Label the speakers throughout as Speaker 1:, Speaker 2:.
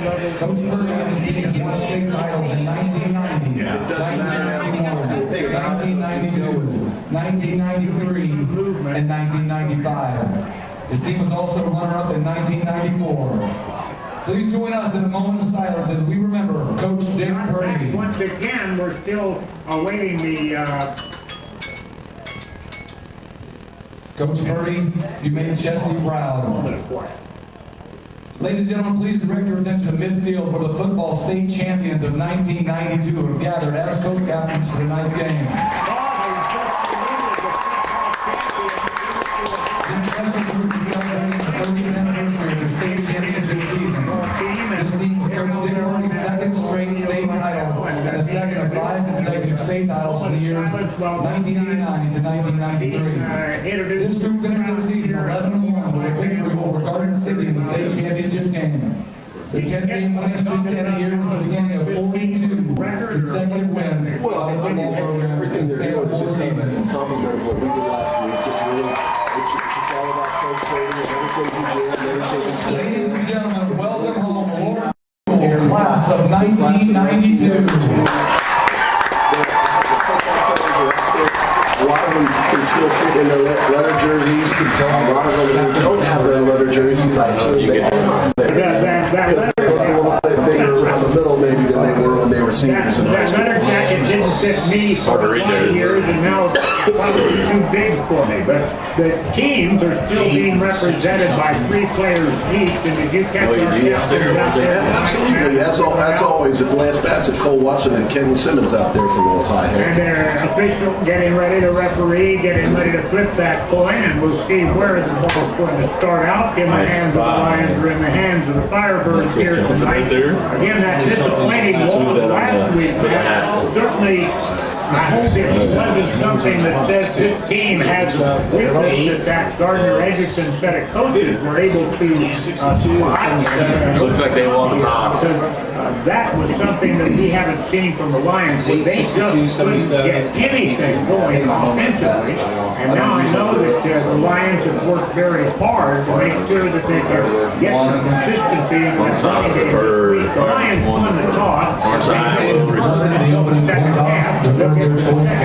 Speaker 1: Coach Purdy and his team won state titles in 1990, 1992, 1993, and 1995. His team was also runner-up in 1994. Please join us in a moment of silence as we remember Coach Dick Purdy.
Speaker 2: Once again, we're still awaiting the...
Speaker 1: Coach Purdy, you made Chesney proud. Ladies and gentlemen, please direct your attention to midfield where the football state champions of 1992 have gathered as co-captains for tonight's game. This special group is celebrating the 30th anniversary of their state championship season. This team was Coach Dick Purdy's second straight state title and the second of 5 consecutive state titles in the years 1989 to 1993. This group finished their season 11-1 with a victory over Garden City in the state championship game. The 10-game winning streak ended here was the beginning of 42 consecutive wins of the football program in the span of 4 seasons.
Speaker 3: What we did last week, just really, it's all about Coach Purdy and everything he did and everything.
Speaker 1: Ladies and gentlemen, welcome home, Florida class of 1992.
Speaker 3: A lot of them can still fit in their letter jerseys. A lot of them don't have their letter jerseys. I assume they are. They look a little bit bigger around the middle maybe than they were when they were seniors in high
Speaker 2: That
Speaker 3: school.
Speaker 2: letter jacket didn't fit me for 20 years, and now it's probably too big for me. But the teams are still being represented by 3 players each, and did you catch our captains out there?
Speaker 3: Absolutely. As always, it's Lance Bassett, Cole Watson, and Kenny Simmons out there for Little Tie
Speaker 2: And
Speaker 3: Head.
Speaker 2: their official getting ready to referee, getting ready to flip that coin, and we'll see where the ball's going to start out. In the hands of the Lions or in the hands of the Firebirds here tonight. Again, that disappointing loss last week, certainly I hope it wasn't something that says this team has witnessed that Gardner Edgerton set of coaches were able to
Speaker 4: Looks like they won the toss.
Speaker 2: that was something that we haven't seen from the Lions. They just couldn't get anything going offensively. And now I know that the Lions have worked very hard to make sure that they can get some consistency.
Speaker 4: One toss for
Speaker 2: the Lions won the toss.
Speaker 1: The opening kickoff, the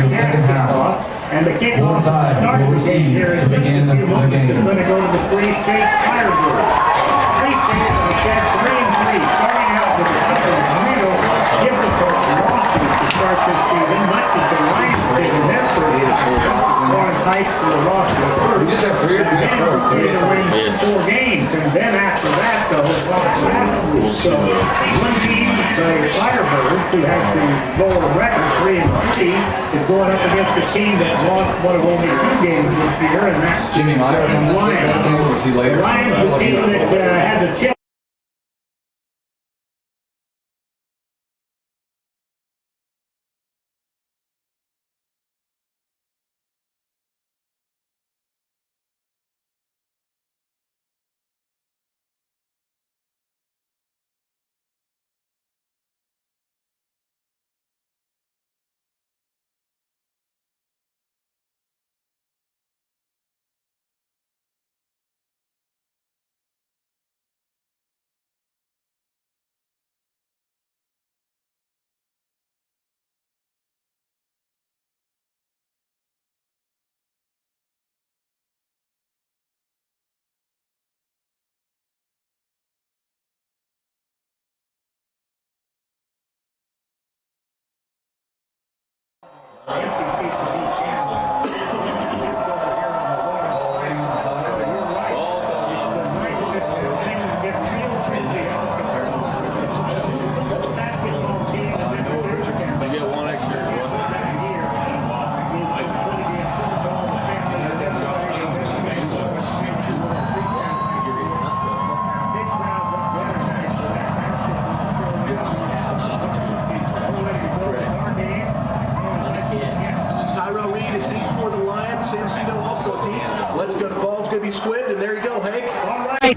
Speaker 1: second half.
Speaker 2: And the kickoff
Speaker 1: Onside will receive to begin the game.
Speaker 2: It's going to go to the Free State Firebird. Free State has had 3-3, starting out with a couple of real difficult losses to start this season, much as the Lions did in their first high school loss to the first.
Speaker 4: We just have 3 or 4.
Speaker 2: They had to win 4 games, and then after that, though, so one team, the Firebirds, who has the lower record, 3-3, is going up against a team that lost one of only 2 games this year, and that's
Speaker 1: Jimmy Myers on that side. We'll see later.
Speaker 2: the Lions, the team that had the chip.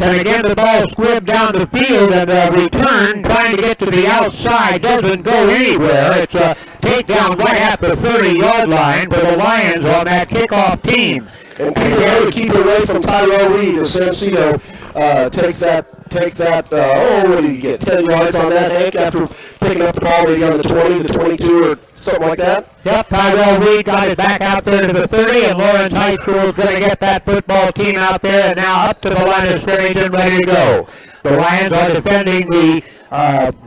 Speaker 2: And again, the ball squibbed down the field and returned, trying to get to the outside. Doesn't go anywhere. It's
Speaker 5: takedown right at the 30-yard line for the Lions on that kickoff team.
Speaker 3: And Peter, to keep it away from Tyrell Reed, as Samsito takes that, what do you get, 10 yards on that, Hank, after picking up the ball maybe on the 20, the 22, or something like that?
Speaker 5: Yep, Tyrell Reed got it back out there to the 30, and Lawrence High School is going to get that football team out there and now up to the line of scrimmage and ready to go. The Lions are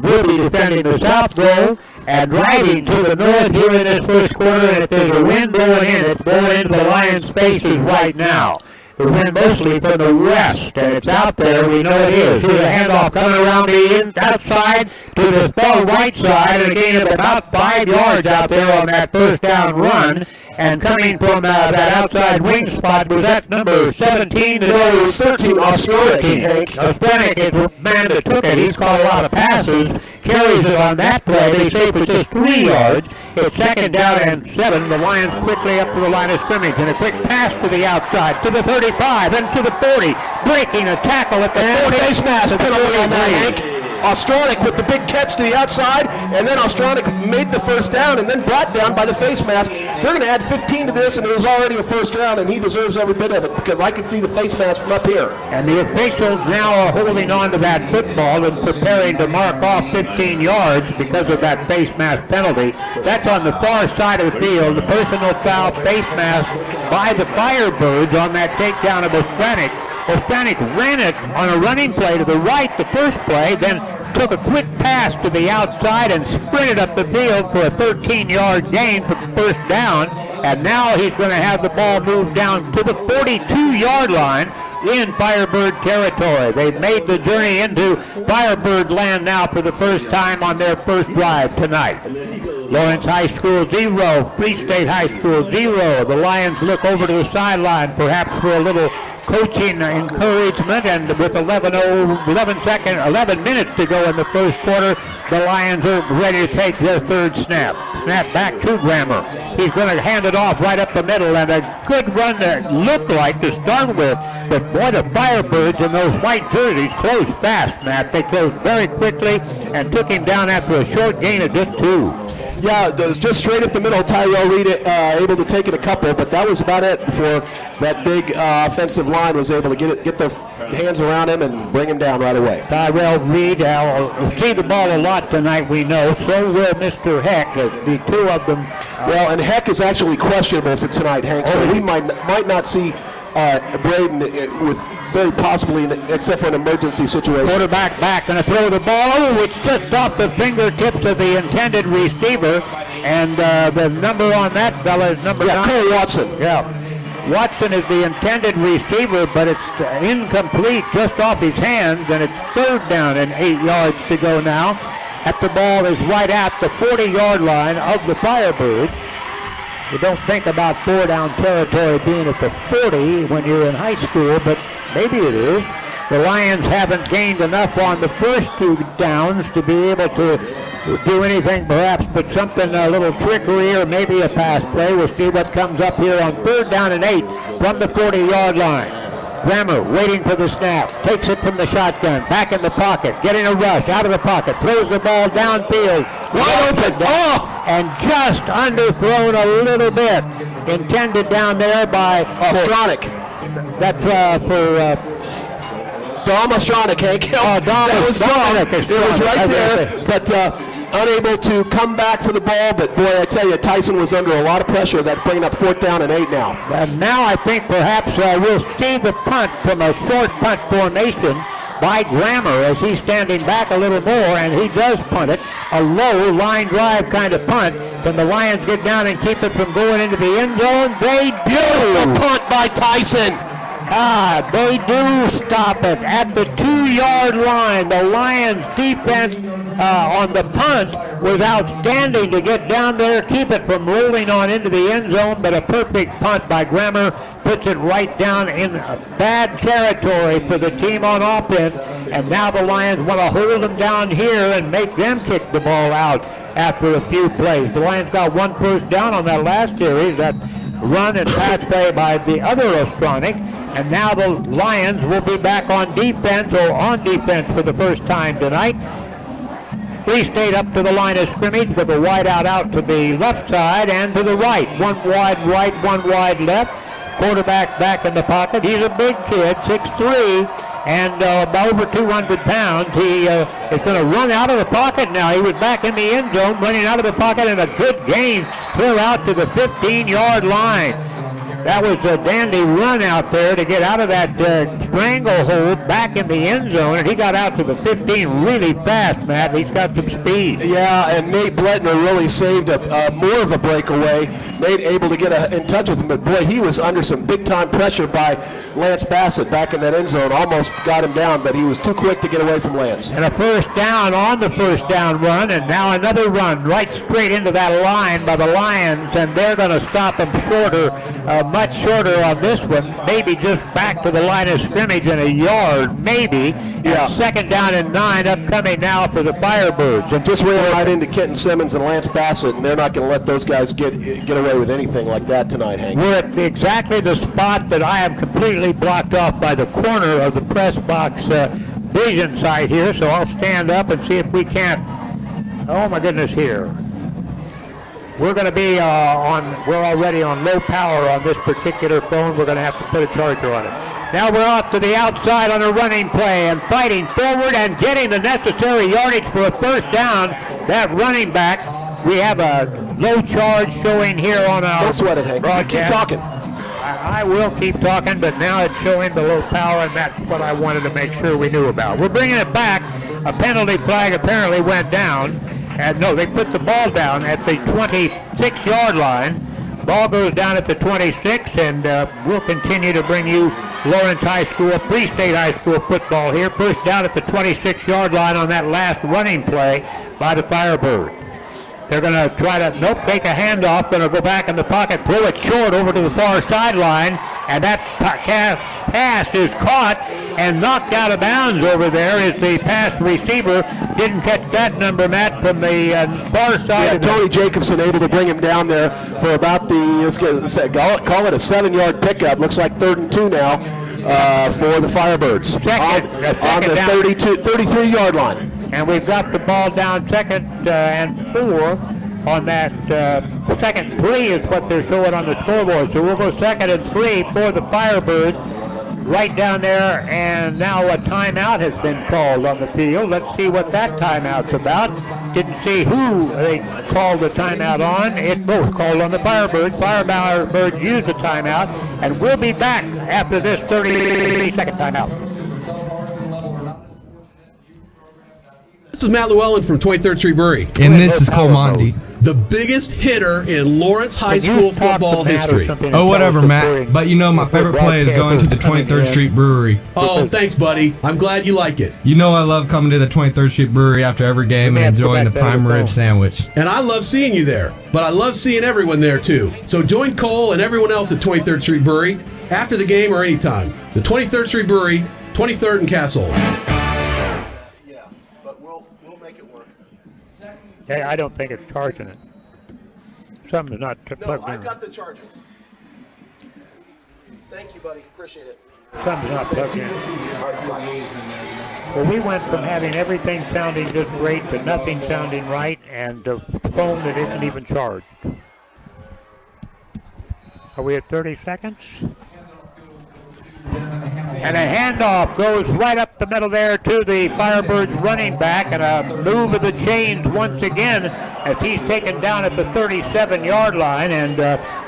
Speaker 5: will be defending the south goal and driving to the north here in this first quarter, and if there's a wind blowing in, it's blowing into the Lions' spaces right now. The wind mostly from the west, and it's out there. We know it is. Here's a handoff coming around the outside to the far right side, and again of about 5 yards out there on that first down run. And coming from that outside wing spot was that number 17?
Speaker 3: No, it was 13, Australic, Hank.
Speaker 5: Australic is the man that took it. He's caught a lot of passes. Carries it on that play. They say for just 3 yards. It's second down and 7. The Lions quickly up to the line of scrimmage. And a quick pass to the outside, to the 35, and to the 40. Breaking a tackle at the 40.
Speaker 3: Face mask, penalty on that, Hank. Australic with the big catch to the outside, and then Australic made the first down and then brought down by the face mask. They're going to add 15 to this, and it was already a first down, and he deserves every bit of it because I can see the face mask from up here.
Speaker 5: And the officials now are holding on to that football and preparing to mark off 15 yards because of that face mask penalty. That's on the far side of the field. The personal foul face mask by the Firebirds on that takedown of Ostranik. Ostranik ran it on a running play to the right the first play, then took a quick pass to the outside and sprinted up the field for a 13-yard gain for first down. And now he's going to have the ball moved down to the 42-yard line in Firebird territory. They've made the journey into Firebird land now for the first time on their first drive tonight. Lawrence High School 0, Free State High School 0. The Lions look over to the sideline perhaps for a little coaching encouragement, and with 11 minutes to go in the first quarter, the Lions are ready to take their third snap. Snap back to Grammer. He's going to hand it off right up the middle, and a good run that looked like to start with, but boy, the Firebirds in those white jerseys closed fast, Matt. They closed very quickly and took him down after a short gain of just 2.
Speaker 3: Yeah, it was just straight up the middle. Tyrell Reed able to take it a couple, but that was about it before that big offensive line was able to get their hands around him and bring him down right away.
Speaker 5: Tyrell Reed will see the ball a lot tonight, we know. So will Mr. Heck, the two of them.
Speaker 3: Well, and Heck is actually questionable for tonight, Hank, so we might not see Braden with very possibly, except for an emergency situation.
Speaker 5: Quarterback back, going to throw the ball. Oh, it's just off the fingertips of the intended receiver. And the number on that fella is number 9.
Speaker 3: Cole Watson.
Speaker 5: Yeah. Watson is the intended receiver, but it's incomplete just off his hands, and it's third down and 8 yards to go now. At the ball is right at the 40-yard line of the Firebirds. You don't think about 4-down territory being at the 40 when you're in high school, but maybe it is. The Lions haven't gained enough on the first 2 downs to be able to do anything perhaps but something, a little trickery or maybe a pass play. We'll see what comes up here on 3rd down and 8 from the 40-yard line. Grammer waiting for the snap, takes it from the shotgun, back in the pocket, getting a rush out of the pocket, throws the ball downfield, wide open, and just underthrown a little bit. Intended down there by
Speaker 3: Australic.
Speaker 5: That's for
Speaker 3: Dom Australic, Hank.
Speaker 5: That
Speaker 3: was Dom. It was right there, but unable to come back for the ball. But boy, I tell you, Tyson was under a lot of pressure. That's bringing up 4th down and 8 now.
Speaker 5: And now I think perhaps we'll see the punt from a short punt formation by Grammer as he's standing back a little more, and he does punt it. A low line drive kind of punt. Can the Lions get down and keep it from going into the end zone? They do!
Speaker 3: Beautiful punt by Tyson.
Speaker 5: They do stop it at the 2-yard line. The Lions defense on the punt was outstanding to get down there, keep it from rolling on into the end zone, but a perfect punt by Grammer puts it right down in bad territory for the team on offense, and now the Lions want to hold them down here and make them kick the ball out after a few plays. The Lions got 1 first down on that last series, that run and pass play by the other Ostronic. And now the Lions will be back on defense for the first time tonight. Free State up to the line of scrimmage with a wide out to the left side and to the right. One wide right, one wide left. Quarterback back in the pocket. He's a big kid, 6'3", and about over 200 pounds. He is going to run out of the pocket now. He was back in the end zone, running out of the pocket, and a good gain, clear out to the 15-yard line. That was a dandy run out there to get out of that stranglehold back in the end zone, and he got out to the 15 really fast, Matt. He's got some speed.
Speaker 3: Yeah, and Nate Bledner really saved more of a breakaway. Nate able to get in touch with him, but boy, he was under some big-time pressure by Lance Bassett back in that end zone. Almost got him down, but he was too quick to get away from Lance.
Speaker 5: And a first down on the first down run, and now another run right straight into that line by the Lions, and they're going to stop him shorter, much shorter on this one, maybe just back to the line of scrimmage in a yard, maybe.
Speaker 3: Yeah.
Speaker 5: And second down and 9 upcoming now for the Firebirds.
Speaker 3: And just ran right into Kenton Simmons and Lance Bassett, and they're not going to let those guys get away with anything like that tonight, Hank.
Speaker 5: We're at exactly the spot that I am completely blocked off by the corner of the press box vision site here, so I'll stand up and see if we can't. Oh my goodness, here. We're going to be we're already on low power on this particular phone. We're going to have to put a charger on it. Now we're off to the outside on a running play and fighting forward and getting the necessary yardage for a first down. That running back, we have a low charge showing here on our
Speaker 3: Don't sweat it, Hank.
Speaker 5: broadcast.
Speaker 3: Keep talking.
Speaker 5: I will keep talking, but now it's showing the low power, and that's what I wanted to make sure we knew about. We're bringing it back. A penalty flag apparently went down. And no, they put the ball down at the 26-yard line. Ball goes down at the 26, and we'll continue to bring you Lawrence High School, Free State High School football here. Pushed down at the 26-yard line on that last running play by the Firebird. They're going to try to, take a handoff, going to go back in the pocket, throw it short over to the far sideline, and that pass is caught and knocked out of bounds over there as the pass receiver didn't catch that number, Matt, from the far side.
Speaker 3: Yeah, Tony Jacobson able to bring him down there for about call it a 7-yard pickup. Looks like 3rd and 2 now for the Firebirds on the 33-yard line.
Speaker 5: And we've got the ball down 2nd and 4 on that 2nd 3 is what they're showing on the scoreboard. So we'll go 2nd and 3 for the Firebirds right down there. And now a timeout has been called on the field. Let's see what that timeout's about. Didn't see who they called the timeout on. It was called on the Firebirds. Firebirds used the timeout. And we'll be back after this 30-second timeout.
Speaker 6: This is Matt Llewellyn from 23rd Street Brewery.
Speaker 7: And this is Cole Monty.
Speaker 6: The biggest hitter in Lawrence High School football history.
Speaker 7: Oh, whatever, Matt. But you know my favorite play is going to the 23rd Street Brewery.
Speaker 6: Oh, thanks, buddy. I'm glad you like it.
Speaker 7: You know I love coming to the 23rd Street Brewery after every game and enjoying the prime rib sandwich.
Speaker 6: And I love seeing you there. But I love seeing everyone there, too. So join Cole and everyone else at 23rd Street Brewery after the game or anytime. The 23rd Street Brewery, 23rd and Castle.
Speaker 5: Hey, I don't think it's charging it. Something's not plugged in.
Speaker 3: I've got the charger. Thank you, buddy. Appreciate it.
Speaker 5: Something's not plugged in. Well, we went from having everything sounding just great to nothing sounding right, and a phone that isn't even charged. Are we at 30 seconds? And a handoff goes right up the middle there to the Firebirds running back, and a move of the chains once again as he's taken down at the 37-yard line. And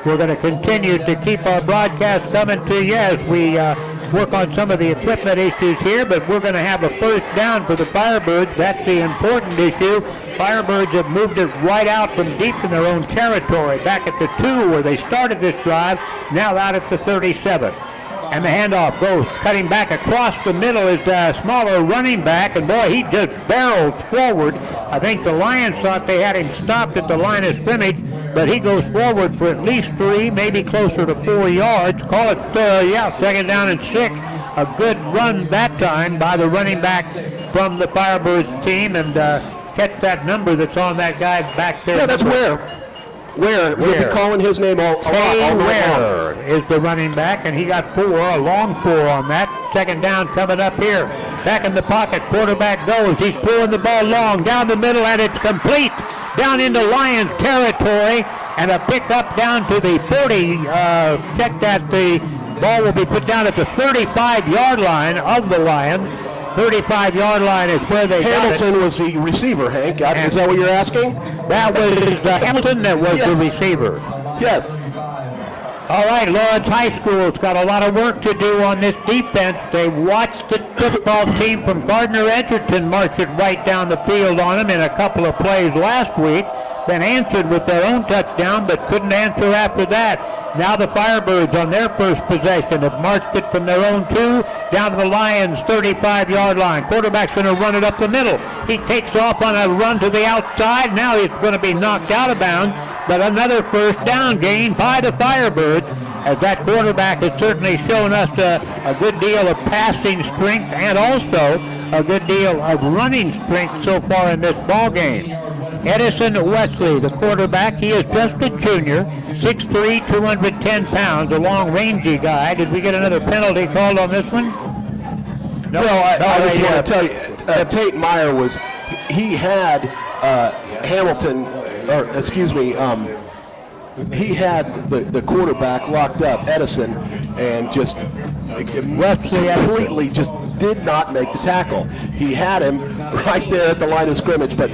Speaker 5: we're going to continue to keep our broadcast coming to you as we work on some of the equipment issues here, but we're going to have a first down for the Firebirds. That's the important issue. Firebirds have moved it right out from deep in their own territory, back at the 2 where they started this drive, now out at the 37. And the handoff goes cutting back across the middle is the smaller running back, and boy, he just barrels forward. I think the Lions thought they had him stopped at the line of scrimmage, but he goes forward for at least 3, maybe closer to 4 yards. Call it, 2nd down and 6. A good run that time by the running back from the Firebirds team, and catch that number that's on that guy back there.
Speaker 3: Yeah, that's Ware. We'll be calling his name all
Speaker 5: Ware is the running back, and he got 4, a long 4 on that. Second down coming up here. Back in the pocket, quarterback goes. He's throwing the ball long down the middle, and it's complete down into Lions territory. And a pickup down to the 40. Check that the ball will be put down at the 35-yard line of the Lions. 35-yard line is where they
Speaker 3: Hamilton was the receiver, Hank. Is that what you're asking?
Speaker 5: That was Hamilton that was the receiver.
Speaker 3: Yes.
Speaker 5: All right, Lawrence High School's got a lot of work to do on this defense. They watched the football team from Gardner-Edgerton march it right down the field on them in a couple of plays last week, then answered with their own touchdown, but couldn't answer after that. Now the Firebirds on their first possession have marched it from their own 2 down to the Lions' 35-yard line. Quarterback's going to run it up the middle. He takes off on a run to the outside. Now he's going to be knocked out of bounds, but another first down gain by the Firebirds, as that quarterback has certainly shown us a good deal of passing strength and also a good deal of running strength so far in this ball game. Edison Wesley, the quarterback, he is just a junior, 6'3", 210 pounds, a long, rangy guy. Did we get another penalty called on this one? No,
Speaker 3: I just want to tell you, Tate Meyer he had Hamilton, or excuse me, he had the quarterback locked up, Edison, and just completely just did not make the tackle. He had him right there at the line of scrimmage, but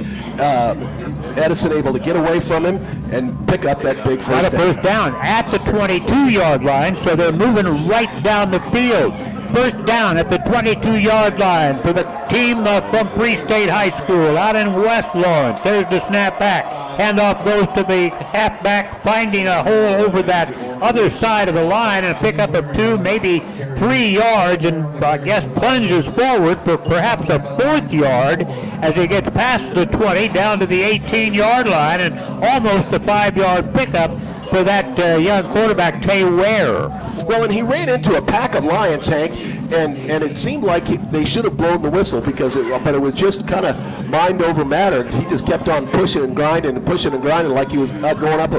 Speaker 3: Edison able to get away from him and pick up that big first down.
Speaker 5: First down at the 22-yard line, so they're moving right down the field. First down at the 22-yard line for the team from Free State High School out in West Lawrence. There's the snap back. Handoff goes to the halfback, finding a hole over that other side of the line, and a pickup of 2, maybe 3 yards, and I guess plunges forward for perhaps a 4th yard as he gets past the 20 down to the 18-yard line, and almost a 5-yard pickup for that young quarterback, Tay Ware.
Speaker 3: Well, and he ran into a pack of Lions, Hank, and it seemed like they should have blown the whistle but it was just kind of mind over matter. He just kept on pushing and grinding like he was going up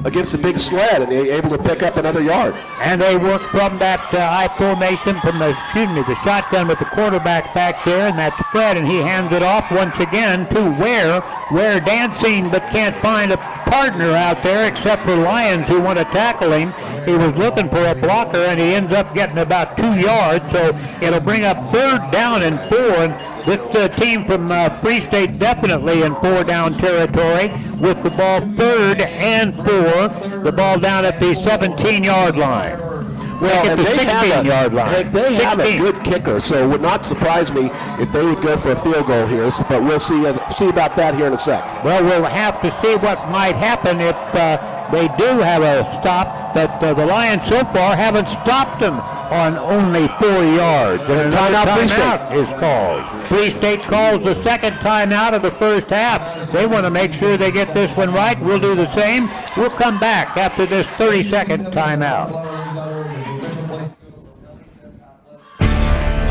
Speaker 3: against a big sled, and able to pick up another yard.
Speaker 5: And they work from that I formation from the shotgun with the quarterback back there in that spread, and he hands it off once again to Ware. Ware dancing but can't find a partner out there except for Lions who want to tackle him. He was looking for a blocker, and he ends up getting about 2 yards, so it'll bring up 3rd down and 4. And this team from Free State definitely in 4-down territory with the ball 3rd and 4. The ball down at the 17-yard line.
Speaker 3: Well, and
Speaker 5: the
Speaker 3: they
Speaker 5: 16-yard line.
Speaker 3: They have a good kicker, so it would not surprise me if they would go for a field goal here. But we'll see about that here in a sec.
Speaker 5: Well, we'll have to see what might happen if they do have a stop. But the Lions so far haven't stopped them on only 4 yards. And timeout is called. Free State calls the second timeout of the first half. They want to make sure they get this one right. We'll do the same. We'll come back after this 30-second timeout.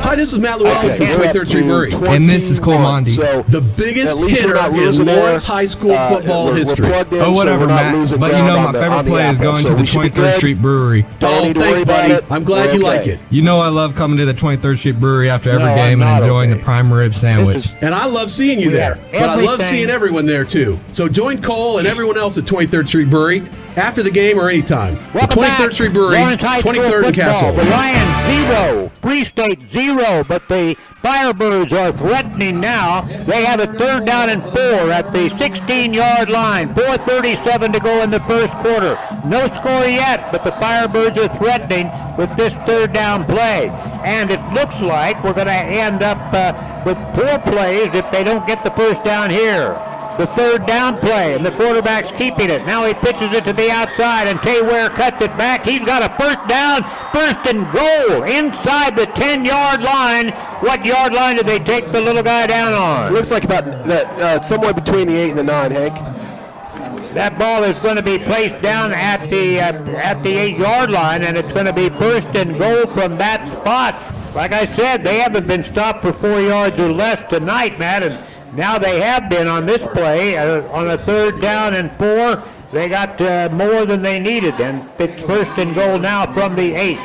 Speaker 6: Hi, this is Matt Llewellyn from 23rd Street Murray.
Speaker 7: And this is Cole Mondi.
Speaker 3: So
Speaker 6: the biggest hitter in Lawrence High School football history.
Speaker 7: Oh, whatever, Matt. But you know, my favorite play is going to the 23rd Street Brewery.
Speaker 6: Oh, thanks, buddy. I'm glad you like it.
Speaker 7: You know I love coming to the 23rd Street Brewery after every game and enjoying the prime rib sandwich.
Speaker 6: And I love seeing you there. But I love seeing everyone there, too. So join Cole and everyone else at 23rd Street Brewery after the game or anytime. The 23rd Street Brewery, 23rd and Castle.
Speaker 5: The Lions 0, Free State 0, but the Firebirds are threatening now. They have a 3rd down and 4 at the 16-yard line. 4:37 to go in the first quarter. No score yet, but the Firebirds are threatening with this 3rd down play. And it looks like we're going to end up with 4 plays if they don't get the first down here. The 3rd down play, and the quarterback's keeping it. Now he pitches it to the outside, and Tay Ware cuts it back. He's got a first down, first and goal inside the 10-yard line. What yard line did they take the little guy down on?
Speaker 3: Looks like about somewhere between the 8 and the 9, Hank.
Speaker 5: That ball is going to be placed down at the 8-yard line, and it's going to be first and goal from that spot. Like I said, they haven't been stopped for 4 yards or less tonight, Matt, and now they have been on this play on a 3rd down and 4. They got more than they needed, and it's first and goal now from the 8.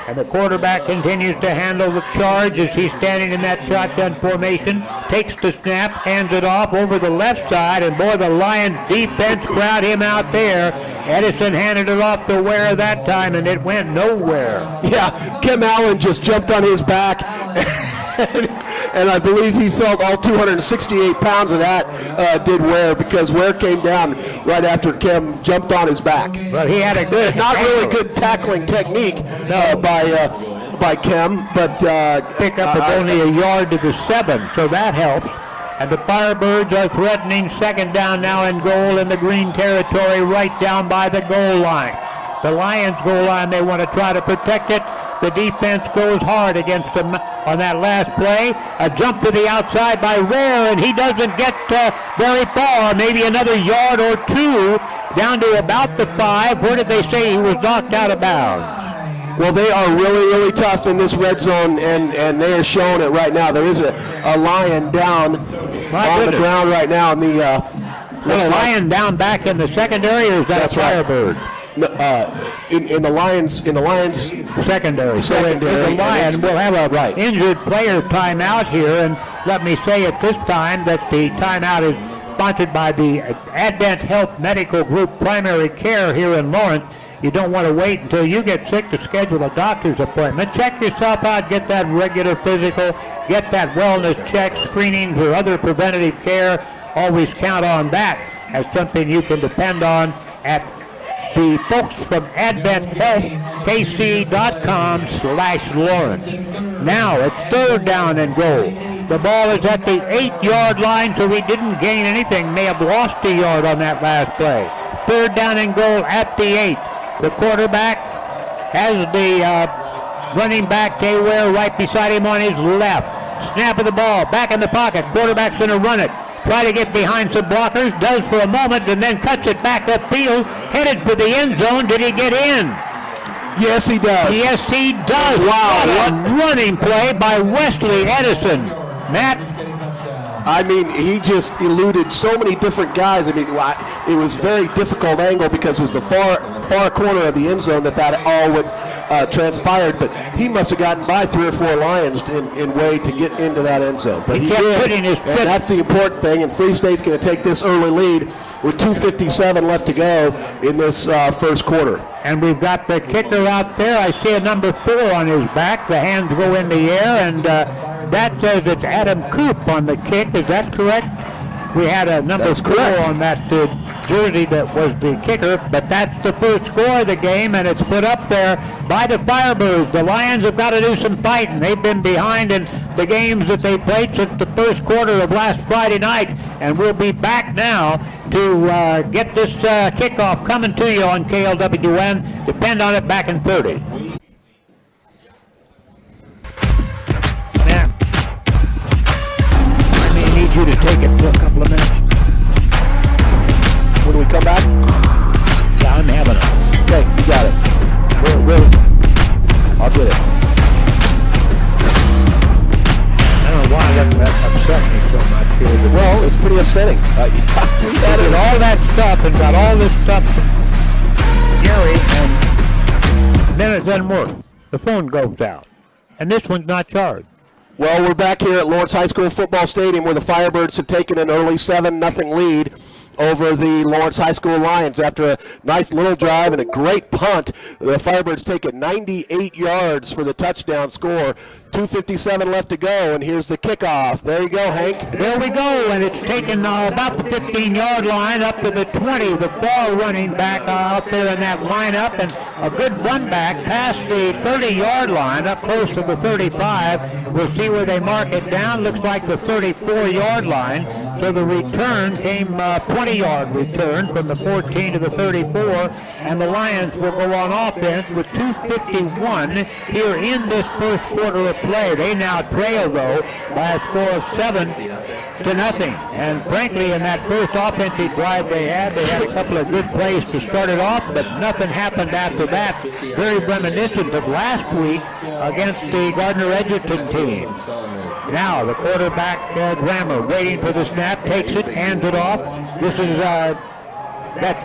Speaker 5: And the quarterback continues to handle the charge as he's standing in that shotgun formation. Takes the snap, hands it off over the left side, and boy, the Lions defense crowd him out there. Edison handed it off to Ware that time, and it went nowhere.
Speaker 3: Yeah, Kim Allen just jumped on his back, and I believe he felt all 268 pounds of that did Ware, because Ware came down right after Kim jumped on his back.
Speaker 5: But he had a good,
Speaker 3: not really good tackling technique by Kim, but
Speaker 5: pickup of only a yard to the 7, so that helps. And the Firebirds are threatening second down now and goal in the green territory right down by the goal line. The Lions goal line, they want to try to protect it. The defense goes hard against them on that last play. A jump to the outside by Ware, and he doesn't get very far, maybe another yard or two, down to about the 5. Where did they say he was knocked out of bounds?
Speaker 3: Well, they are really, really tough in this red zone, and they are showing it right now. There is a Lion down on the ground right now. And the
Speaker 5: Lion down back in the secondary, or is that a Firebird?
Speaker 3: In the Lions
Speaker 5: secondary. So the Lion will have a injured player timeout here, and let me say at this time that the timeout is sponsored by the Advent Health Medical Group Primary Care here in Lawrence. You don't want to wait until you get sick to schedule a doctor's appointment. Check yourself out, get that regular physical, get that wellness check, screening for other preventative care. Always count on that as something you can depend on at the folks from AdventHealthKC.com/Lawrence. Now it's third down and goal. The ball is at the 8-yard line, so we didn't gain anything. May have lost a yard on that last play. Third down and goal at the 8. The quarterback has the running back, Jay Ware, right beside him on his left. Snap of the ball, back in the pocket. Quarterback's going to run it. Try to get behind some blockers. Does for a moment, and then cuts it back upfield. Headed for the end zone. Did he get in?
Speaker 3: Yes, he does.
Speaker 5: Yes, he does.
Speaker 3: Wow.
Speaker 5: What a running play by Wesley Edison. Matt?
Speaker 3: I mean, he just eluded so many different guys. I mean, it was a very difficult angle because it was the far corner of the end zone that all would transpired. But he must have gotten by 3 or 4 Lions in way to get into that end zone. But he did, and that's the important thing. And Free State's going to take this early lead with 2:57 left to go in this first quarter.
Speaker 5: And we've got the kicker out there. I see a number 4 on his back. The hands go in the air, and that says it's Adam Coop on the kick. Is that correct? We had a number 4 on that jersey that was the kicker, but that's the first score of the game, and it's put up there by the Firebirds. The Lions have got to do some fighting. They've been behind in the games that they played since the first quarter of last Friday night, and we'll be back now to get this kickoff coming to you on KLWN. Depend on it back in 30. Need you to take it for a couple of minutes.
Speaker 3: When we come back?
Speaker 5: Yeah, I'm having it.
Speaker 3: Okay, you got it. I'll get it.
Speaker 5: I don't know why that upset me so much here.
Speaker 3: Well, it's pretty upsetting.
Speaker 5: We added all that stuff and got all this stuff from Gary, and then it doesn't work. The phone goes out. And this one's not charged.
Speaker 3: Well, we're back here at Lawrence High School Football Stadium where the Firebirds have taken an early 7-0 lead over the Lawrence High School Lions after a nice little drive and a great punt. The Firebirds take it 98 yards for the touchdown score. 2:57 left to go, and here's the kickoff. There you go, Hank.
Speaker 5: There we go, and it's taken about the 15-yard line up to the 20. The far running back out there in that lineup, and a good run back past the 30-yard line up close to the 35. We'll see where they mark it down. Looks like the 34-yard line. So the return came 20-yard return from the 14 to the 34, and the Lions will go on offense with 2:51 here in this first quarter of play. They now trail, though, by a score of 7-0. And frankly, in that first offensive drive they had a couple of good plays to start it off, but nothing happened after that. Very reminiscent of last week against the Gardner-Edgerton team. Now the quarterback, Grammer, waiting for the snap, takes it, hands it off. This is that's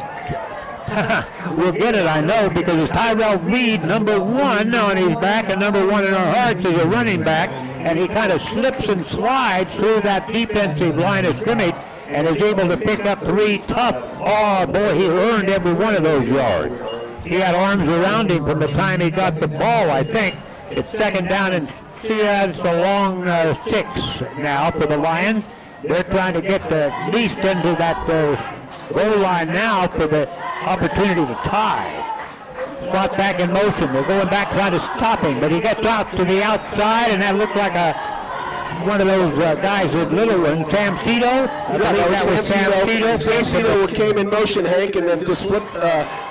Speaker 5: We'll get it, I know, because it's Tyrell Reed, number 1 on his back, and number 1 in our hearts is a running back, and he kind of slips and slides through that defensive line of scrimmage and is able to pick up 3 tough. Oh, boy, he earned every one of those yards. He had arms around him from the time he got the ball, I think. It's second down, and it's a long 6 now for the Lions. They're trying to get at least into that goal line now for the opportunity to tie. Slot back in motion. They're going back trying to stop him, but he gets out to the outside, and that looked like one of those guys with little ones, Sam Cito. I believe that was Sam Cito.
Speaker 3: Came in motion, Hank, and then just flipped.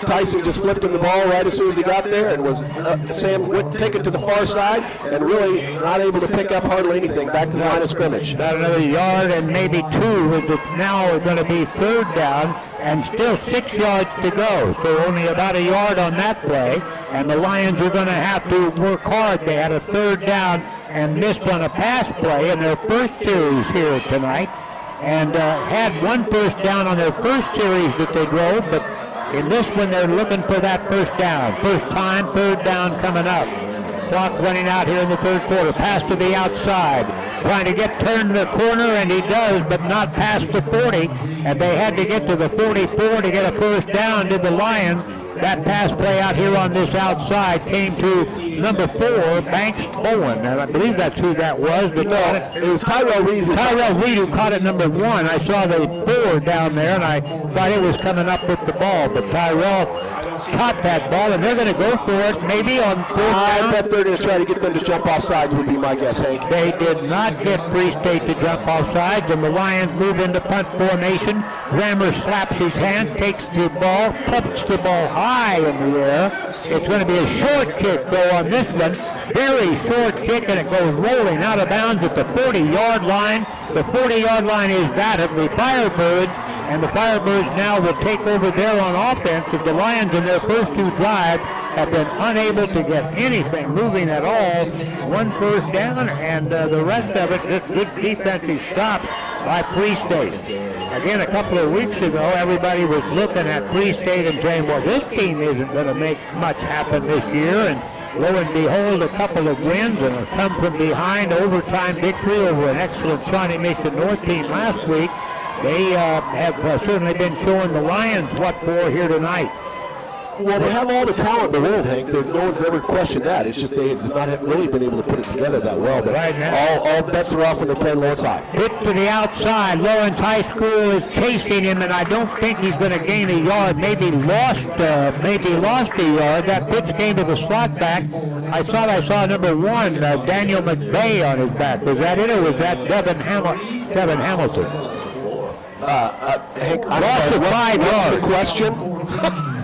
Speaker 3: Tyson just flipped him the ball right as soon as he got there, and was Sam would take it to the far side and really not able to pick up hardly anything back to the line of scrimmage.
Speaker 5: About another yard and maybe 2, as it's now going to be third down, and still 6 yards to go. So only about a yard on that play, and the Lions are going to have to work hard. They had a third down and missed on a pass play in their first series here tonight, and had 1 first down on their first series that they drove, but in this one they're looking for that first down. First time, third down coming up. Clock running out here in the third quarter. Pass to the outside. Trying to get turned the corner, and he does, but not past the 40. And they had to get to the 44 to get a first down, did the Lions. That pass play out here on this outside came to number 4, Banks Bowen. And I believe that's who that was. But
Speaker 3: It was Tyrell Reed.
Speaker 5: Tyrell Reed who caught it number 1. I saw the 4 down there, and I thought it was coming up with the ball. But Tyrell caught that ball, and they're going to go for it maybe on 4th down.
Speaker 3: I bet they're going to try to get them to jump off sides would be my guess, Hank.
Speaker 5: They did not get Free State to jump off sides, and the Lions move into punt formation. Grammer slaps his hand, takes the ball, puts the ball high in the air. It's going to be a short kick, though, on this one. Very short kick, and it goes rolling out of bounds at the 40-yard line. The 40-yard line is that of the Firebirds, and the Firebirds now will take over there on offense. If the Lions in their first 2 drives have been unable to get anything moving at all, 1 first down, and the rest of it just good defensive stops by Free State. Again, a couple of weeks ago, everybody was looking at Free State and saying, well, this team isn't going to make much happen this year, and lo and behold, a couple of wins and a come from behind overtime victory over an excellent Shawnee Mission North team last week. They have certainly been showing the Lions what for here tonight.
Speaker 3: Well, they have all the talent in the world, Hank. No one's ever questioned that. It's just they have not really been able to put it together that well. But
Speaker 5: right now,
Speaker 3: all bets are off when they play Lawrence High.
Speaker 5: Hit to the outside. Lawrence High School is chasing him, and I don't think he's going to gain a yard. Maybe lost a yard. That pitch came to the slot back. I thought I saw number 1, Daniel McVeigh on his back. Was that it, or was that Devin Hamilton?
Speaker 3: Hank,
Speaker 5: Lost of 5
Speaker 3: what's
Speaker 5: yards.
Speaker 3: the question?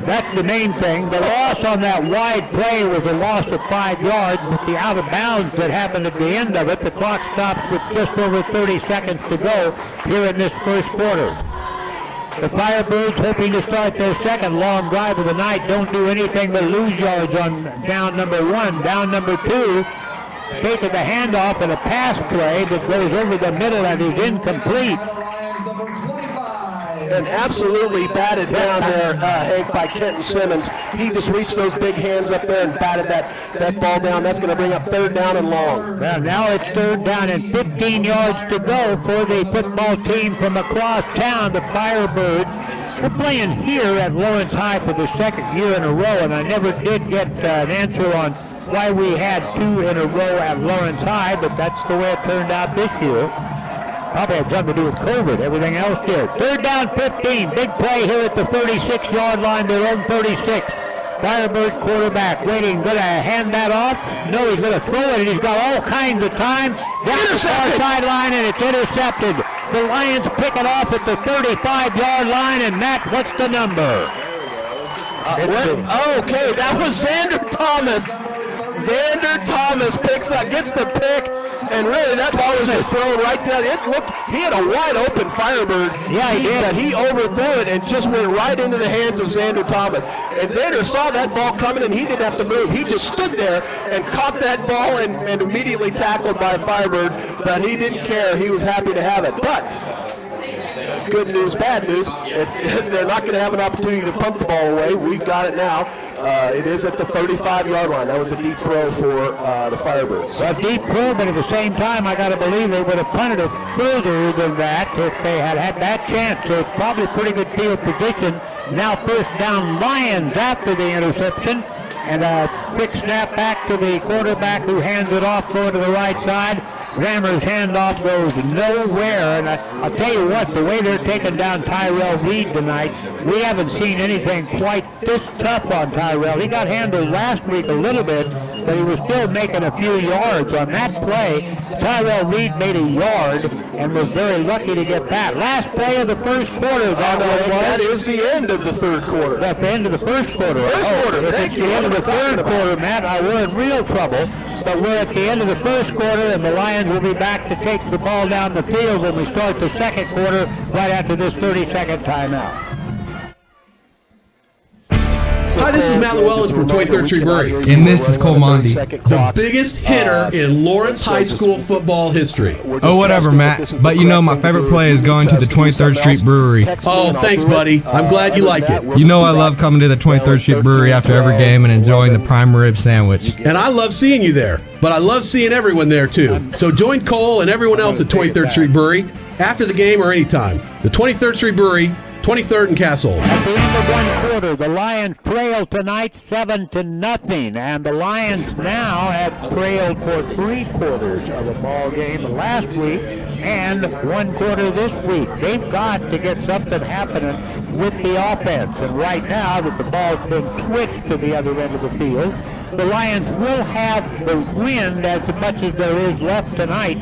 Speaker 5: That's the main thing. The loss on that wide play was a loss of 5 yards, but the out of bounds that happened at the end of it, the clock stops with just over 30 seconds to go here in this first quarter. The Firebirds, hoping to start their second long drive of the night, don't do anything but lose yards on down number 1. Down number 2, taking the handoff and a pass play that goes over the middle and is incomplete.
Speaker 3: And absolutely batted down there, Hank, by Kenton Simmons. He just reached those big hands up there and batted that ball down. That's going to bring up 3rd down and long.
Speaker 5: Well, now it's 3rd down and 15 yards to go for the football team from across town, the Firebirds. We're playing here at Lawrence High for the 2nd year in a row, and I never did get an answer on why we had 2 in a row at Lawrence High, but that's the way it turned out this year. Probably had something to do with COVID. Everything else did. 3rd down, 15. Big play here at the 36-yard line, their own 36. Firebird quarterback waiting, going to hand that off. No, he's going to throw it, and he's got all kinds of time. Down the far sideline, and it's intercepted. The Lions pick it off at the 35-yard line, and Matt, what's the number?
Speaker 3: Okay, that was Xander Thomas. Xander Thomas gets the pick, and really that ball was just thrown right down. He had a wide open Firebird.
Speaker 5: Yeah, he did.
Speaker 3: But he overthrew it and just went right into the hands of Xander Thomas. And Xander saw that ball coming, and he didn't have to move. He just stood there and caught that ball and immediately tackled by Firebird, but he didn't care. He was happy to have it. But good news, bad news. They're not going to have an opportunity to punt the ball away. We've got it now. It is at the 35-yard line. That was a deep throw for the Firebirds.
Speaker 5: A deep throw, but at the same time, I got to believe they would have punted it further than that if they had had that chance. So it's probably a pretty good field position. Now first down, Lions after the interception. And a quick snap back to the quarterback who hands it off, going to the right side. Grammer's handoff goes nowhere, and I'll tell you what, the way they're taking down Tyrell Reed tonight, we haven't seen anything quite this tough on Tyrell. He got handled last week a little bit, but he was still making a few yards. On that play, Tyrell Reed made a yard and was very lucky to get that. Last play of the first quarter,
Speaker 3: That is the end of the third quarter.
Speaker 5: At the end of the first quarter.
Speaker 3: First quarter,
Speaker 5: If
Speaker 3: thank
Speaker 5: it's
Speaker 3: you.
Speaker 5: the end of the third quarter, Matt, we're in real trouble. But we're at the end of the first quarter, and the Lions will be back to take the ball down the field when we start the second quarter right after this 30-second timeout.
Speaker 6: Hi, this is Matt Llewellyn from 23rd Street Brewery.
Speaker 7: And this is Cole Mondi.
Speaker 6: The biggest hitter in Lawrence High School football history.
Speaker 7: Oh, whatever, Matt. But you know my favorite play is going to the 23rd Street Brewery.
Speaker 6: Oh, thanks, buddy. I'm glad you like it.
Speaker 7: You know I love coming to the 23rd Street Brewery after every game and enjoying the prime rib sandwich.
Speaker 6: And I love seeing you there. But I love seeing everyone there, too. So join Cole and everyone else at 23rd Street Brewery after the game or anytime. The 23rd Street Brewery, 23rd and Castle.
Speaker 5: At the end of one quarter, the Lions trail tonight 7-0, and the Lions now have trailed for 3 quarters of a ball game last week and 1 quarter this week. They've got to get something happening with the offense, and right now that the ball's been switched to the other end of the field, the Lions will have the wind as much as there is left tonight.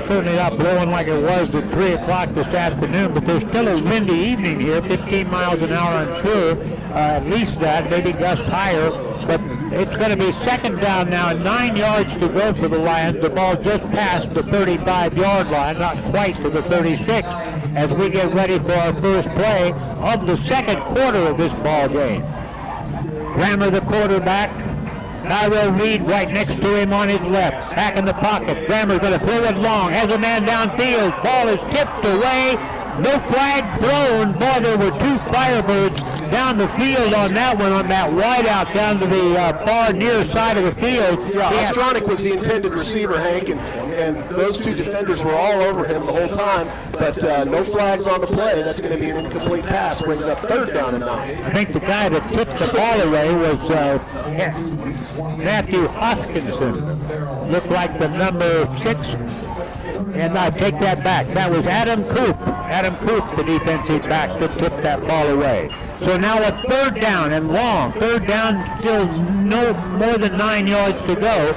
Speaker 5: Certainly not blowing like it was at 3 o'clock this afternoon, but there's still a windy evening here, 15 miles an hour, I'm sure. At least that, maybe gust higher. But it's going to be second down now, 9 yards to go for the Lions. The ball just passed the 35-yard line, not quite to the 36, as we get ready for our first play of the second quarter of this ball game. Grammer, the quarterback. Tyrell Reed right next to him on his left. Back in the pocket. Grammer's going to throw it long. Has a man downfield. Ball is tipped away. No flag thrown. Boy, there were 2 Firebirds down the field on that one, on that wide out down to the far near side of the field.
Speaker 3: Yeah, Ostronic was the intended receiver, Hank, and those 2 defenders were all over him the whole time, but no flags on the play. That's going to be an incomplete pass. Brings up 3rd down and 9.
Speaker 5: I think the guy that tipped the ball away was Matthew Hoskinson. Looked like the number 6. And I take that back. That was Adam Coop. Adam Coop, the defensive back, that tipped that ball away. So now a 3rd down and long. 3rd down, still no more than 9 yards to go.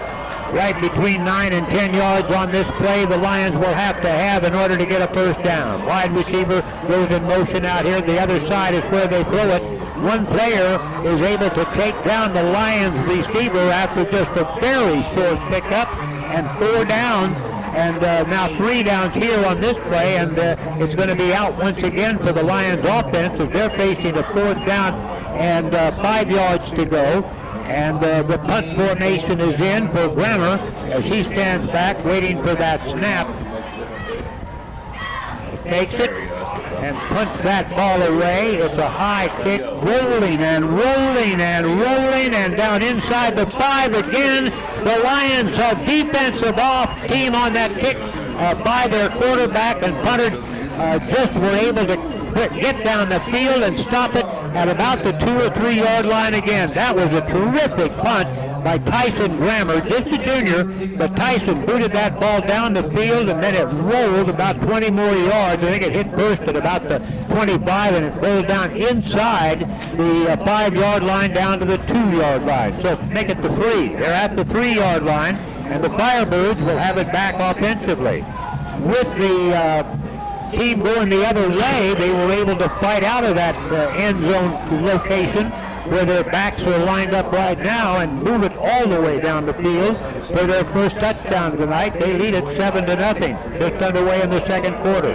Speaker 5: Right between 9 and 10 yards on this play, the Lions will have to have in order to get a first down. Wide receiver goes in motion out here. The other side is where they throw it. One player is able to take down the Lions receiver after just a very short pickup, and 4 downs. And now 3 downs here on this play, and it's going to be out once again for the Lions offense as they're facing a 4th down and 5 yards to go. And the punt formation is in for Grammer as he stands back waiting for that snap. He takes it and punts that ball away. It's a high kick, rolling and rolling and rolling, and down inside the 5 again. The Lions, a defensive off team on that kick by their quarterback, and punter just were able to get down the field and stop it at about the 2 or 3 yard line again. That was a terrific punt by Tyson Grammer, just a junior, but Tyson booted that ball down the field, and then it rolled about 20 more yards. I think it hit first at about the 25, and it rolled down inside the 5 yard line down to the 2 yard line. So make it the 3. They're at the 3 yard line, and the Firebirds will have it back offensively. With the team going the other way, they were able to fight out of that end zone location where their backs are lined up right now and move it all the way down the field for their first touchdown of the night. They lead it 7-0, just underway in the second quarter.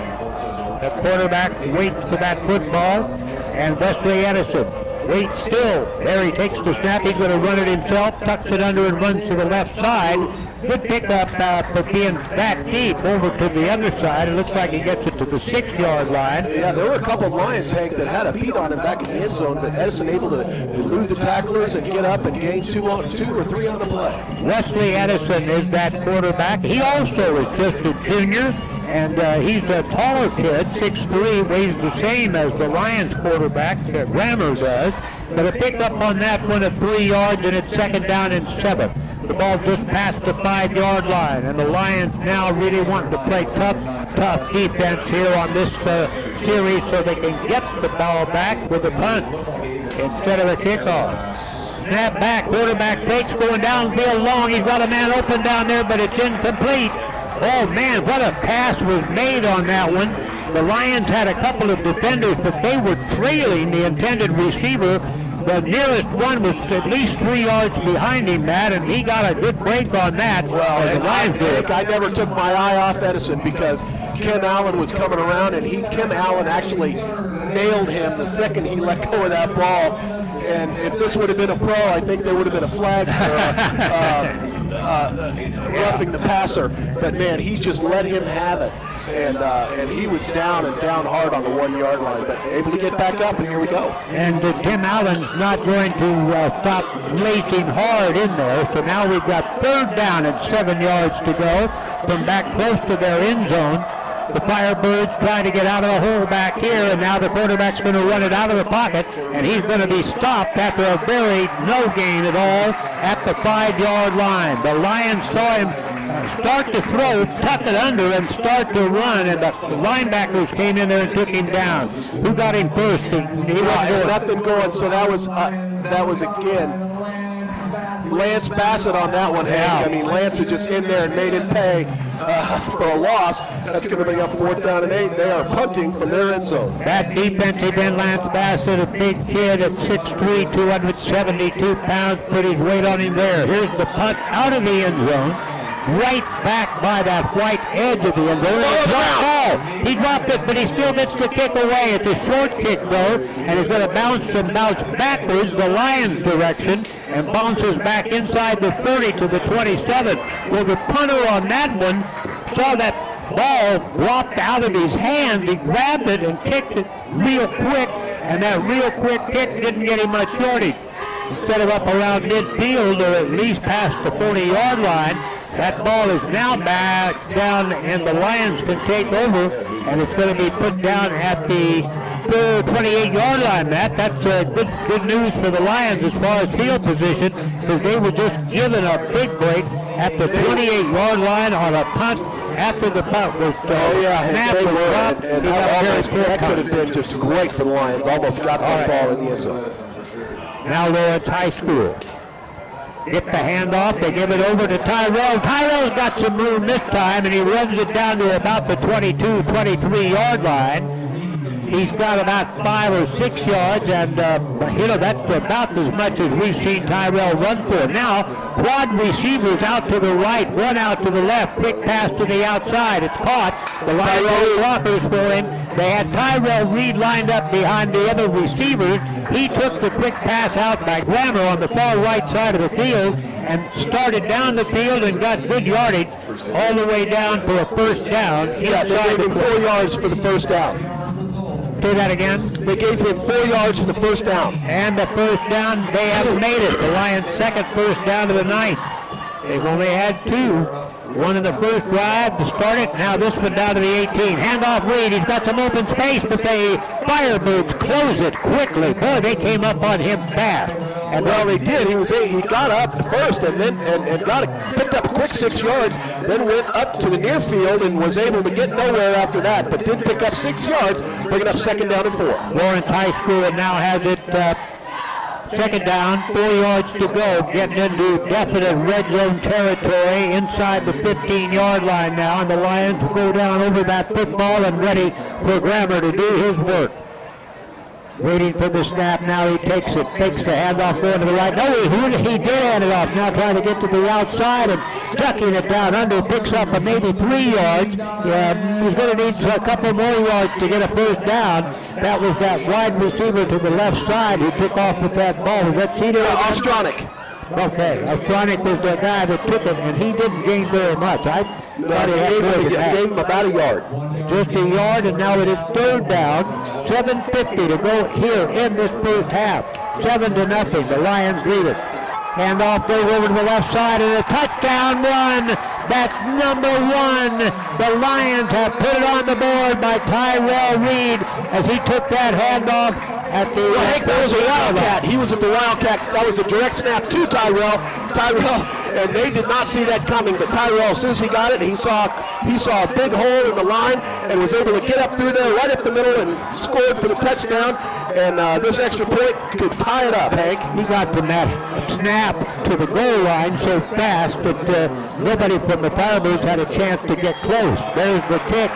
Speaker 5: The quarterback waits for that football, and Wesley Edison waits still. There he takes the snap. He's going to run it himself, tucks it under and runs to the left side. good pickup for being that deep over to the other side. It looks like he gets it to the 6-yard line.
Speaker 3: Yeah, there were a couple of Lions, Hank, that had a beat on him back in the end zone, but Edison able to elude the tacklers and get up and gain two or three on the play.
Speaker 5: Wesley Edison is that quarterback. He also is just a junior, and he's a taller kid, 6'3", weighs the same as the Lions quarterback, Grammer does. But a pickup on that one at 3 yards, and it's 2nd down and 7. The ball just past the 5-yard line, and the Lions now really want to play tough defense here on this series so they can get the ball back with a punt instead of a kickoff. Snap back, quarterback takes, going downfield long. He's got a man open down there, but it's incomplete. Oh, man, what a pass was made on that one. The Lions had a couple of defenders, but they were trailing the intended receiver. The nearest one was at least 3 yards behind him, Matt, and he got a good break on that.
Speaker 3: Well, and I never took my eye off Edison because Kim Allen was coming around, and Kim Allen actually nailed him the second he let go of that ball. And if this would have been a pro, I think there would have been a flag for roughing the passer. But man, he just let him have it, and he was down hard on the 1-yard line, but able to get back up, and here we go.
Speaker 5: And Tim Allen's not going to stop lacing hard in there. So now we've got 3rd down and 7 yards to go from back close to their end zone. The Firebirds trying to get out of the hole back here, and now the quarterback's going to run it out of the pocket, and he's going to be stopped after a very no gain at all at the 5-yard line. The Lions saw him start to throw, tuck it under, and start to run, and the linebackers came in there and took him down. Who got him first? He wasn't
Speaker 3: nothing going, so that was again Lance Bassett on that one, Hank.
Speaker 5: Yeah.
Speaker 3: I mean, Lance was just in there and made him pay for a loss. That's going to bring up 4th down and 8. They are punting from their end zone.
Speaker 5: That defensive end, Lance Bassett, a big kid at 6'3", 272 pounds, put his weight on him there. Here's the punt out of the end zone, right back by that white edge of the end zone. He dropped it, but he still gets the kick away. It's a short kick, though, and it's going to bounce backwards the Lions' direction and bounces back inside the 30 to the 27. Well, the punter on that one saw that ball dropped out of his hand. He grabbed it and kicked it real quick, and that real quick kick didn't get him much yardage. Instead of up around midfield or at least past the 40-yard line, that ball is now back down, and the Lions can take over, and it's going to be put down at the 28-yard line, Matt. That's good news for the Lions as far as field position, because they were just given a big break at the 28-yard line on a punt after the punt was snapped and dropped.
Speaker 3: And that could have been just great for the Lions. Almost got that ball in the end zone.
Speaker 5: Now Lawrence High School. Get the handoff. They give it over to Tyrell. Tyrell's got some room this time, and he runs it down to about the 22, 23-yard line. He's got about 5 or 6 yards, and that's about as much as we've seen Tyrell run for. Now, quad receivers out to the right, one out to the left. Quick pass to the outside. It's caught. The Lions blockers for him. They had Tyrell Reed lined up behind the other receivers. He took the quick pass out by Grammer on the far right side of the field and started down the field and got good yardage all the way down for a 1st down.
Speaker 3: Yeah, they gave him 4 yards for the 1st down.
Speaker 5: Say that again.
Speaker 3: They gave him 4 yards for the 1st down.
Speaker 5: And the 1st down, they haven't made it. The Lions' 2nd 1st down of the night. They've only had 2. One in the first drive to start it. Now this one down to the 18. Handoff Reed. He's got some open space, but the Firebirds close it quickly. Boy, they came up on him fast.
Speaker 3: And well, they did. He got up first and then picked up a quick 6 yards, then went up to the near field and was able to get nowhere after that, but did pick up 6 yards, bringing up 2nd down and 4.
Speaker 5: Lawrence High School now has it 2nd down, 4 yards to go, getting into definite red zone territory inside the 15-yard line now, and the Lions will go down over that football and ready for Grammer to do his work. Waiting for the snap. Now he takes the handoff going to the right. No, he did hand it off. Now trying to get to the outside and ducking it down under. Picks up maybe 3 yards. He's going to need a couple more yards to get a 1st down. That was that wide receiver to the left side who took off with that ball. Was that Cedar?
Speaker 3: Ostronic.
Speaker 5: Okay, Chronic was the guy that took it, and he didn't gain very much. I thought he had more than that.
Speaker 3: Gave him about a yard.
Speaker 5: Just a yard, and now it is third down. 7:50 to go here in this first half. 7-0. The Lions lead it. Handoff goes over to the left side, and a touchdown run. That's number 1. The Lions have put it on the board by Tyrell Reed as he took that handoff at the.
Speaker 3: Hank, that was a Wildcat. He was at the Wildcat. That was a direct snap to Tyrell. And they did not see that coming. But Tyrell, as soon as he got it, he saw a big hole in the line and was able to get up through there, right up the middle, and scored for the touchdown. And this extra point could tie it up, Hank.
Speaker 5: He got from that snap to the goal line so fast that nobody from the Firebirds had a chance to get close. There's the kick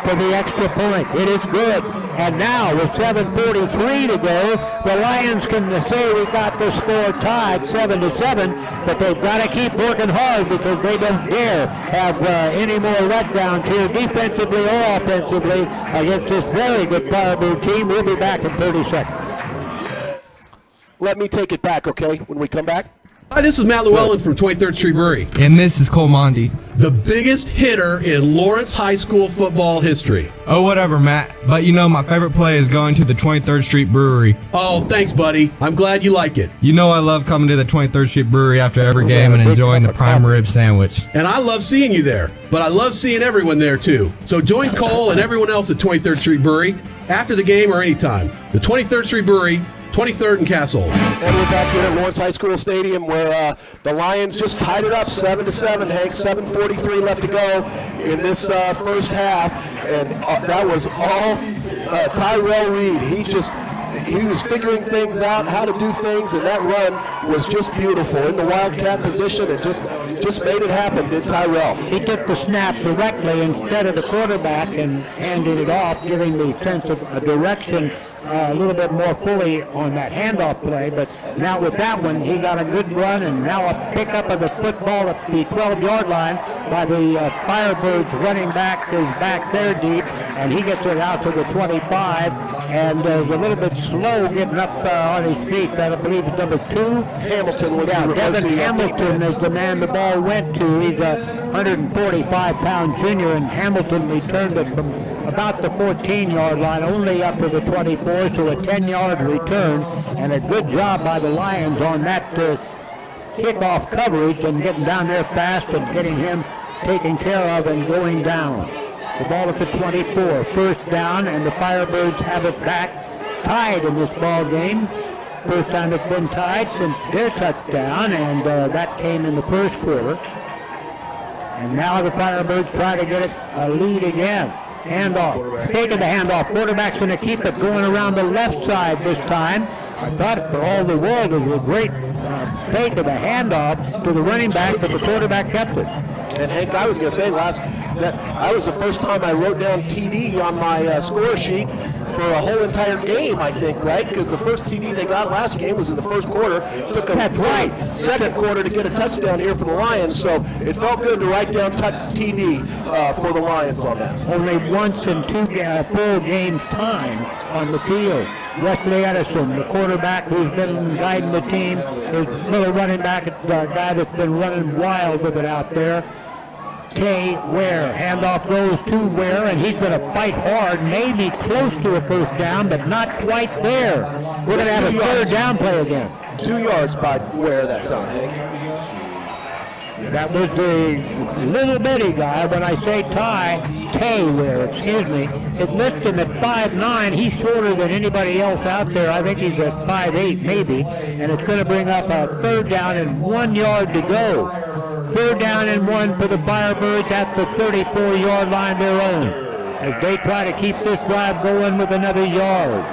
Speaker 5: for the extra point. It is good. And now with 7:43 to go, the Lions can say we got the score tied 7-7, but they've got to keep working hard because they don't dare have any more letdowns here defensively or offensively against this very good Firebird team. We'll be back in 30 seconds.
Speaker 3: Let me take it back, okay, when we come back?
Speaker 6: Hi, this is Matt Llewellyn from 23rd Street Brewery,
Speaker 7: And this is Cole Monty.
Speaker 6: the biggest hitter in Lawrence High School football history.
Speaker 7: Oh, whatever, Matt. But you know, my favorite play is going to the 23rd Street Brewery.
Speaker 6: Oh, thanks, buddy. I'm glad you like it.
Speaker 7: You know I love coming to the 23rd Street Brewery after every game and enjoying the prime rib sandwich.
Speaker 6: And I love seeing you there, but I love seeing everyone there too. So join Cole and everyone else at 23rd Street Brewery after the game or anytime. The 23rd Street Brewery, 23rd and Castle.
Speaker 3: And we're back here at Lawrence High School Stadium where the Lions just tied it up 7-7, Hank. 7:43 left to go in this first half. And that was all Tyrell Reed. He was figuring things out, how to do things, and that run was just beautiful. In the Wildcat position, and just made it happen, did Tyrell.
Speaker 5: He took the snap directly instead of the quarterback and handed it off, giving the sense of a direction a little bit more fully on that handoff play. But now with that one, he got a good run, and now a pickup of the football at the 12-yard line by the Firebirds running back is back there deep, and he gets it out to the 25, and is a little bit slow getting up on his feet. That I believe is number 2.
Speaker 3: Hamilton was
Speaker 5: Devin
Speaker 3: the
Speaker 5: Hamilton is the man the ball went to. He's a 145-pound junior, and Hamilton returned it from about the 14-yard line, only up to the 24, so a 10-yard return, and a good job by the Lions on that kickoff coverage and getting down there fast and getting him taken care of and going down. The ball at the 24, first down, and the Firebirds have it back, tied in this ball game. First time it's been tied since their touchdown, and that came in the first quarter. And now the Firebirds try to get it a lead again. Handoff, taking the handoff. Quarterback's going to keep it going around the left side this time. I thought for all the world it was a great fake of the handoff to the running back, but the quarterback kept it.
Speaker 3: And Hank, I was going to say that was the first time I wrote down TD on my score sheet for a whole entire game, I think, right? Because the first TD they got last game was in the first quarter. Took them second quarter to get a touchdown here for the Lions, so it felt good to write down TD for the Lions on that.
Speaker 5: Only once in 2 full games time on the field. Wesley Edison, the quarterback who's been guiding the team, is little running back, the guy that's been running wild with it out there. Tay Ware. Handoff goes to Ware, and he's going to fight hard, maybe close to a first down, but not quite there. We're going to have a third down play again.
Speaker 3: 2 yards by Ware that time, Hank.
Speaker 5: That was the little bitty guy. When I say Tay Ware, is listed at 5'9". He's shorter than anybody else out there. I think he's at 5'8", maybe. And it's going to bring up a third down and 1 yard to go. Third down and 1 for the Firebirds at the 34-yard line their own, as they try to keep this drive going with another yard.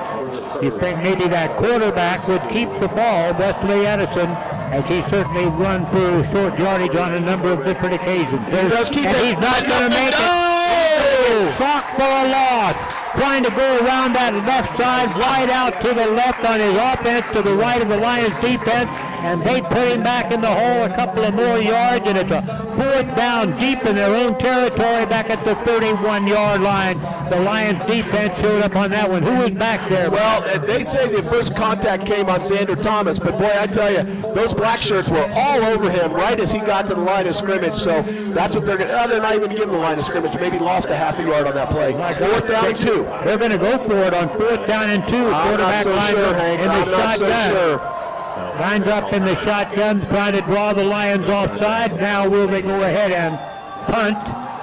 Speaker 5: You think maybe that quarterback would keep the ball, Wesley Edison, as he certainly run for short yardage on a number of different occasions. He's not going to make it. Sock for a loss. Trying to go around that left side, wide out to the left on his offense, to the right of the Lions defense. and they put him back in the hole a couple of more yards, and it's a 4th down deep in their own territory back at the 31-yard line. The Lions defense showed up on that one. Who was back there?
Speaker 3: Well, they say the first contact came on Xander Thomas, but boy, I tell you, those black shirts were all over him right as he got to the line of scrimmage. So that's what they're going to. They're not even giving the line of scrimmage. Maybe lost a half a yard on that play. 4th down and 2.
Speaker 5: They're going to go for it on 4th down and 2.
Speaker 3: I'm not so sure, Hank.
Speaker 5: In the
Speaker 3: I'm not so
Speaker 5: shotgun.
Speaker 3: sure.
Speaker 5: Lines up in the shotguns, trying to draw the Lions offside. Now will they go ahead and punt?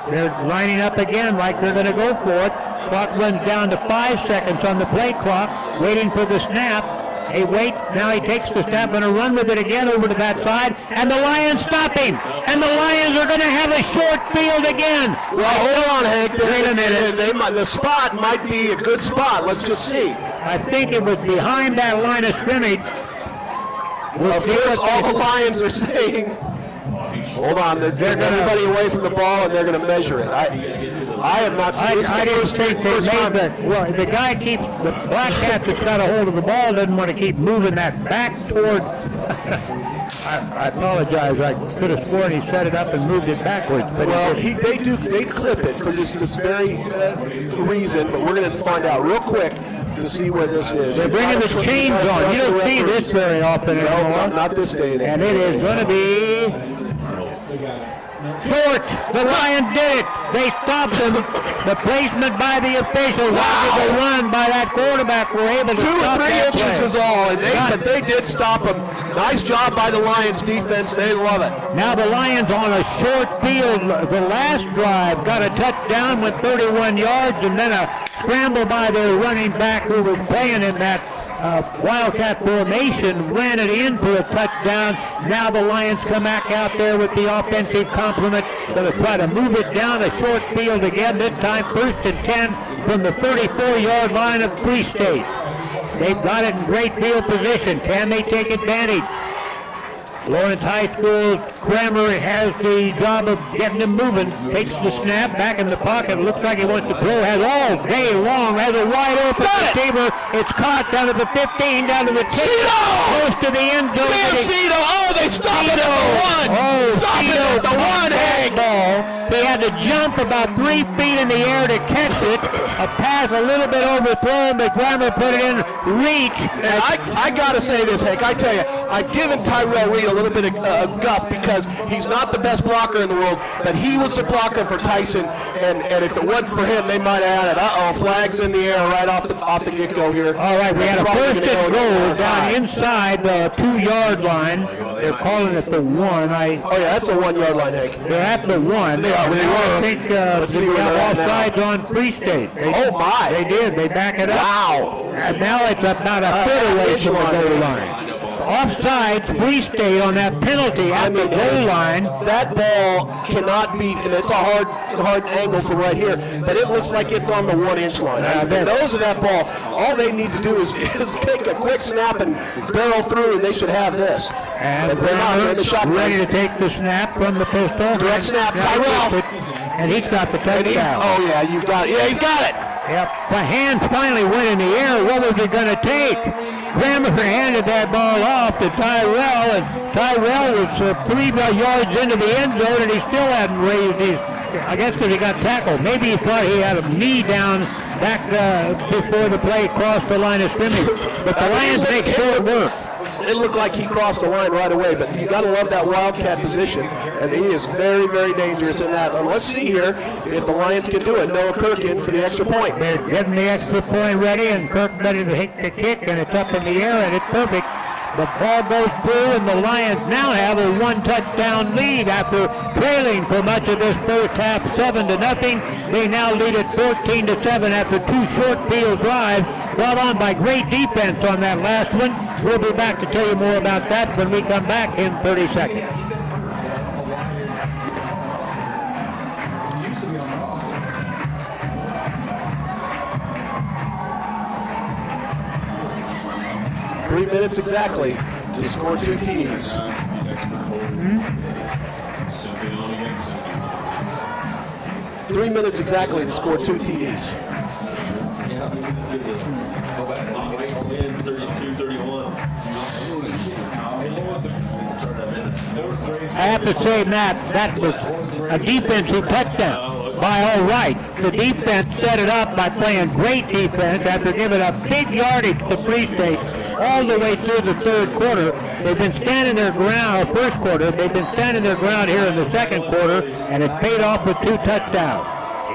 Speaker 5: They're lining up again like they're going to go for it. Clock runs down to 5 seconds on the play clock, waiting for the snap. They wait. Now he takes the snap, going to run with it again over to that side, and the Lions stop him. And the Lions are going to have a short field again.
Speaker 3: Well, hold on, Hank.
Speaker 5: Wait a minute.
Speaker 3: The spot might be a good spot. Let's just see.
Speaker 5: I think it was behind that line of scrimmage.
Speaker 3: Of course, all the Lions are saying, hold on, they're getting everybody away from the ball, and they're going to measure it. I have not seen this.
Speaker 5: I didn't think they made that. Well, the guy keeps, the black cat that's got a hold of the ball doesn't want to keep moving that back toward. I apologize. I could have sworn he set it up and moved it backwards. But
Speaker 3: well, they clip it for this very reason, but we're going to find out real quick to see where this is.
Speaker 5: They're bringing the chains on. You don't see this very often anymore.
Speaker 3: Not this day and age.
Speaker 5: And it is going to be short. The Lions did it. They stopped him. The placement by the official. Wow. The run by that quarterback were able to
Speaker 3: 2 or
Speaker 5: stop
Speaker 3: 3
Speaker 5: that
Speaker 3: inches
Speaker 5: play.
Speaker 3: is all, but they did stop him. Nice job by the Lions defense. They love it.
Speaker 5: Now the Lions on a short field. The last drive got a touchdown, went 31 yards, and then a scramble by their running back who was playing in that Wildcat formation, ran it in for a touchdown. Now the Lions come back out there with the offensive complement. Going to try to move it down a short field again, this time 1st and 10 from the 34-yard line of Free State. They've got it in great field position. Can they take advantage? Lawrence High School's Kramer has the job of getting them moving. Takes the snap back in the pocket. Looks like he wants to throw. Has all day long. Has a wide open receiver. It's caught down to the 15, down to the 10. Close to the end zone.
Speaker 3: Cito. Oh, they stop it at the 1. Stop it at the 1, Hank.
Speaker 5: Ball. He had to jump about 3 feet in the air to catch it. A pass a little bit overthrown, but Kramer put it in reach.
Speaker 3: And I got to say this, Hank. I tell you, I've given Tyrell Reed a little bit of guff because he's not the best blocker in the world, but he was the blocker for Tyson, and if it wasn't for him, they might have had it. Flags in the air right off the get-go here.
Speaker 5: All right, we had a 1st and goal down inside the 2-yard line. They're calling it the 1.
Speaker 3: Oh, yeah, that's a 1-yard line, Hank.
Speaker 5: They're at the 1.
Speaker 3: They were.
Speaker 5: I think
Speaker 3: Let's see
Speaker 5: they
Speaker 3: where
Speaker 5: got
Speaker 3: they're at
Speaker 5: offsides on Free State.
Speaker 3: Oh, my.
Speaker 5: They did. They back it up.
Speaker 3: Wow.
Speaker 5: And now it's about a foot away from the goal line. Offsides, Free State on that penalty at the goal line.
Speaker 3: That ball cannot be, and it's a hard angle from right here, but it looks like it's on the 1-inch line. And those of that ball, all they need to do is take a quick snap and barrel through, and they should have this.
Speaker 5: And
Speaker 3: but they're not. They're in the shotgun.
Speaker 5: Ready to take the snap from the pistol.
Speaker 3: Direct snap, Tyrell.
Speaker 5: And he's got the touchdown.
Speaker 3: Oh, yeah, you've got it. Yeah, he's got it.
Speaker 5: Yep, the hands finally went in the air. What was it going to take? Kramer handed that ball off to Tyrell, and Tyrell was 3 yards into the end zone, and he still hadn't raised his, I guess because he got tackled. Maybe he thought he had a knee down back before the play crossed the line of scrimmage. But the Lions make short work.
Speaker 3: It looked like he crossed the line right away, but you got to love that Wildcat position, and he is very, very dangerous in that. And let's see here if the Lions can do it. Noah Kirk in for the extra point.
Speaker 5: They're getting the extra point ready, and Kirk ready to hit the kick, and it's up in the air, and it's perfect. The ball goes through, and the Lions now have a 1-touchdown lead after trailing for much of this first half, 7-0. They now lead at 14-7 after 2 short field drives, brought on by great defense on that last one. We'll be back to tell you more about that when we come back in 30 seconds.
Speaker 3: Three minutes exactly to score 2 TDs. 3 minutes exactly to score 2 TDs.
Speaker 4: 32-31.
Speaker 5: I have to say, Matt, that was a defensive touchdown by all rights. The defense set it up by playing great defense after giving up big yardage to Free State all the way through the third quarter. They've been standing their ground, first quarter. They've been standing their ground here in the second quarter, and it paid off with 2 touchdowns.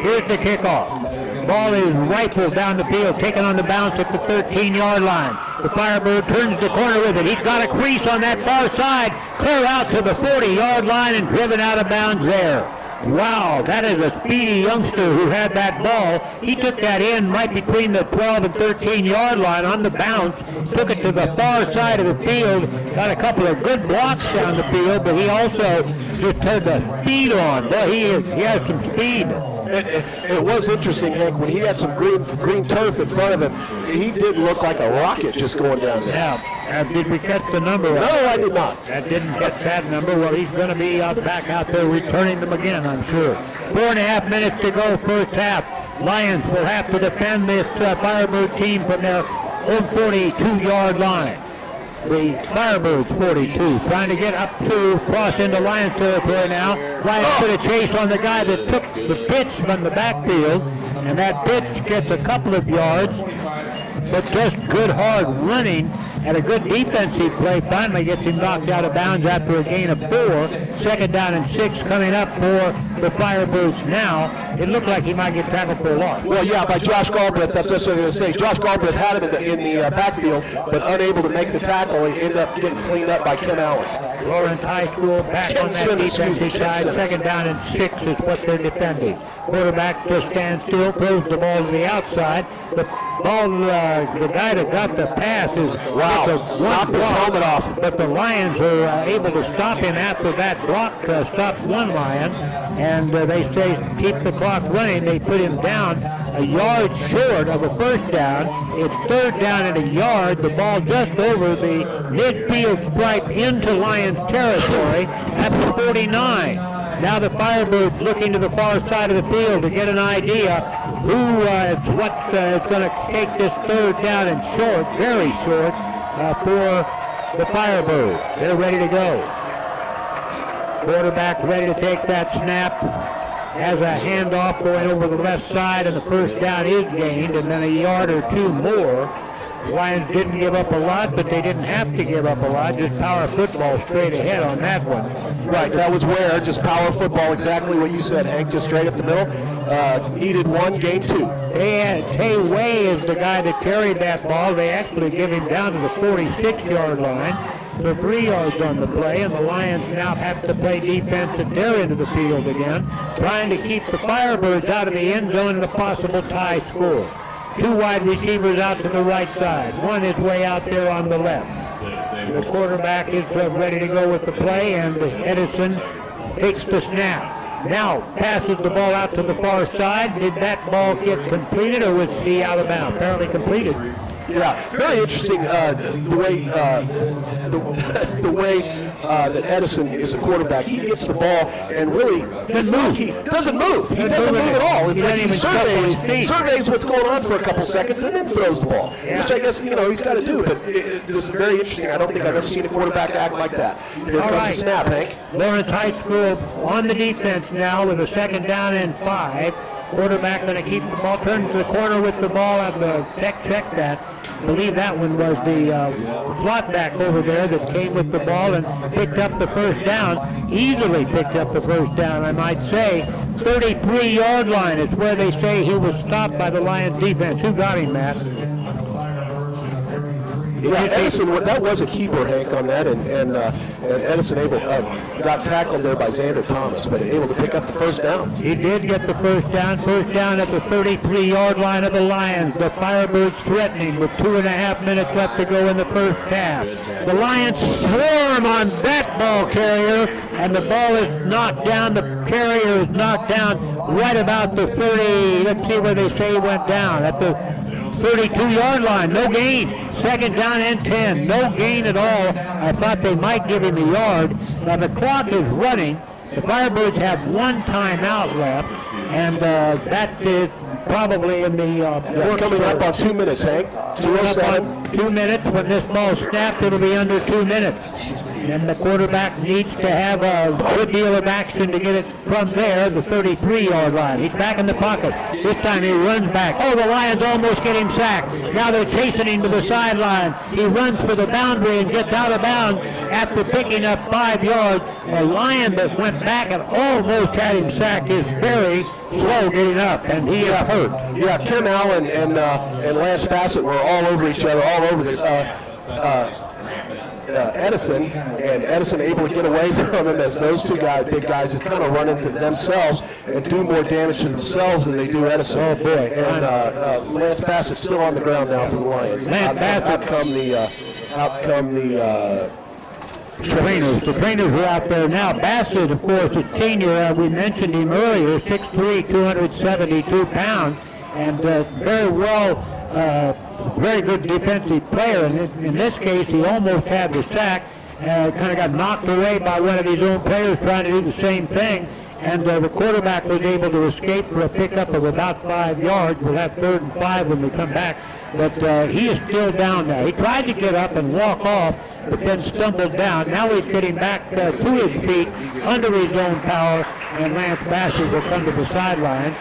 Speaker 5: Here's the kickoff. Ball is rifled down the field, taken on the bounce at the 13-yard line. The Firebird turns the corner with it. He's got a crease on that far side, clear out to the 40-yard line and driven out of bounds there. Wow, that is a speedy youngster who had that ball. He took that in right between the 12 and 13-yard line on the bounce, took it to the far side of the field, got a couple of good blocks down the field, but he also just turned the speed on. Boy, he has some speed.
Speaker 3: It was interesting, Hank, when he had some green turf in front of him, he did look like a rocket just going down there.
Speaker 5: Yeah. Did we catch the number?
Speaker 3: No, I did not.
Speaker 5: That didn't catch that number. Well, he's going to be back out there returning them again, I'm sure. 4.5 minutes to go, first half. Lions will have to defend this Firebird team from their own 42-yard line. The Firebirds 42, trying to get up to cross into Lions territory now. Lions put a chase on the guy that took the pitch from the backfield, and that pitch gets a couple of yards, but just good hard running and a good defensive play finally gets him knocked out of bounds after a gain of 4. 2nd down and 6 coming up for the Firebirds now. It looked like he might get tackled for a loss.
Speaker 3: Well, yeah, by Josh Galbraith. That's what I was going to say. Josh Galbraith had him in the backfield, but unable to make the tackle. He ended up getting cleaned up by Ken Allen.
Speaker 5: Lawrence High School back on that defensive side. 2nd down and 6 is what they're defending. Quarterback just stands still, throws the ball to the outside. The ball, the guy that got the pass is
Speaker 3: knocked his helmet off.
Speaker 5: But the Lions are able to stop him after that block stops one Lion, and they say keep the clock running. They put him down a yard short of a first down. It's 3rd down and a yard. The ball just over the midfield stripe into Lions territory at the 49. Now the Firebirds looking to the far side of the field to get an idea who is going to take this 3rd down and short, very short, for the Firebirds. They're ready to go. Quarterback ready to take that snap. Has a handoff going over the left side, and the first down is gained, and then a yard or 2 more. The Lions didn't give up a lot, but they didn't have to give up a lot. Just power football straight ahead on that one.
Speaker 3: Right, that was where just power football, exactly what you said, Hank, just straight up the middle. Needed 1, gained 2.
Speaker 5: Tay Way is the guy that carried that ball. They actually give him down to the 46-yard line. So 3 yards on the play, and the Lions now have to play defense at their end of the field again, trying to keep the Firebirds out of the end zone and a possible tie score. 2 wide receivers out to the right side. One is way out there on the left. The quarterback is ready to go with the play, and Edison takes the snap. Now passes the ball out to the far side. Did that ball get completed, or was he out of bounds? Apparently completed.
Speaker 3: Yeah, very interesting the way that Edison is a quarterback. He gets the ball and really doesn't move. He doesn't move at all. It's like he surveys what's going on for a couple seconds and then throws the ball, which I guess he's got to do. But it's very interesting. I don't think I've ever seen a quarterback act like that. Here comes the snap, Hank.
Speaker 5: Lawrence High School on the defense now with a 2nd down and 5. Quarterback going to keep the ball, turn to the corner with the ball, and the check that. I believe that one was the slot back over there that came with the ball and picked up the first down. Easily picked up the first down, I might say. 33-yard line is where they say he was stopped by the Lions defense. Who got him, Matt?
Speaker 3: Yeah, Edison, that was a keeper, Hank, on that, and Edison got tackled there by Xander Thomas, but able to pick up the first down.
Speaker 5: He did get the first down at the 33-yard line of the Lions. The Firebirds threatening with 2.5 minutes left to go in the first half. The Lions swarm on that ball carrier, and the ball is knocked down. The carrier is knocked down right about the 30. Let's see where they say he went down. At the 32-yard line, no gain. 2nd down and 10, no gain at all. I thought they might give him a yard. Now the clock is running. The Firebirds have 1 timeout left, and that is probably in the
Speaker 3: coming up on 2 minutes, Hank. 2:07.
Speaker 5: 2 minutes. When this ball snapped, it'll be under 2 minutes. and the quarterback needs to have a good deal of action to get it from there, the 33-yard line. He's back in the pocket. This time he runs back. Oh, the Lions almost get him sacked. Now they're chasing him to the sideline. He runs for the boundary and gets out of bounds after picking up 5 yards. A Lion that went back and almost had him sacked is very slow getting up, and he is hurt.
Speaker 3: Yeah, Tim Allen and Lance Bassett were all over each other, all over this. Edison able to get away from him as those two guys, big guys, that kind of run into themselves and do more damage to themselves than they do Edison.
Speaker 5: Oh boy!
Speaker 3: And Lance Bassett still on the ground now for the Lions. Out come the
Speaker 5: trainers. The trainers are out there now. Bassett, of course, is senior. We mentioned him earlier, 6'3", 272 pounds, and very well, very good defensive player. And in this case, he almost had the sack. Kind of got knocked away by one of his own players trying to do the same thing. And the quarterback was able to escape for a pickup of about 5 yards. We'll have 3rd and 5 when we come back. But he is still down now. He tried to get up and walk off, but then stumbled down. Now he's getting back to his feet under his own power, and Lance Bassett will come to the sideline.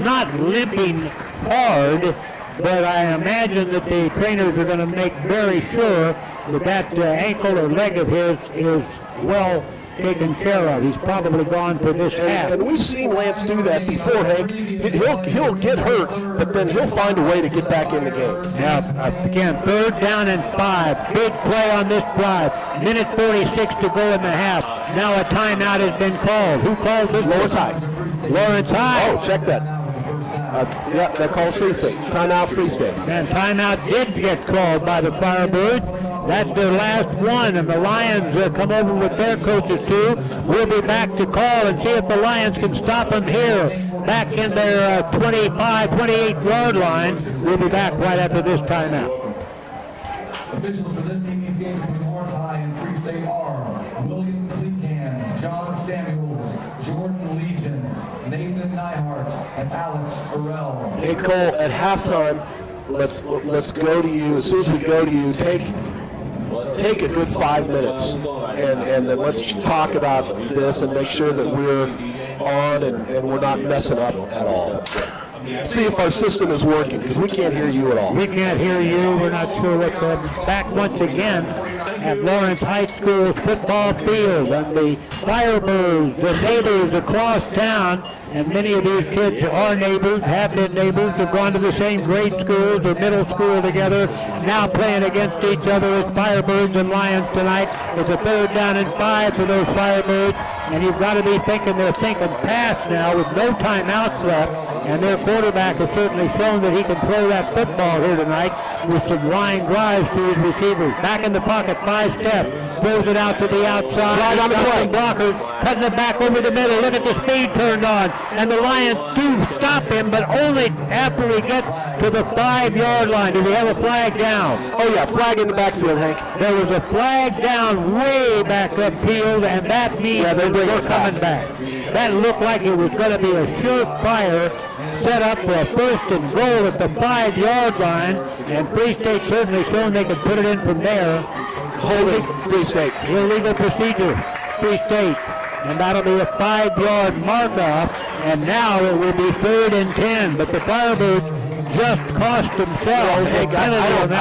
Speaker 5: Not limping hard, but I imagine that the trainers are going to make very sure that ankle or leg of his is well taken care of. He's probably gone for this half.
Speaker 3: And we've seen Lance do that before, Hank. He'll get hurt, but then he'll find a way to get back in the game.
Speaker 5: Yeah, again, 3rd down and 5. Big play on this drive. Minute 46 to go in the half. Now a timeout has been called. Who called this?
Speaker 3: Lawrence High.
Speaker 5: Lawrence High.
Speaker 3: Oh, check that. Yeah, they're called Free State. Timeout, Free State.
Speaker 5: And timeout did get called by the Firebirds. That's their last one, and the Lions come over with their coaches too. We'll be back to call and see if the Lions can stop them here, back in their 25, 28-yard line. We'll be back right after this timeout.
Speaker 1: Officials for this evening's game between Lawrence High and Free State are William Clecan, John Samuels, Jordan Legion, Nathan Nyhart, and Alex Arell.
Speaker 3: Hey, Cole, at halftime, let's go to you. As soon as we go to you, take a good 5 minutes, and then let's talk about this and make sure that we're on and we're not messing up at all. See if our system is working, because we can't hear you at all.
Speaker 5: We can't hear you. We're not sure what's back once again at Lawrence High School's football field. And the Firebirds, the neighbors across town, and many of these kids are neighbors, have been neighbors, have gone to the same grade schools or middle school together, now playing against each other as Firebirds and Lions tonight. It's a 3rd down and 5 for those Firebirds, and you've got to be thinking they're thinking pass now with no timeouts left, and their quarterback has certainly shown that he can throw that football here tonight with some line drives to his receivers. Back in the pocket, 5 steps, throws it out to the outside.
Speaker 3: Flag on the play.
Speaker 5: Blockers, cutting it back over the middle. Look at the speed turned on. And the Lions do stop him, but only after we get to the 5-yard line. Do we have a flag down?
Speaker 3: Oh, yeah, flag in the backfield, Hank.
Speaker 5: There was a flag down way back upfield, and that means that we're coming back. That looked like it was going to be a surefire set up for a 1st and goal at the 5-yard line, and Free State certainly shown they could put it in from there.
Speaker 3: Holding, Free State.
Speaker 5: Illegal procedure, Free State. And that'll be a 5-yard mark-off, and now it will be 3rd and 10. But the Firebirds just cost themselves.
Speaker 3: Hank, I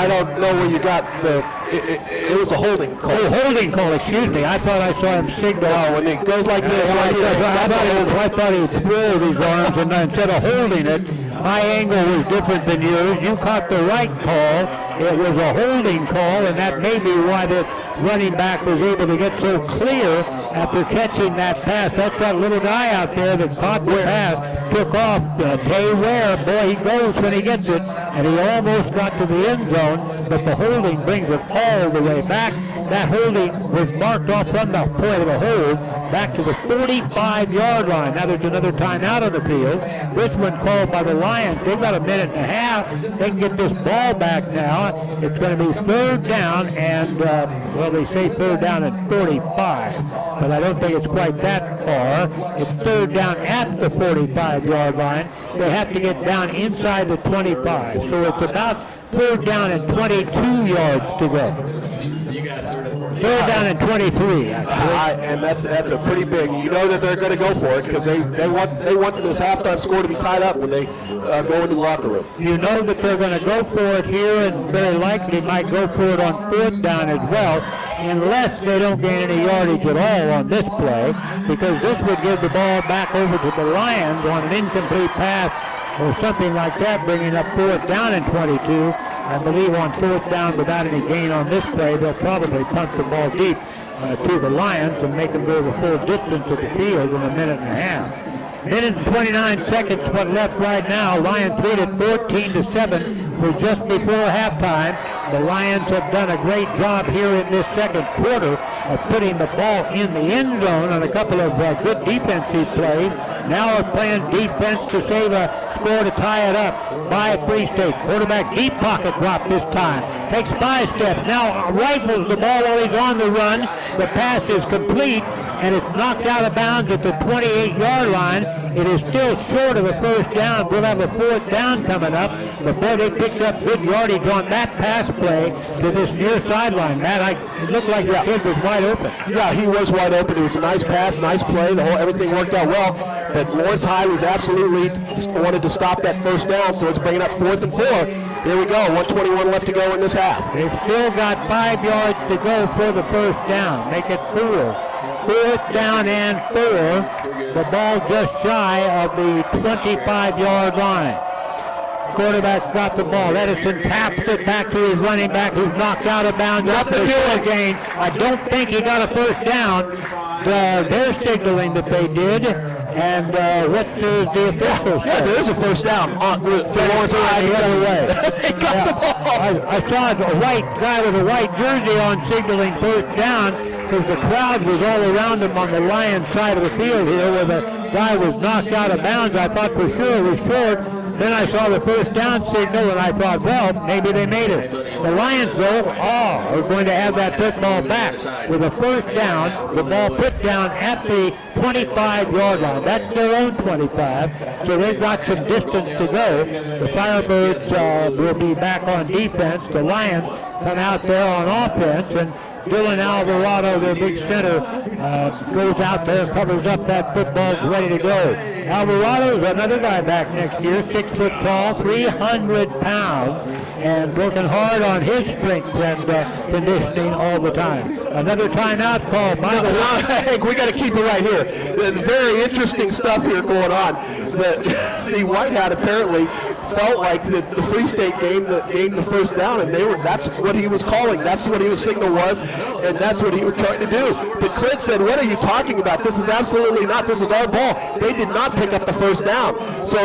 Speaker 3: don't know where you got the. It was a holding call.
Speaker 5: Oh, holding call, excuse me. I thought I saw him signal.
Speaker 3: No, when it goes like this, right here,
Speaker 5: I thought he would throw his arms, and instead of holding it, my angle was different than yours. You caught the right call. It was a holding call, and that may be why the running back was able to get so clear after catching that pass. That's that little guy out there that caught the pass, took off. Tay Ware, boy, he goes when he gets it, and he almost got to the end zone, but the holding brings it all the way back. That holding was marked off from the point of the hold back to the 45-yard line. Now there's another timeout on the field. This one called by the Lions. They've got a minute and a half. They can get this ball back now. It's going to be 3rd down, and well, they say 3rd down at 45, but I don't think it's quite that far. It's 3rd down at the 45-yard line. They have to get down inside the 25, so it's about 3rd down and 22 yards to go. Third down and 23.
Speaker 3: And that's a pretty big. You know that they're going to go for it because they want this halftime score to be tied up when they go into the locker room.
Speaker 5: You know that they're going to go for it here, and very likely might go for it on fourth down as well, unless they don't gain any yardage at all on this play, because this would give the ball back over to the Lions on an incomplete pass or something like that, bringing up fourth down and 22. I believe on fourth down, without any gain on this play, they'll probably punt the ball deep to the Lions and make them go the full distance of the field in a minute and a half. Minute and 29 seconds what left right now. Lions lead at 14-7. We're just before halftime. The Lions have done a great job here in this second quarter of putting the ball in the end zone on a couple of good defensive plays. Now are playing defense to save a score to tie it up by Free State. Quarterback deep pocket drop this time. Takes 5 steps. Now rifles the ball while he's on the run. The pass is complete, and it's knocked out of bounds at the 28-yard line. It is still short of a first down. We'll have a fourth down coming up. But boy, they picked up good yardage on that pass play to this near sideline. Matt, it looked like the kid was wide open.
Speaker 3: Yeah, he was wide open. It was a nice pass, nice play. Everything worked out well. But Lawrence High was absolutely wanted to stop that first down, so it's bringing up 4th and 4. Here we go. 1:21 left to go in this half.
Speaker 5: They've still got 5 yards to go for the first down. Make it 4. Fourth down and 4. The ball just shy of the 25-yard line. Quarterback's got the ball. Edison taps it back to his running back, who's knocked out of bounds. Up the short gain. I don't think he got a first down. They're signaling that they did. And what does the officials say?
Speaker 3: Yeah, there is a first down for Lawrence High
Speaker 5: the other way.
Speaker 3: They got the ball.
Speaker 5: I saw a white guy with a white jersey on signaling first down because the crowd was all around him on the Lions side of the field here where the guy was knocked out of bounds. I thought for sure it was short. Then I saw the first down signal, and I thought, well, maybe they made it. The Lions, though, are going to have that football back with a first down, the ball put down at the 25-yard line. That's their own 25, so they've got some distance to go. The Firebirds will be back on defense. The Lions come out there on offense, and Dylan Alvarado, their big center, goes out there, covers up that football, ready to go. Alvarado's another guy back next year, 6 foot tall, 300 pounds, and working hard on his strength and conditioning all the time. Another timeout call by the
Speaker 3: Hank, we got to keep it right here. Very interesting stuff here going on. The White Hat apparently felt like the Free State gained the first down, and that's what he was calling. That's what his signal was, and that's what he was trying to do. But Clint said, "What are you talking about? This is absolutely not. This is our ball." They did not pick up the first down. So,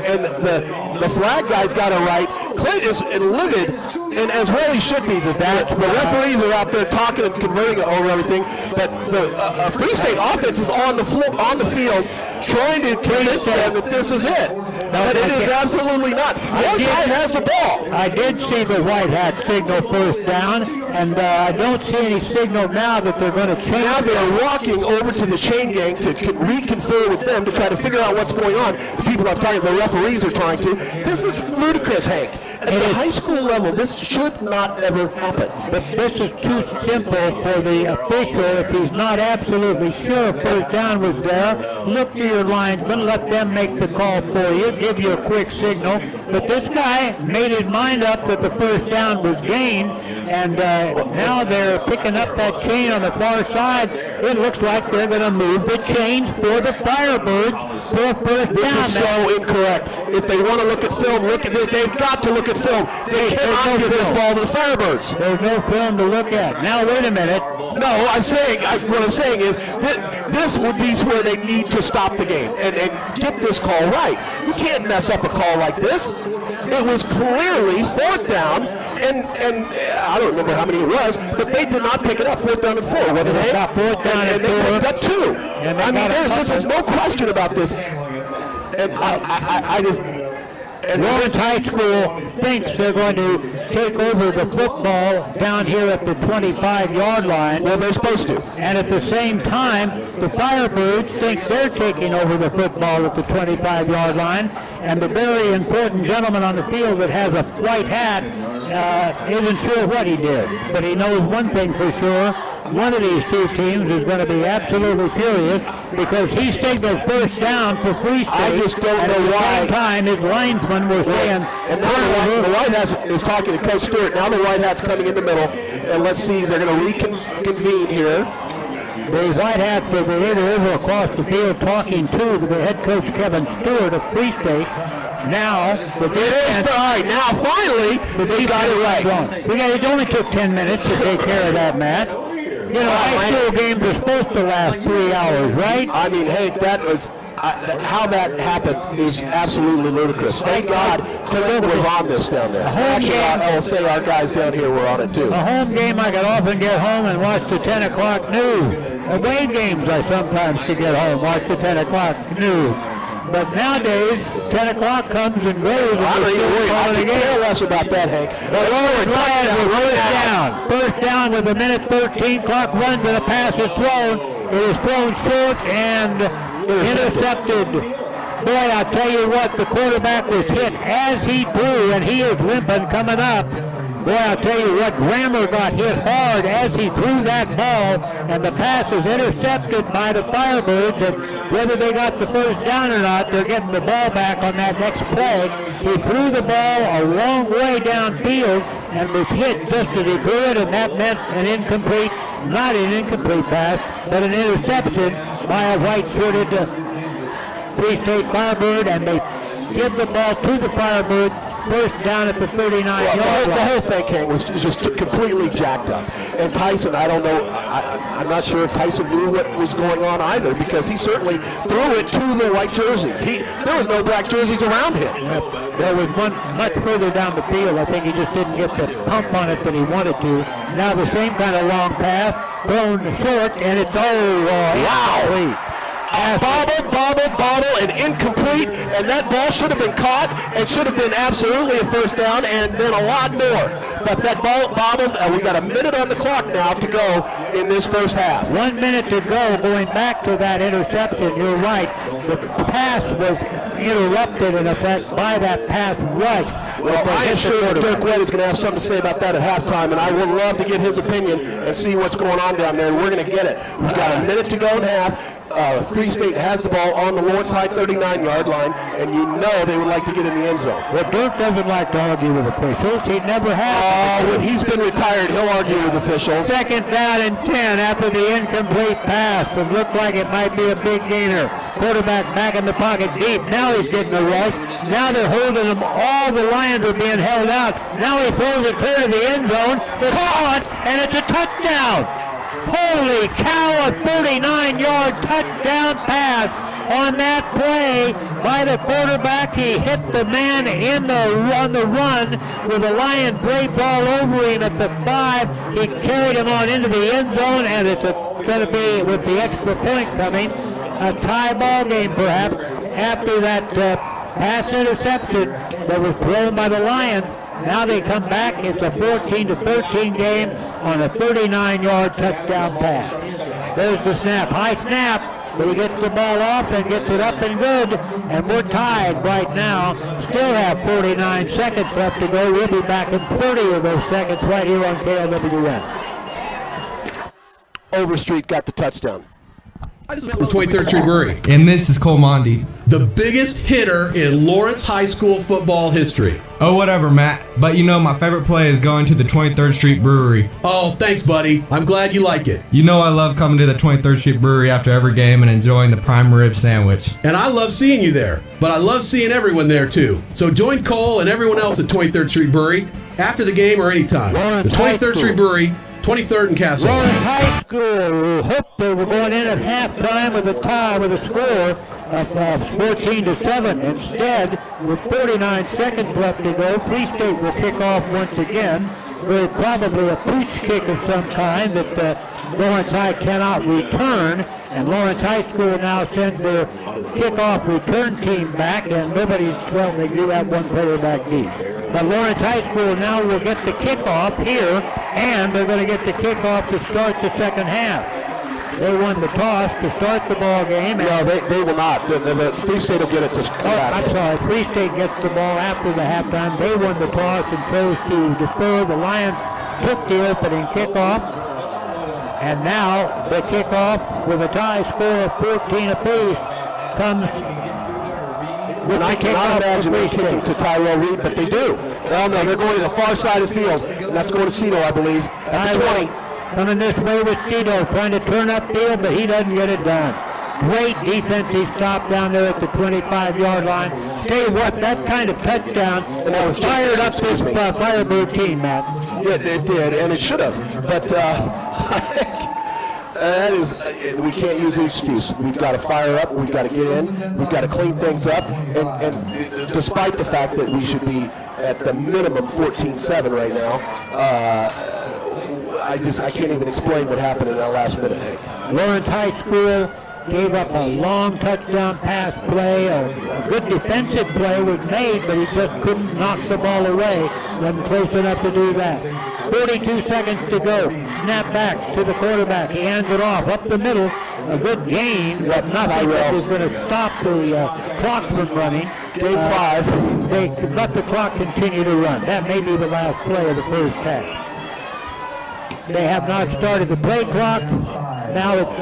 Speaker 3: and the flag guys got it right. Clint is livid, and as well he should be. That the referees are out there talking and converting over everything, but the Free State offense is on the field trying to convince them that this is it. But it is absolutely not. Lawrence High has the ball.
Speaker 5: I did see the White Hat signal first down, and I don't see any signal now that they're going to change.
Speaker 3: Now they're walking over to the chain gang to reconfer with them to try to figure out what's going on. The people I'm talking, the referees are trying to. This is ludicrous, Hank. At the high school level, this should not ever happen.
Speaker 5: But this is too simple for the official if he's not absolutely sure first down was there. Look to your linesman, let them make the call for you, give you a quick signal. But this guy made his mind up that the first down was gained, and now they're picking up that chain on the far side. It looks like they're going to move the chains for the Firebirds for first down.
Speaker 3: This is so incorrect. If they want to look at film, they've got to look at film. They cannot give this ball to the Firebirds.
Speaker 5: There's no film to look at. Now, wait a minute.
Speaker 3: No, what I'm saying is this would be where they need to stop the game and get this call right. You can't mess up a call like this. It was clearly fourth down, and I don't remember how many it was, but they did not pick it up. 4th down and 4, wasn't they?
Speaker 5: Fourth down and
Speaker 3: they
Speaker 5: 4.
Speaker 3: picked up 2. I mean, there's no question about this. And I just...
Speaker 5: And Lawrence High School thinks they're going to take over the football down here at the 25-yard line.
Speaker 3: Well, they're supposed to.
Speaker 5: And at the same time, the Firebirds think they're taking over the football at the 25-yard line. And the very important gentleman on the field that has a white hat isn't sure what he did, but he knows one thing for sure. One of these two teams is going to be absolutely furious because he signaled first down for Free State.
Speaker 3: I just don't
Speaker 5: and
Speaker 3: know
Speaker 5: at the
Speaker 3: why.
Speaker 5: same time, his linesmen were saying,
Speaker 3: And now the White Hats is talking to Coach Stewart. Now the White Hats coming in the middle, and let's see, they're going to reconvene here.
Speaker 5: the White Hats were over across the field talking to the head coach Kevin Stewart of Free State. Now, the defense,
Speaker 3: all right. Now, finally, they got it right.
Speaker 5: It only took 10 minutes to take care of that, Matt. You know, high school games are supposed to last 3 hours, right?
Speaker 3: I mean, Hank, that was how that happened is absolutely ludicrous. Thank God Clinton was on this down there. Actually, I will say our guys down here were on it too.
Speaker 5: A home game, I could often get home and watch the 10 o'clock news. Away games, I sometimes could get home, watch the 10 o'clock news. But nowadays, 10 o'clock comes and goes.
Speaker 3: I don't even worry. I could care less about that, Hank.
Speaker 5: Lawrence Lions will first down. First down with a minute 13. Clock runs and a pass is thrown. It is thrown short and intercepted. Boy, I'll tell you what, the quarterback was hit as he threw, and he is limping coming up. Boy, I'll tell you what, Grammer got hit hard as he threw that ball, and the pass is intercepted by the Firebirds, and whether they got the first down or not, they're getting the ball back on that next play. He threw the ball a long way downfield and was hit just as he threw it, and that meant an incomplete, not an incomplete pass, but an interception by a white-shirted Free State Firebird, and they give the ball to the Firebird. First down at the 39-yard line.
Speaker 3: The whole thing, King, was just completely jacked up. And Tyson, I don't know, I'm not sure if Tyson knew what was going on either, because he certainly threw it to the white jerseys. There was no black jerseys around him.
Speaker 5: There was one much further down the field. I think he just didn't get the pump on it that he wanted to. Now the same kind of long pass, thrown short, and it's
Speaker 3: Wow! Bobble, and incomplete, and that ball should have been caught and should have been absolutely a first down and then a lot more. But that ball bobbled, and we got a minute on the clock now to go in this first half.
Speaker 5: 1 minute to go, going back to that interception, you're right. The pass was interrupted in effect by that pass rush.
Speaker 3: Well, I am sure that Dirk Webb is going to have something to say about that at halftime, and I would love to get his opinion and see what's going on down there, and we're going to get it. We've got a minute to go in half. Free State has the ball on the Lawrence High 39-yard line, and you know they would like to get in the end zone.
Speaker 5: Well, Dirk doesn't like to argue with officials. He never has.
Speaker 3: When he's been retired, he'll argue with officials.
Speaker 5: Second down and 10 after the incomplete pass. It looked like it might be a big gainer. Quarterback back in the pocket deep. Now he's getting a rush. Now they're holding him. All the Lions are being held out. Now he throws it clear to the end zone. It's caught, and it's a touchdown. Holy cow, a 39-yard touchdown pass on that play by the quarterback. He hit the man on the run with the Lions draped all over him at the 5. He carried him on into the end zone, and it's going to be, with the extra point coming, a tie ball game perhaps after that pass interception that was thrown by the Lions. Now they come back. It's a 14-13 game on a 39-yard touchdown pass. There's the snap. High snap, but he gets the ball off and gets it up and good. And we're tied right now. Still have 49 seconds left to go. We'll be back in 30 of those seconds right here on KLWN.
Speaker 3: Overstreet got the touchdown.
Speaker 6: From 23rd Street Brewery.
Speaker 7: And this is Cole Mondi.
Speaker 6: The biggest hitter in Lawrence High School football history.
Speaker 7: Oh, whatever, Matt. But you know my favorite play is going to the 23rd Street Brewery.
Speaker 6: Oh, thanks, buddy. I'm glad you like it.
Speaker 7: You know I love coming to the 23rd Street Brewery after every game and enjoying the prime rib sandwich.
Speaker 6: And I love seeing you there. But I love seeing everyone there, too. So join Cole and everyone else at 23rd Street Brewery after the game or anytime. The 23rd Street Brewery, 23rd and Castle.
Speaker 5: Lawrence High School hoped they were going in at halftime with a tie with a score of 14-7. Instead, with 49 seconds left to go, Free State will kick off once again. Very probably a pooch kick of some kind that Lawrence High cannot return. And Lawrence High School now sends their kickoff return team back, and nobody's, well, they do have one player back deep. But Lawrence High School now will get the kickoff here, and they're going to get the kickoff to start the second half. They won the toss to start the ball game.
Speaker 3: No, they will not. The Free State will get it to
Speaker 5: I'm sorry. Free State gets the ball after the halftime. They won the toss and chose to defer. The Lions took the opening kickoff. And now the kickoff with a tie score of 14 apiece comes with
Speaker 3: I
Speaker 5: the
Speaker 3: cannot
Speaker 5: kickoff
Speaker 3: imagine
Speaker 5: for
Speaker 3: them
Speaker 5: Free
Speaker 3: kicking
Speaker 5: State.
Speaker 3: to Tyrell Reed, but they do. Well, no, they're going to the far side of the field, and that's going to Cito, I believe, at the 20.
Speaker 5: Coming this way with Cito, trying to turn upfield, but he doesn't get it done. Great defensive stop down there at the 25-yard line. Tell you what, that kind of touchdown
Speaker 3: was
Speaker 5: fired up this Firebird team, Matt.
Speaker 3: Yeah, it did, and it should have. But that is, we can't use the excuse. We've got to fire up. We've got to get in. We've got to clean things up. And despite the fact that we should be at the minimum 14-7 right now, I can't even explain what happened in that last minute, Hank.
Speaker 5: Lawrence High School gave up a long touchdown pass play. A good defensive play was made, but he just couldn't knock the ball away. Wasn't close enough to do that. 42 seconds to go. Snap back to the quarterback. He hands it off up the middle. A good gain, but nothing that is going to stop the clock from running.
Speaker 3: Game 5.
Speaker 5: They let the clock continue to run. That may be the last play of the first half. They have not started the play clock. Now it's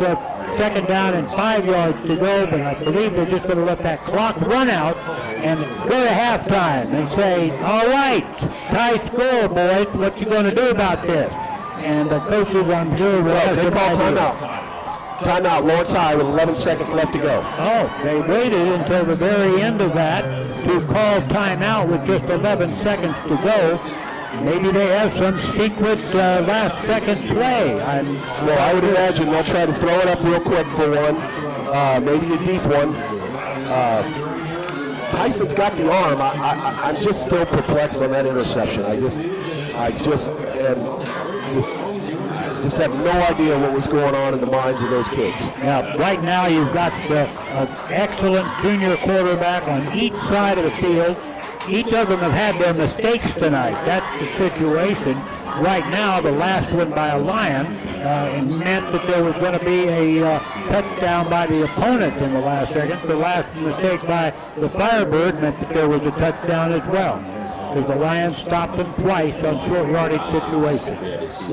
Speaker 5: second down and 5 yards to go, but I believe they're just going to let that clock run out and go to halftime and say, all right, tie score, boys. What you going to do about this? And the coaches, I'm sure, will have
Speaker 3: They
Speaker 5: some
Speaker 3: call
Speaker 5: idea.
Speaker 3: timeout. Timeout, Lawrence High with 11 seconds left to go.
Speaker 5: Oh, they waited until the very end of that to call timeout with just 11 seconds to go. Maybe they have some secret last-second play.
Speaker 3: Well, I would imagine they'll try to throw it up real quick for one, maybe a deep one. Tyson's got the arm. I'm just still perplexed on that interception. I just have no idea what was going on in the minds of those kids.
Speaker 5: Now, right now you've got an excellent junior quarterback on each side of the field. Each of them have had their mistakes tonight. That's the situation. Right now, the last one by a Lion meant that there was going to be a touchdown by the opponent in the last second. The last mistake by the Firebird meant that there was a touchdown as well, because the Lions stopped them twice on short yardage situation.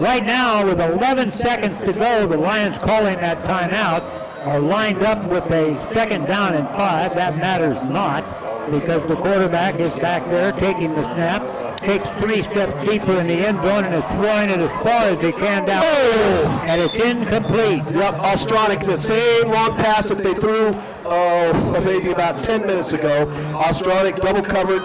Speaker 5: Right now, with 11 seconds to go, the Lions calling that timeout are lined up with a second down and 5. That matters not, because the quarterback is back there taking the snap, takes 3 steps deeper in the end zone and is throwing it as far as he can down.
Speaker 3: Oh!
Speaker 5: And it's incomplete.
Speaker 3: Yep, Ostronic, the same long pass that they threw maybe about 10 minutes ago. Ostronic double covered,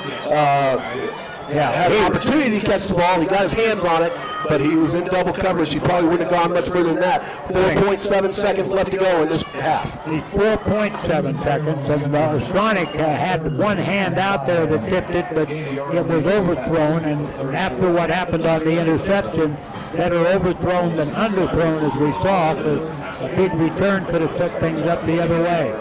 Speaker 3: had an opportunity to catch the ball. He got his hands on it, but he was in double coverage. He probably wouldn't have gone much further than that. 4.7 seconds left to go in this half.
Speaker 5: 4.7 seconds, and Ostronic had one hand out there that tipped it, but it was overthrown, and after what happened on the interception, better overthrown than underthrown, as we saw, because a big return could have set things up the other way.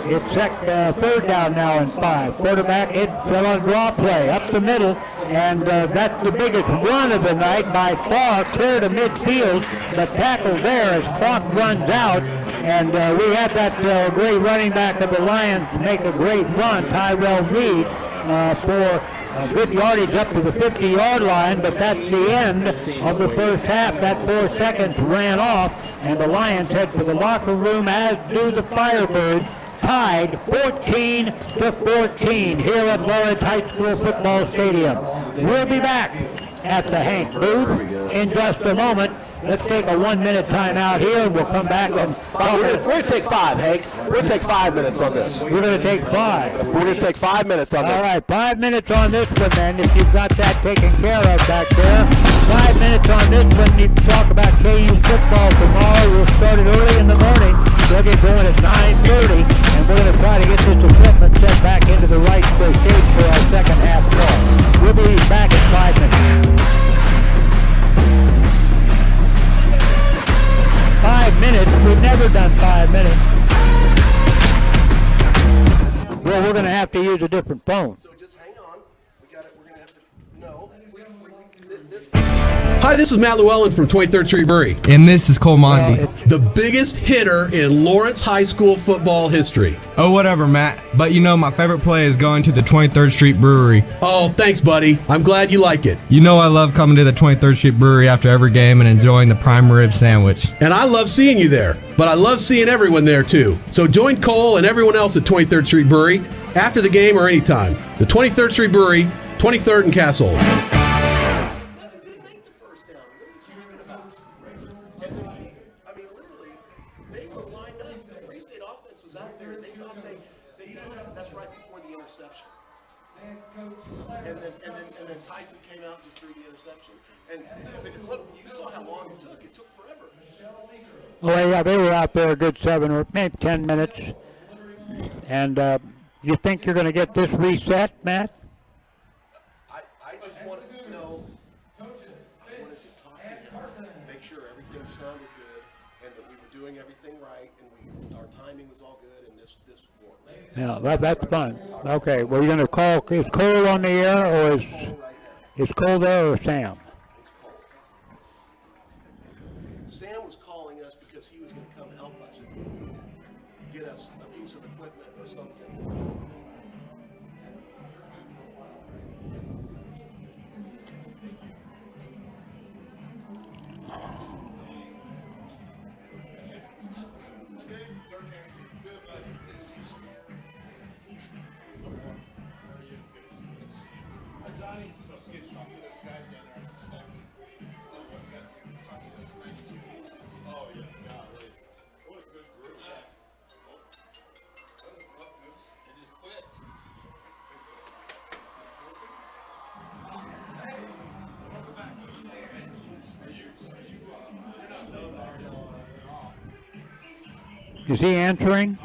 Speaker 5: It's third down now and 5. Quarterback, it fell on a draw play up the middle, and that's the biggest run of the night by far, clear to midfield. The tackle there as clock runs out, and we had that great running back of the Lions make a great run, Tyrell Reed, for good yardage up to the 50-yard line, but that's the end of the first half. That 4 seconds ran off, and the Lions head for the locker room, as do the Firebirds, tied 14-14 here at Lawrence High School Football Stadium. We'll be back at the Hank booth in just a moment. Let's take a 1-minute timeout here, and we'll come back and
Speaker 3: We're going to take 5, Hank. We're going to take 5 minutes on this.
Speaker 5: we're going to take 5.
Speaker 3: We're going to take 5 minutes on this.
Speaker 5: All right, 5 minutes on this one then, if you've got that taken care of back there. 5 minutes on this one. You can talk about KU football tomorrow. We'll start it early in the morning. We'll get going at 9:30, and we're going to try to get this equipment set back into the right shape for our second half call. We'll be back in 5 minutes. 5 minutes? We've never done 5 minutes. Well, we're going to have to use a different phone.
Speaker 3: So just hang on. We're going to have to, no. This
Speaker 6: Hi, this is Matt Llewellyn from 23rd Street Brewery,
Speaker 7: And this is Cole Monty.
Speaker 6: the biggest hitter in Lawrence High School football history.
Speaker 7: Oh, whatever, Matt. But you know, my favorite play is going to the 23rd Street Brewery.
Speaker 6: Oh, thanks, buddy. I'm glad you like it.
Speaker 7: You know I love coming to the 23rd Street Brewery after every game and enjoying the prime rib sandwich.
Speaker 6: And I love seeing you there, but I love seeing everyone there too. So join Cole and everyone else at 23rd Street Brewery after the game or anytime. The 23rd Street Brewery, 23rd and Castle.
Speaker 3: I mean, literally, they were lined up. The Free State offense was out there, and they thought they that's right before the interception. And then Tyson came out and just threw the interception. And look, you saw how long it took. It took forever.
Speaker 5: Well, yeah, they were out there a good 7 or maybe 10 minutes. And you think you're going to get this reset, Matt?
Speaker 3: I just wanted to know. I wanted to talk to him, make sure everything sounded good, and that we were doing everything right, and our timing was all good, and this worked.
Speaker 5: Yeah, that's fine. Okay, well, you're going to call, is Cole on the air, or is Cole there, or Sam?
Speaker 3: It's cold. Sam was calling us because he was going to come help us if we needed it. Get us a piece of equipment or something.
Speaker 5: Is he answering?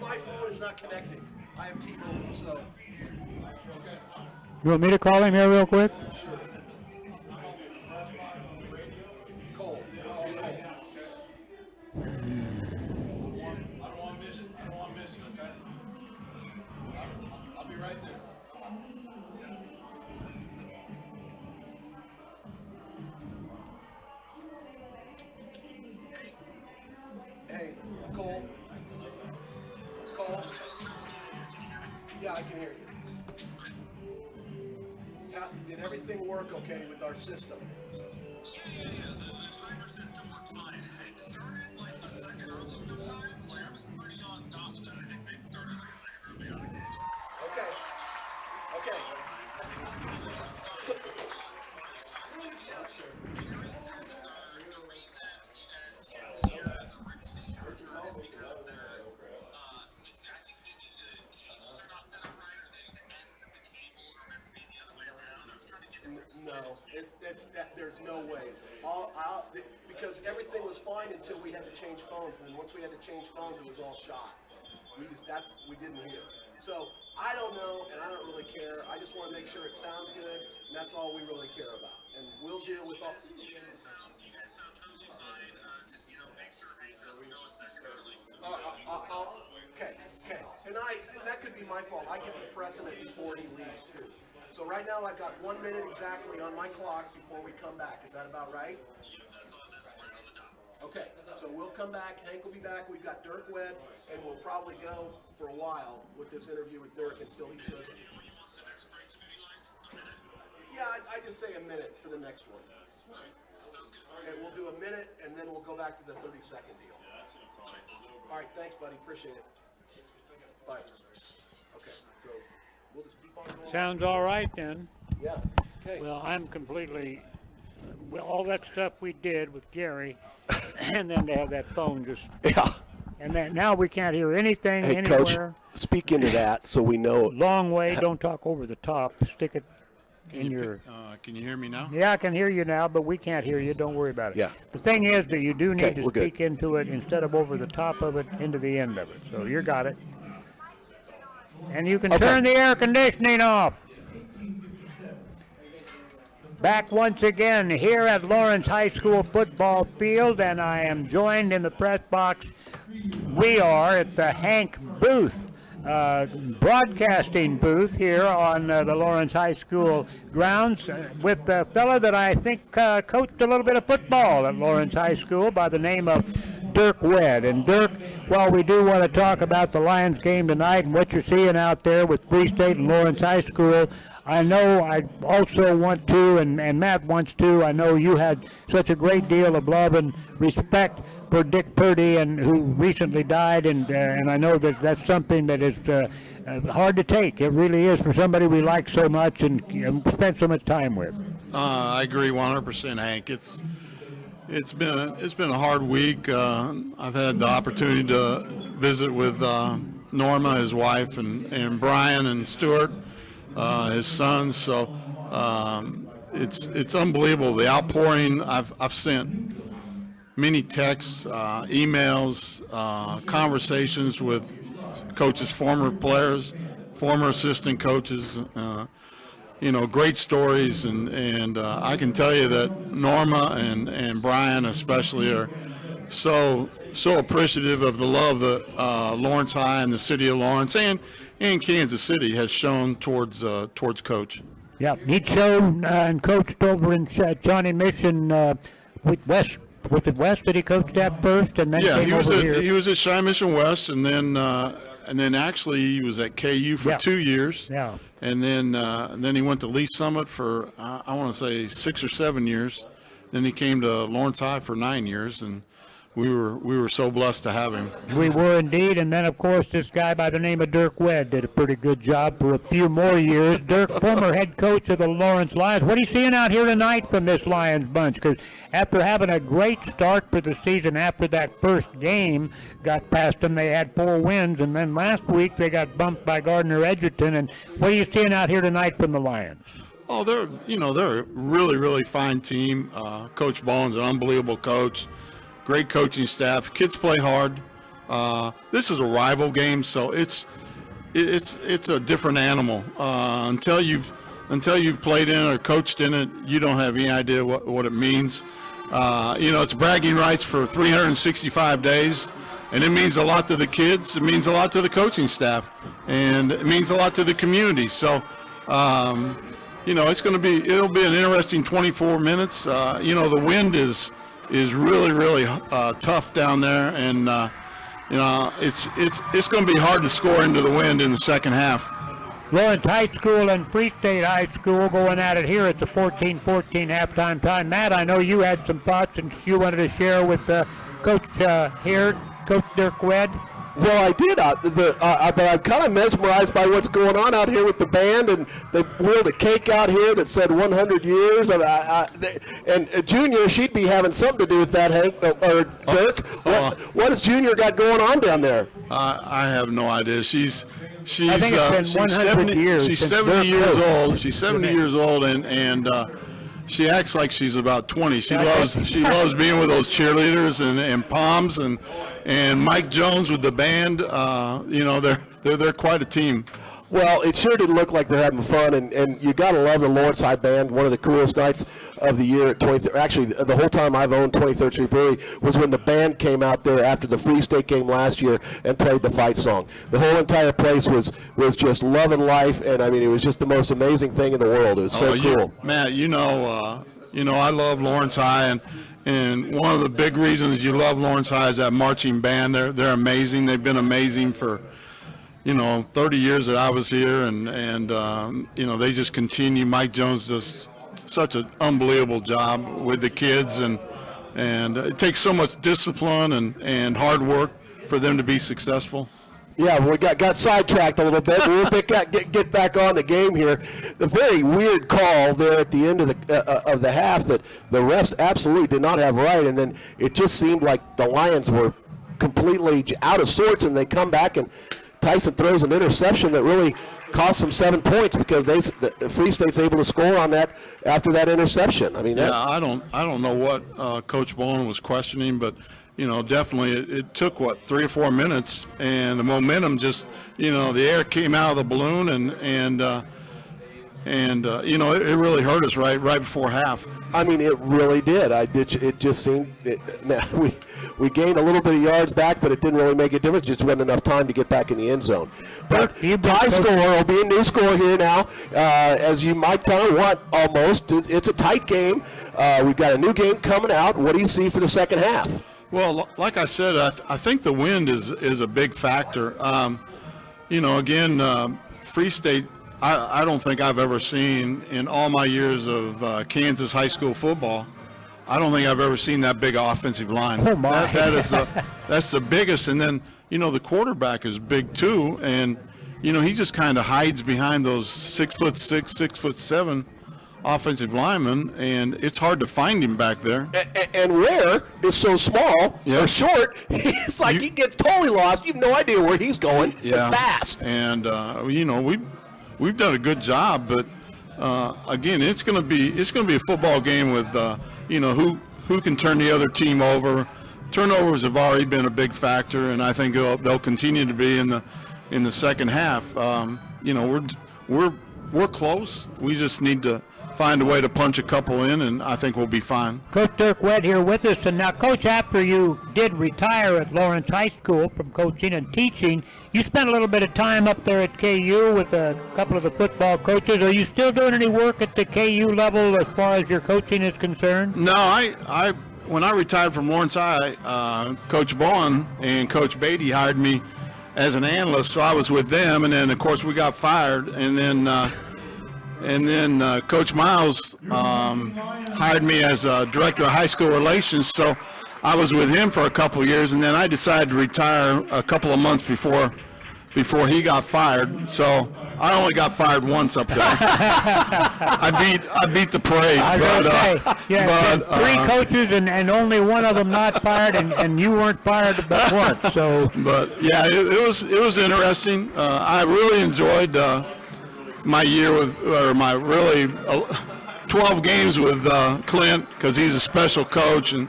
Speaker 3: My phone is not connecting. I have T-Mobile, so.
Speaker 5: You want me to call him here real quick?
Speaker 3: Cole.
Speaker 8: I'll be right there.
Speaker 3: Hey, Cole. Cole. Yeah, I can hear you. Did everything work okay with our system?
Speaker 8: Yeah, the timer system worked fine. It started like a second early sometimes. Like I was pretty on dot with it. I think things started like a second early on occasion.
Speaker 3: Okay. Okay. No, there's no way. Because everything was fine until we had to change phones, and then once we had to change phones, it was all shot. We didn't hear. So I don't know, and I don't really care. I just want to make sure it sounds good, and that's all we really care about. And we'll deal with all. Okay. And that could be my fault. I could be pressing it before he leaves too. So right now I've got 1 minute exactly on my clock before we come back. Is that about right? Okay, so we'll come back. Hank will be back. We've got Dirk Wed, and we'll probably go for a while with this interview with Dirk until he says. Yeah, I just say a minute for the next one. Okay, we'll do a minute, and then we'll go back to the 30-second deal. All right, thanks, buddy. Appreciate it. Bye. Okay, so we'll just keep on going.
Speaker 5: Sounds all right then.
Speaker 3: Yeah. Okay.
Speaker 5: Well, I'm completely, all that stuff we did with Gary, and then to have that phone just,
Speaker 3: Yeah.
Speaker 5: and then now we can't hear anything
Speaker 3: Hey,
Speaker 5: anywhere.
Speaker 3: Coach, speak into that so we know.
Speaker 5: Long way, don't talk over the top. Stick it in your.
Speaker 8: Can you hear me now?
Speaker 5: Yeah, I can hear you now, but we can't hear you. Don't worry about it.
Speaker 3: Yeah.
Speaker 5: The thing is that you do need
Speaker 3: Okay,
Speaker 5: to
Speaker 3: we're good.
Speaker 5: speak into it instead of over the top of it, into the end of it. So you got it. And you can turn the air conditioning off. Back once again here at Lawrence High School football field, and I am joined in the press box. We are at the Hank booth broadcasting booth here on the Lawrence High School grounds with the fella that I think coached a little bit of football at Lawrence High School by the name of Dirk Wedd. And Dirk, while we do want to talk about the Lions game tonight and what you're seeing out there with Free State and Lawrence High School, I know I also want to, and Matt wants to, I know you had such a great deal of love and respect for Dick Purdy, and who recently died, and I know that that's something that is hard to take. It really is for somebody we like so much and spent so much time with.
Speaker 9: I agree 100%, Hank. It's been a hard week. I've had the opportunity to visit with Norma, his wife, and Brian and Stuart, his sons. So it's unbelievable, the outpouring. I've sent many texts, emails, conversations with coaches, former players, former assistant coaches. Great stories, and I can tell you that Norma and Brian especially are so appreciative of the love that Lawrence High and the city of Lawrence and Kansas City has shown towards Coach.
Speaker 5: Yeah, he'd shown and coached over in Johnny Mission with West. Was it West that he coached at first, and then came over here?
Speaker 9: He was at Shy Mission West, and then actually he was at KU for 2 years.
Speaker 5: Yeah.
Speaker 9: And then he went to Lee Summit for I want to say 6 or 7 years. Then he came to Lawrence High for 9 years, and we were so blessed to have him.
Speaker 5: We were indeed, and then of course this guy by the name of Dirk Wedd did a pretty good job for a few more years. Dirk, former head coach of the Lawrence Lions. What are you seeing out here tonight from this Lions bunch? Because after having a great start for the season after that first game got past them, they had 4 wins, and then last week they got bumped by Gardner Edgerton. And what are you seeing out here tonight from the Lions?
Speaker 9: Oh, they're a really, really fine team. Coach Bowen's an unbelievable coach. Great coaching staff. Kids play hard. This is a rival game, so it's a different animal. Until you've played in it or coached in it, you don't have any idea what it means. It's bragging rights for 365 days, and it means a lot to the kids. It means a lot to the coaching staff, and it means a lot to the community. So, it'll be an interesting 24 minutes. The wind is really, really tough down there, and it's going to be hard to score into the wind in the second half.
Speaker 5: Lawrence High School and Free State High School going at it here. It's a 14-14 halftime time. Matt, I know you had some thoughts and you wanted to share with Coach here, Coach Dirk Wedd.
Speaker 3: Well, I did, but I'm kind of mesmerized by what's going on out here with the band, and they wheeled a cake out here that said 100 years, and Junior, she'd be having something to do with that, Hank, or Dirk. What has Junior got going on down there?
Speaker 9: I have no idea. She's
Speaker 5: I think it's been 100 years.
Speaker 9: She's 70 years old. She's 70 years old, and she acts like she's about 20. She loves being with those cheerleaders and Poms and Mike Jones with the band. They're quite a team.
Speaker 3: Well, it sure did look like they're having fun, and you got to love the Lawrence High Band. One of the coolest nights of the year at 23rd. Actually, the whole time I've owned 23rd Street Brewery was when the band came out there after the Free State game last year and played the fight song. The whole entire place was just love and life, and I mean, it was just the most amazing thing in the world. It was so cool.
Speaker 9: Matt, I love Lawrence High, and one of the big reasons you love Lawrence High is that marching band. They're amazing. They've been amazing for 30 years that I was here, and they just continue. Mike Jones does such an unbelievable job with the kids, and it takes so much discipline and hard work for them to be successful.
Speaker 3: Yeah, we got sidetracked a little bit. We'll get back on the game here. The very weird call there at the end of the half that the refs absolutely did not have right, and then it just seemed like the Lions were completely out of sorts, and they come back and Tyson throws an interception that really cost them 7 points because the Free State's able to score on that after that interception. I mean,
Speaker 9: I don't know what Coach Bowen was questioning, but definitely it took 3 or 4 minutes, and the momentum just the air came out of the balloon, and And you know, it really hurt us right before half.
Speaker 3: I mean, it really did. It just seemed we gained a little bit of yards back, but it didn't really make a difference. Just wasn't enough time to get back in the end zone. But tie score will be a new score here now, as you might kind of want almost. It's a tight game. We've got a new game coming out. What do you see for the second half?
Speaker 9: Well, like I said, I think the wind is a big factor. You know, again, Free State. I don't think I've ever seen in all my years of Kansas high school football. I don't think I've ever seen that big offensive line.
Speaker 5: Oh my!
Speaker 9: That's the biggest. And then you know the quarterback is big too, and you know he just kind of hides behind those 6'6", 6'7" offensive linemen, and it's hard to find him back there.
Speaker 3: And Ware is so small or short, it's like he gets totally lost. You have no idea where he's going.
Speaker 9: Yeah,
Speaker 3: fast.
Speaker 9: And you know we've done a good job, but again, it's going to be a football game with you know who can turn the other team over. Turnovers have already been a big factor, and I think they'll continue to be in the second half. You know we're close. We just need to find a way to punch a couple in, and I think we'll be fine.
Speaker 5: Coach Dirk Wett here with us. And now, Coach, after you did retire at Lawrence High School from coaching and teaching, you spent a little bit of time up there at KU with a couple of the football coaches. Are you still doing any work at the KU level as far as your coaching is concerned?
Speaker 9: No, when I retired from Lawrence High, Coach Bowen and Coach Beatty hired me as an analyst, so I was with them, and then, of course, we got fired, and then Coach Miles hired me as a director of high school relations. So I was with him for a couple of years, and then I decided to retire a couple of months before he got fired. So I only got fired once up there. I beat the parade.
Speaker 5: Three coaches and only one of them not fired, and you weren't fired but once. So,
Speaker 9: but yeah, it was interesting. I really enjoyed. My year my 12 games with Clint, because he's a special coach and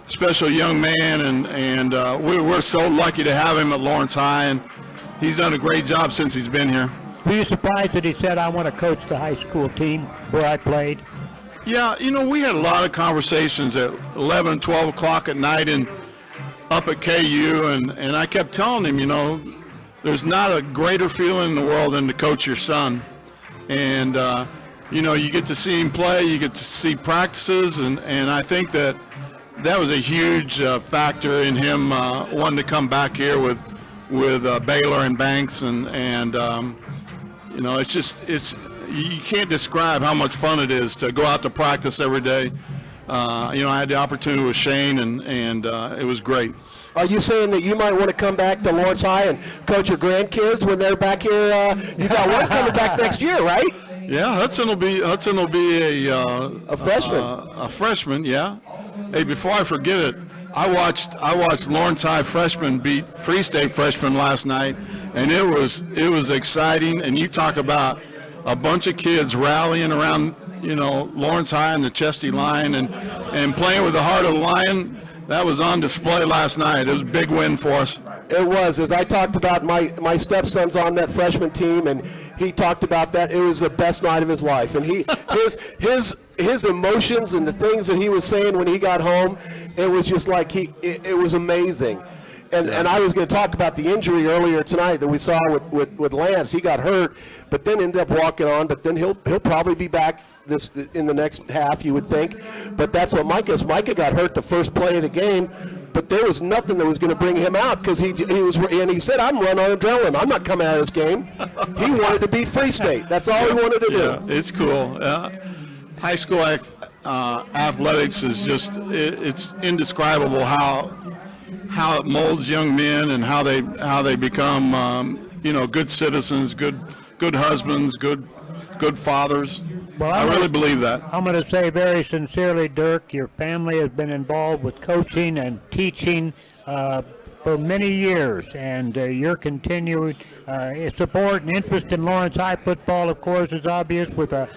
Speaker 9: special young man, and we're so lucky to have him at Lawrence High, and he's done a great job since he's been here.
Speaker 5: Were you surprised that he said, I want to coach the high school team where I played?
Speaker 9: Yeah, you know, we had a lot of conversations at 11, 12 o'clock at night up at KU, and I kept telling him, you know, there's not a greater feeling in the world than to coach your son. And, you know, you get to see him play, you get to see practices, and I think that was a huge factor in him wanting to come back here with Baylor and Banks. And you know, you can't describe how much fun it is to go out to practice every day. You know, I had the opportunity with Shane, and it was great.
Speaker 3: Are you saying that you might want to come back to Lawrence High and coach your grandkids when they're back here? You got one coming back next year, right?
Speaker 9: Yeah, Hudson will be a
Speaker 3: freshman.
Speaker 9: A freshman, yeah. Hey, before I forget it, I watched Lawrence High freshmen beat Free State freshmen last night, and it was exciting. And you talk about a bunch of kids rallying around, you know, Lawrence High and the Chesty Lion and playing with the heart of the Lion. That was on display last night. It was a big win for us.
Speaker 3: It was. As I talked about, my stepson's on that freshman team, and he talked about that. It was the best night of his life. And his emotions and the things that he was saying when he got home, it was just like it was amazing. And I was going to talk about the injury earlier tonight that we saw with Lance. He got hurt, but then ended up walking on. But then he'll probably be back in the next half, you would think. But that's what Micah got hurt the first play of the game. But there was nothing that was going to bring him out because he said, "I'm running on adrenaline. I'm not coming out of this game." He wanted to beat Free State. That's all he wanted to do.
Speaker 9: Yeah, it's cool. High school athletics is just it's indescribable how it molds young men and how they become you know, good citizens, good husbands, good fathers.
Speaker 5: Well,
Speaker 9: I really believe that.
Speaker 5: I'm going to say very sincerely, Dirk, your family has been involved with coaching and teaching for many years, and your continued support and interest in Lawrence High football, of course, is obvious, with a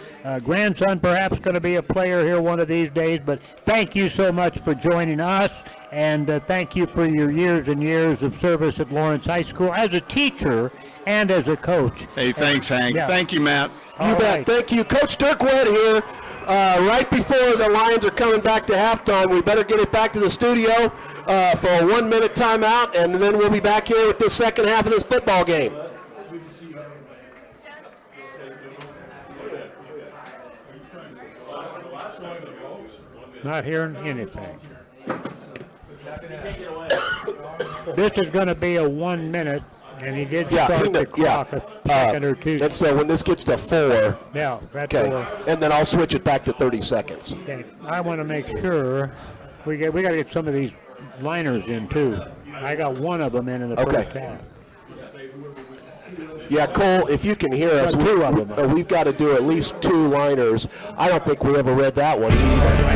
Speaker 5: grandson perhaps going to be a player here one of these days. But thank you so much for joining us And thank you for your years and years of service at Lawrence High School as a teacher and as a coach.
Speaker 9: Hey, thanks, Hank.
Speaker 5: Yeah.
Speaker 9: Thank you, Matt.
Speaker 3: You bet. Thank you. Coach Dirk Webb here. Right before the Lions are coming back to halftime, we better get it back to the studio for a 1-minute timeout, and then we'll be back here with the second half of this football game.
Speaker 5: Not hearing anything. This is going to be a 1 minute, and he did start the clock a second or two.
Speaker 3: And so when this gets to 4,
Speaker 5: Yeah, that's
Speaker 3: okay,
Speaker 5: all.
Speaker 3: and then I'll switch it back to 30 seconds.
Speaker 5: Okay, I want to make sure we got to get some of these liners in too. I got one of them in the first half.
Speaker 3: Yeah, Cole, if you can hear us, we've got to do at least 2 liners. I don't think we ever read that one.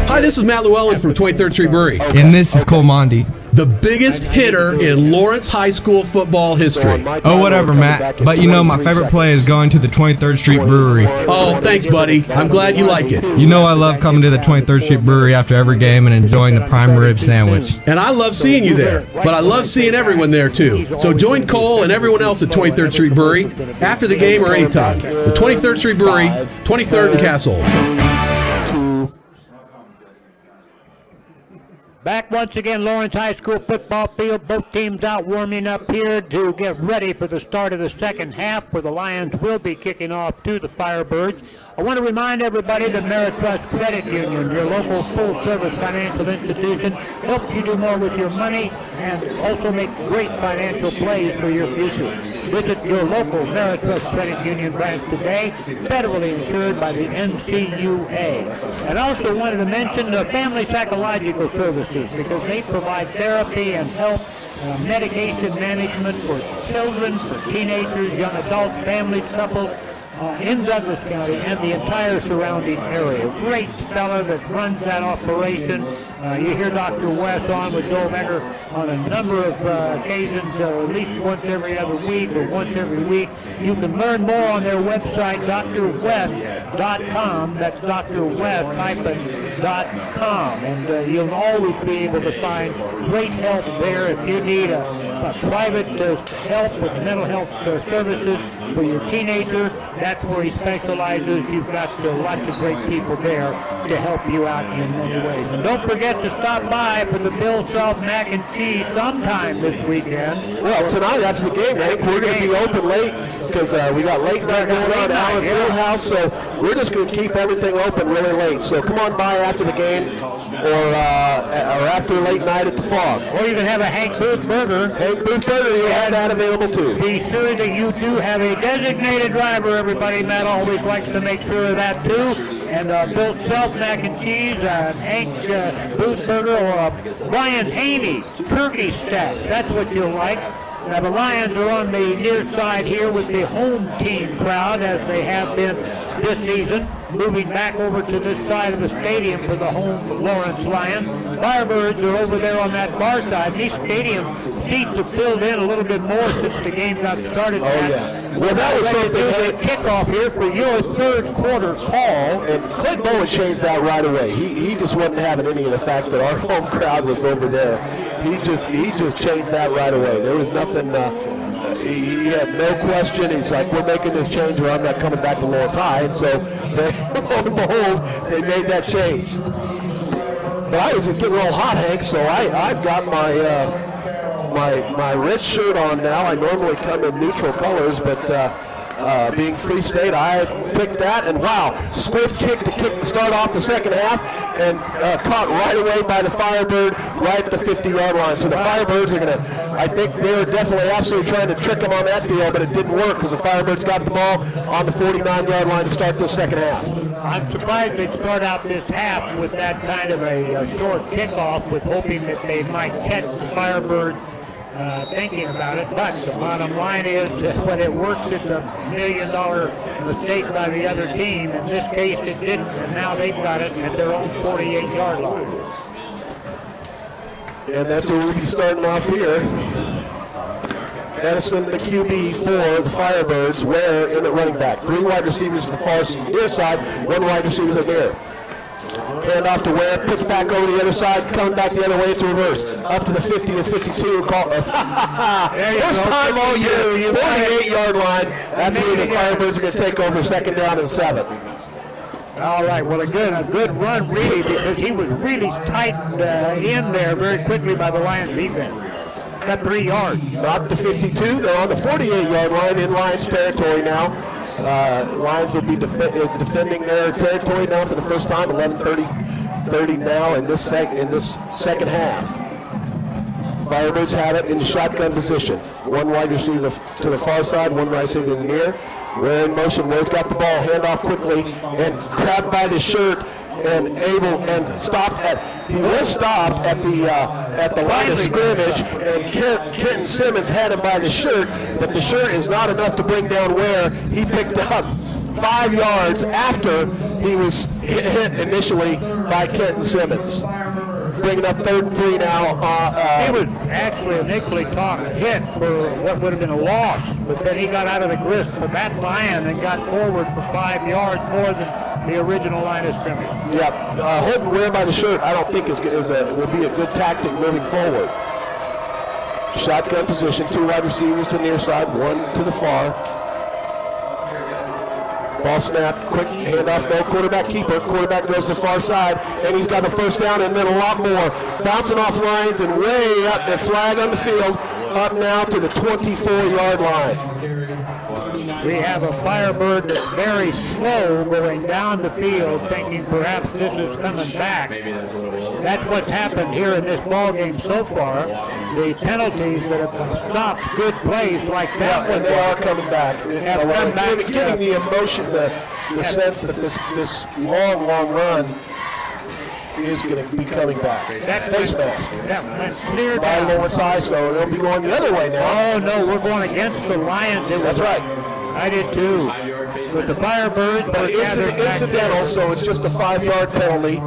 Speaker 6: Hi, this is Matt Llewellyn from 23rd Street Brewery.
Speaker 7: And this is Cole Mondi.
Speaker 6: The biggest hitter in Lawrence High School football history.
Speaker 7: Oh, whatever, Matt. But you know, my favorite play is going to the 23rd Street Brewery.
Speaker 6: Oh, thanks, buddy. I'm glad you like it.
Speaker 7: You know I love coming to the 23rd Street Brewery after every game and enjoying the prime rib sandwich.
Speaker 6: And I love seeing you there, but I love seeing everyone there too. So join Cole and everyone else at 23rd Street Brewery after the game or anytime. The 23rd Street Brewery, 23rd and Castle.
Speaker 5: Back once again, Lawrence High School football field. Both teams out warming up here to get ready for the start of the second half, where the Lions will be kicking off to the Firebirds. I want to remind everybody that Ameritrust Credit Union, your local full-service financial institution, helps you do more with your money and also make great financial plays for your future. Visit your local Ameritrust Credit Union branch today, federally insured by the NCUA. And I also wanted to mention the Family Psychological Services, because they provide therapy and help, medication management for children, for teenagers, young adults, families, couples, in Douglas County and the entire surrounding area. Great fella that runs that operation. You hear Dr. West on with Joe Becker on a number of occasions, at least once every other week or once every week. You can learn more on their website, drwest.com. That's drwest-.com. And you'll always be able to find great help there if you need a private help with mental health services for your teenager. That's where he specializes. You've got lots of great people there to help you out in many ways. And don't forget to stop by for the Bill Self Mac and Cheese sometime this weekend.
Speaker 3: Well, tonight after the game, Hank, we're going to be open late because we got late night going on at Allen Fieldhouse, so we're just going to keep everything open really late. So come on by after the game or after late night at the Fog.
Speaker 5: Or you can have a Hank Booth Burger.
Speaker 3: Hank Booth Burger, you'll have that available too.
Speaker 5: Be sure that you do have a designated driver, everybody. Matt always likes to make sure of that too. And Bill Self Mac and Cheese, Hank Booth Burger, or a Brian Haney turkey stack. That's what you'll like. Now the Lions are on the near side here with the home team crowd, as they have been this season, moving back over to this side of the stadium for the home Lawrence Lions. Firebirds are over there on that far side. These stadium seats have filled in a little bit more since the game got started.
Speaker 3: Oh, yeah. Well, that was something.
Speaker 5: There's a kickoff here for your third quarter call.
Speaker 3: And Clint Bowen changed that right away. He just wasn't having any of the fact that our home crowd was over there. He just changed that right away. There was nothing. He had no question. He's like, we're making this change or I'm not coming back to Lawrence High. And so, lo and behold, they made that change. But I was just getting real hot, Hank, so I've got my red shirt on now. I normally come in neutral colors, but being Free State, I picked that, and wow, squib kick to start off the second half, and caught right away by the Firebird right at the 50-yard line. So the Firebirds are going to, I think they were definitely absolutely trying to trick them on that deal, but it didn't work because the Firebirds got the ball on the 49-yard line to start the second half.
Speaker 5: I'm surprised they'd start out this half with that kind of a short kickoff, with hoping that they might catch the Firebirds thinking about it, but the bottom line is when it works, it's $1 million mistake by the other team. In this case, it didn't, and now they've got it at their own 48-yard line.
Speaker 3: And that's where we'll be starting off here. Edison, the QB for the Firebirds, Ware in at running back. 3 wide receivers to the far near side, 1 wide receiver to the near. hand off to Ware, pitch back over the other side, coming back the other way, it's a reverse. Up to the 50 to 52, call us. First time all year, 48-yard line. That's where the Firebirds are going to take over, second down and 7.
Speaker 5: All right, well, again, a good run, really, because he was really tightened in there very quickly by the Lions defense. Got 3 yards.
Speaker 3: Not the 52, they're on the 48-yard line in Lions territory now. Lions will be defending their territory now for the first time, 11:30 now in this second half. Firebirds have it in the shotgun position. One wide receiver to the far side, one wide receiver to the near. Ware in motion. Ware's got the ball. Hand off quickly and grabbed by the shirt and stopped at. He was stopped at the line of scrimmage, and Kenton Simmons had him by the shirt, but the shirt is not enough to bring down Ware. He picked up 5 yards after he was hit initially by Kenton Simmons. Bringing up 3rd and 3 now.
Speaker 5: He was actually initially hit for what would have been a loss, but then he got out of the grist of that Lion and got forward for 5 yards more than the original line of scrimmage.
Speaker 3: Yep, holding Ware by the shirt, I don't think will be a good tactic moving forward. Shotgun position, 2 wide receivers to the near side, 1 to the far. Ball snap, quick handoff, no quarterback keeper. Quarterback goes to the far side, and he's got the first down and then a lot more. Bouncing off lines and way up, the flag on the field, up now to the 24-yard line.
Speaker 5: We have a Firebird that's very slow going down the field, thinking perhaps this is coming back. That's what's happened here in this ball game so far. The penalties that have stopped good plays like that.
Speaker 3: Yeah, and they are coming back. Giving the emotion, the sense that this long run is going to be coming back. Face mask.
Speaker 5: That went clear
Speaker 3: by
Speaker 5: down.
Speaker 3: Lawrence High, so they'll be going the other way now.
Speaker 5: Oh, no, we're going against the Lions.
Speaker 3: That's right.
Speaker 5: I did too. With the Firebirds,
Speaker 3: but it's incidental, so it's just a 5-yard penalty.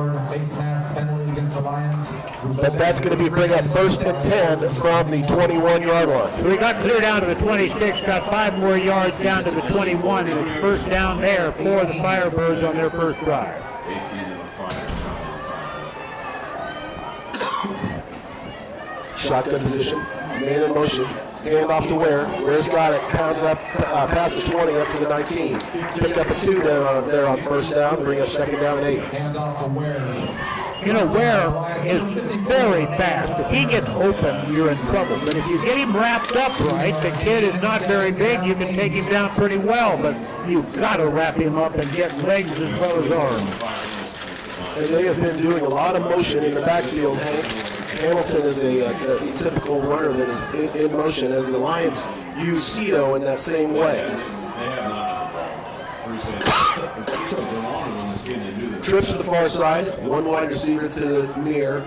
Speaker 3: But that's going to bring up 1st and 10 from the 21-yard line.
Speaker 5: We got clear down to the 26, got 5 more yards down to the 21, and it's first down there for the Firebirds on their first drive.
Speaker 3: Shotgun position, man in motion, hand off to Ware. Ware's got it, pounds up past the 20 up to the 19. Pick up a 2 there on first down, bring up second down and 8.
Speaker 1: Hand off to Ware.
Speaker 5: You know, Ware is very fast. If he gets open, you're in trouble. But if you get him wrapped up right, the kid is not very big, you can take him down pretty well, but you've got to wrap him up and get legs as well as arms.
Speaker 3: And they have been doing a lot of motion in the backfield, Hank. Hamilton is a typical runner that is in motion, as the Lions use Cito in that same way. Trips to the far side, 1 wide receiver to the near.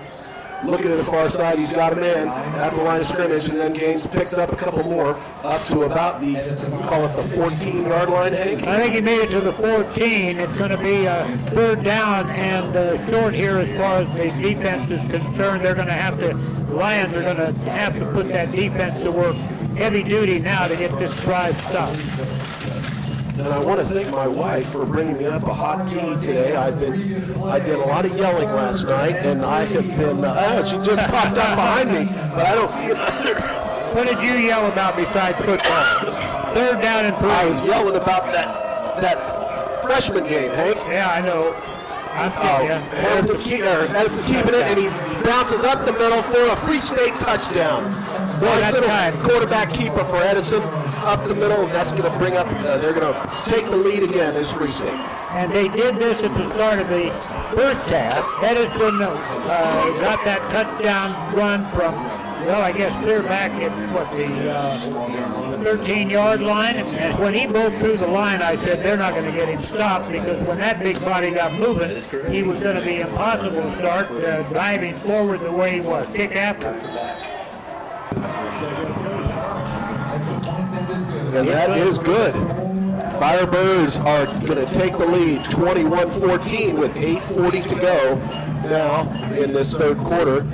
Speaker 3: Looking at the far side, he's got a man at the line of scrimmage, and then picks up a couple more up to about the, call it the 14-yard line, Hank?
Speaker 5: I think he made it to the 14. It's going to be a 3rd down and short here as far as the defense is concerned. The Lions are going to have to put that defense to work heavy duty now to get this drive stopped.
Speaker 3: And I want to thank my wife for bringing me up a hot tea today. I did a lot of yelling last night, and I have been. She just popped up behind me, but I don't see another.
Speaker 5: What did you yell about besides football? 3rd down and 3.
Speaker 3: I was yelling about that freshman game, Hank.
Speaker 5: Yeah, I know.
Speaker 3: Hamilton's keeping it, and he bounces up the middle for a Free State touchdown. Quarterback keeper for Edison up the middle, and that's going to bring up. They're going to take the lead again as Free State.
Speaker 5: And they did this at the start of the first half. Edison got that touchdown run from, I guess clear back at the 13-yard line. And when he broke through the line, I said they're not going to get him stopped, because when that big body got moving, he was going to be impossible to start driving forward the way he was. Kick after.
Speaker 3: And that is good. Firebirds are going to take the lead 21-14 with 8:40 to go now in this 3rd quarter.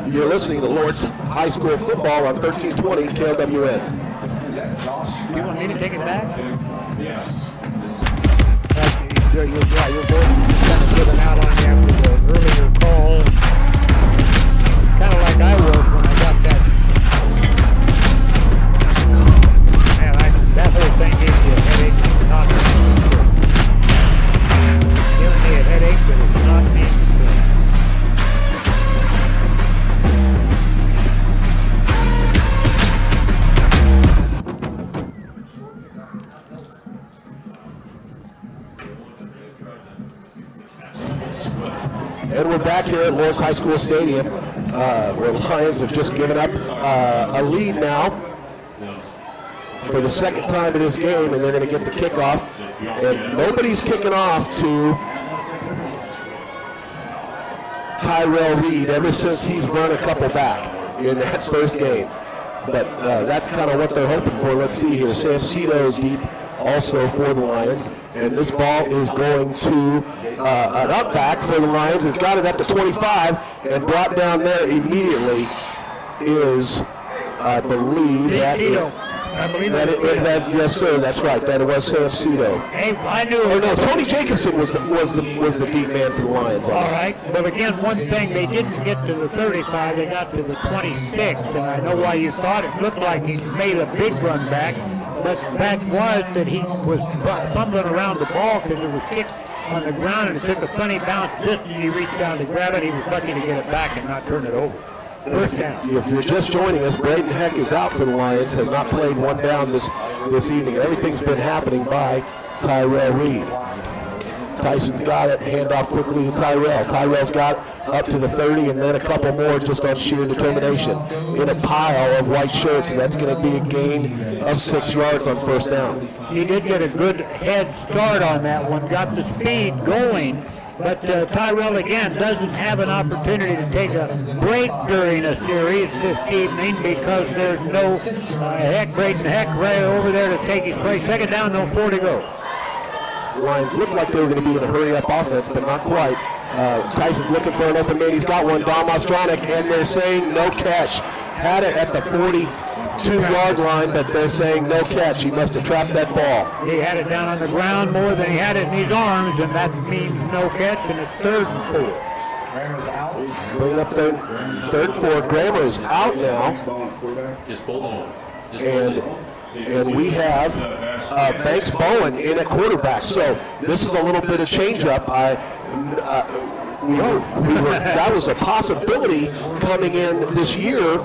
Speaker 3: You're listening to Lawrence High School football on 1320 KLWN.
Speaker 5: You want me to take it back?
Speaker 8: Yes.
Speaker 5: You're both kind of giving out on you after the earlier call. Kind of like I was when I got that. Man, that whole thing gives you a headache. Not giving me a headache, but it's not me.
Speaker 3: And we're back here at Lawrence High School Stadium, where Lions have just given up a lead now for the second time in this game, and they're going to get the kickoff. And nobody's kicking off to Tyrell Reed ever since he's run a couple back in that first game. But that's kind of what they're hoping for. Let's see here. Sam Cito's deep also for the Lions. And this ball is going to an up back for the Lions. It's got it at the 25 and brought down there immediately is, I believe, yes, sir, that's right. That it was Sam Cito.
Speaker 5: Hey, I knew.
Speaker 3: Oh no, Tony Jacobson was the deep man for the Lions.
Speaker 5: All right, but again, one thing, they didn't get to the 35, they got to the 26, and I know why you thought it looked like he made a big run back, but the fact was that he was fumbling around the ball because it was kicked on the ground and it took a funny bounce just as he reached down to grab it. He was lucky to get it back and not turn it over. First down.
Speaker 3: If you're just joining us, Braden Heck is out for the Lions, has not played one down this evening. Everything's been happening by Tyrell Reed. Tyson's got it, handoff quickly to Tyrell. Tyrell's got up to the 30 and then a couple more just on sheer determination. In a pile of white shirts, that's going to be a gain of 6 yards on first down.
Speaker 5: He did get a good head start on that one, got the speed going, but Tyrell again doesn't have an opportunity to take a break during a series this evening because there's no Braden Heck right over there to take his place. Second down, no 4 to go.
Speaker 3: The Lions looked like they were going to be in a hurry-up offense, but not quite. Tyson's looking for an open man. He's got one. Don Mostronic, and they're saying no catch. Had it at the 42-yard line, but they're saying no catch. He must have trapped that ball.
Speaker 5: He had it down on the ground more than he had it in his arms, and that means no catch, and it's 3rd and 4.
Speaker 3: Bringing up third and 4. Grammer is out now.
Speaker 4: Just pull on.
Speaker 3: And we have Banks Bowen in at quarterback. So this is a little bit of change-up. That was a possibility coming in this year,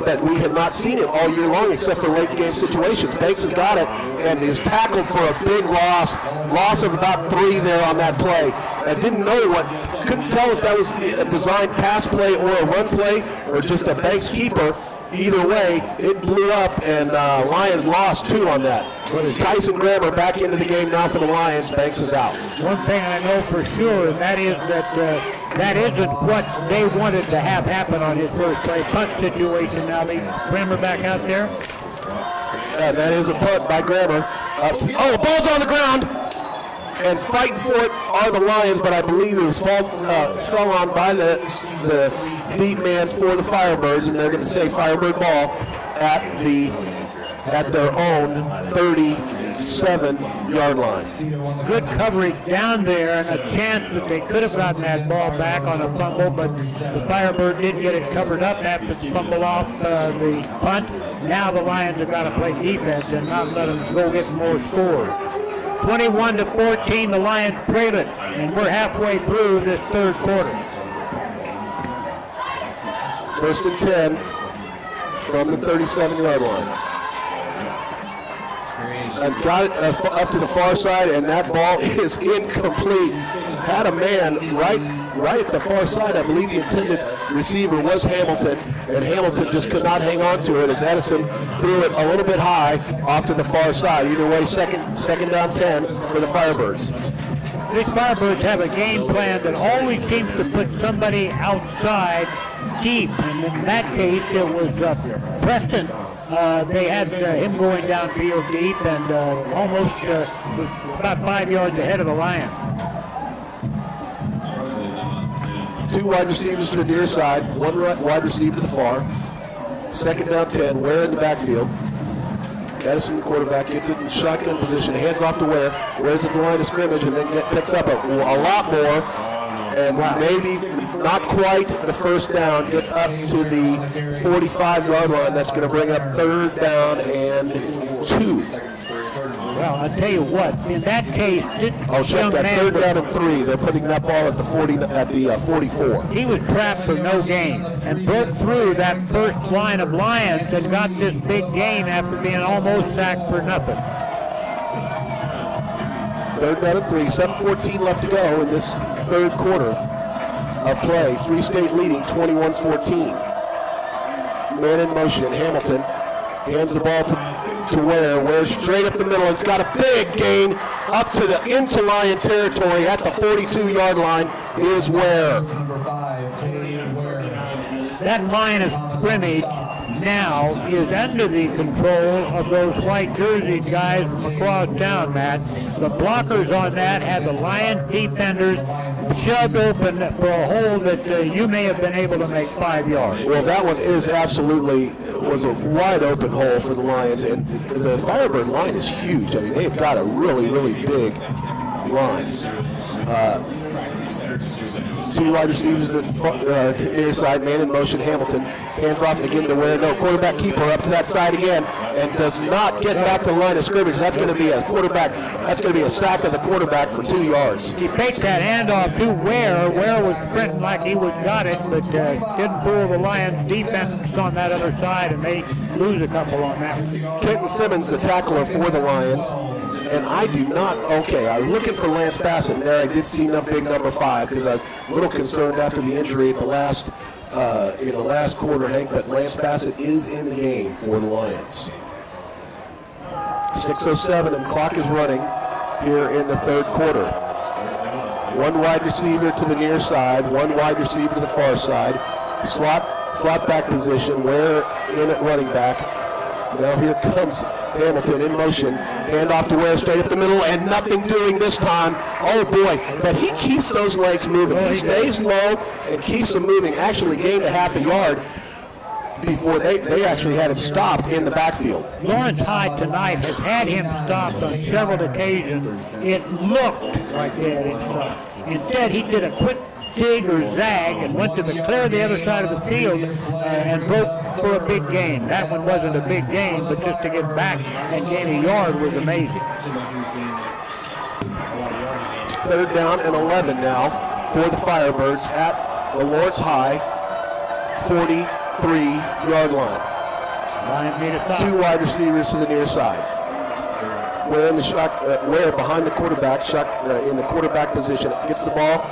Speaker 3: but we had not seen it all year long except for late game situations. Banks has got it and is tackled for a big loss of about 3 there on that play. I couldn't tell if that was a designed pass play or a run play or just a Banks keeper. Either way, it blew up, and Lions lost 2 on that. Tyson Grammer back into the game now for the Lions. Banks is out.
Speaker 5: One thing I know for sure, and that is that that isn't what they wanted to have happen on his first play. Punt situation now. Grammer back out there.
Speaker 3: That is a punt by Grammer. The ball's on the ground. And fighting for it are the Lions, but I believe it was fell on by the deep man for the Firebirds, and they're going to say Firebird ball at their own 37-yard line.
Speaker 5: Good coverage down there, and a chance that they could have gotten that ball back on a fumble, but the Firebird did get it covered up after the fumble off the punt. Now the Lions have got to play defense and not let them go get more scores. 21-14, the Lions trail it, and we're halfway through this 3rd quarter.
Speaker 3: 1st and 10 from the 37-yard line. And got it up to the far side, and that ball is incomplete. Had a man right at the far side. I believe the intended receiver was Hamilton, and Hamilton just could not hang on to it as Edison threw it a little bit high off to the far side. Either way, second down 10 for the Firebirds.
Speaker 5: These Firebirds have a game plan that always seems to put somebody outside deep, and in that case it was Preston. They had him going downfield deep and almost about 5 yards ahead of the Lions.
Speaker 3: 2 wide receivers to the near side, 1 wide receiver to the far. Second down 10, Ware in the backfield. Edison, the quarterback, gets it in shotgun position, hands off to Ware. Ware's at the line of scrimmage and then picks up a lot more and maybe not quite the first down, gets up to the 45-yard line. That's going to bring up 3rd down and 2.
Speaker 5: Well, I'll tell you what, in that case,
Speaker 3: Oh, check that, 3rd down and 3. They're putting that ball at the 44.
Speaker 5: he was trapped for no gain and broke through that first line of Lions and got this big gain after being almost sacked for nothing.
Speaker 3: 3rd down and 3, 7:14 left to go in this 3rd quarter of play. Free State leading 21-14. Man in motion, Hamilton hands the ball to Ware. Ware straight up the middle. It's got a big gain up to the into Lion territory at the 42-yard line is Ware.
Speaker 1: Number 5, Kane Ware.
Speaker 5: That line of scrimmage now is under the control of those white jerseyed guys from across town, Matt. The blockers on that had the Lions defenders shoved open for a hole that you may have been able to make 5 yards.
Speaker 3: Well, that one was a wide open hole for the Lions, and the Firebird line is huge. I mean, they've got a really, really big line. 2 wide receivers at near side, man in motion, Hamilton. Hands off again to Ware. No, quarterback keeper up to that side again and does not get back to the line of scrimmage. That's going to be a sack of the quarterback for 2 yards.
Speaker 5: He faked that handoff to Ware. Ware was sprinting like he would got it, but didn't fool the Lions defense on that other side, and they lose a couple on that.
Speaker 3: Kenton Simmons, the tackler for the Lions. And I was looking for Lance Bassett there. I did see big number 5 because I was a little concerned after the injury at the last in the last quarter, Hank, but Lance Bassett is in the game for the Lions. 6:07 and clock is running here in the 3rd quarter. 1 wide receiver to the near side, 1 wide receiver to the far side. Slot back position, Ware in at running back. Now here comes Hamilton in motion. Hand off to Ware straight up the middle, and nothing doing this time. Oh boy, but he keeps those legs moving. He stays low and keeps them moving. Actually gained a half a yard before they actually had him stopped in the backfield.
Speaker 5: Lawrence Hyde tonight has had him stopped on several occasions. It looked like they had him stopped. Instead, he did a quick zig or zag and went to clear the other side of the field and broke for a big gain. That one wasn't a big gain, but just to get back and gain a yard was amazing.
Speaker 3: 3rd down and 11 now for the Firebirds at the Lawrence High 43-yard line. 2 wide receivers to the near side. Ware in the Ware behind the quarterback, in the quarterback position, gets the ball.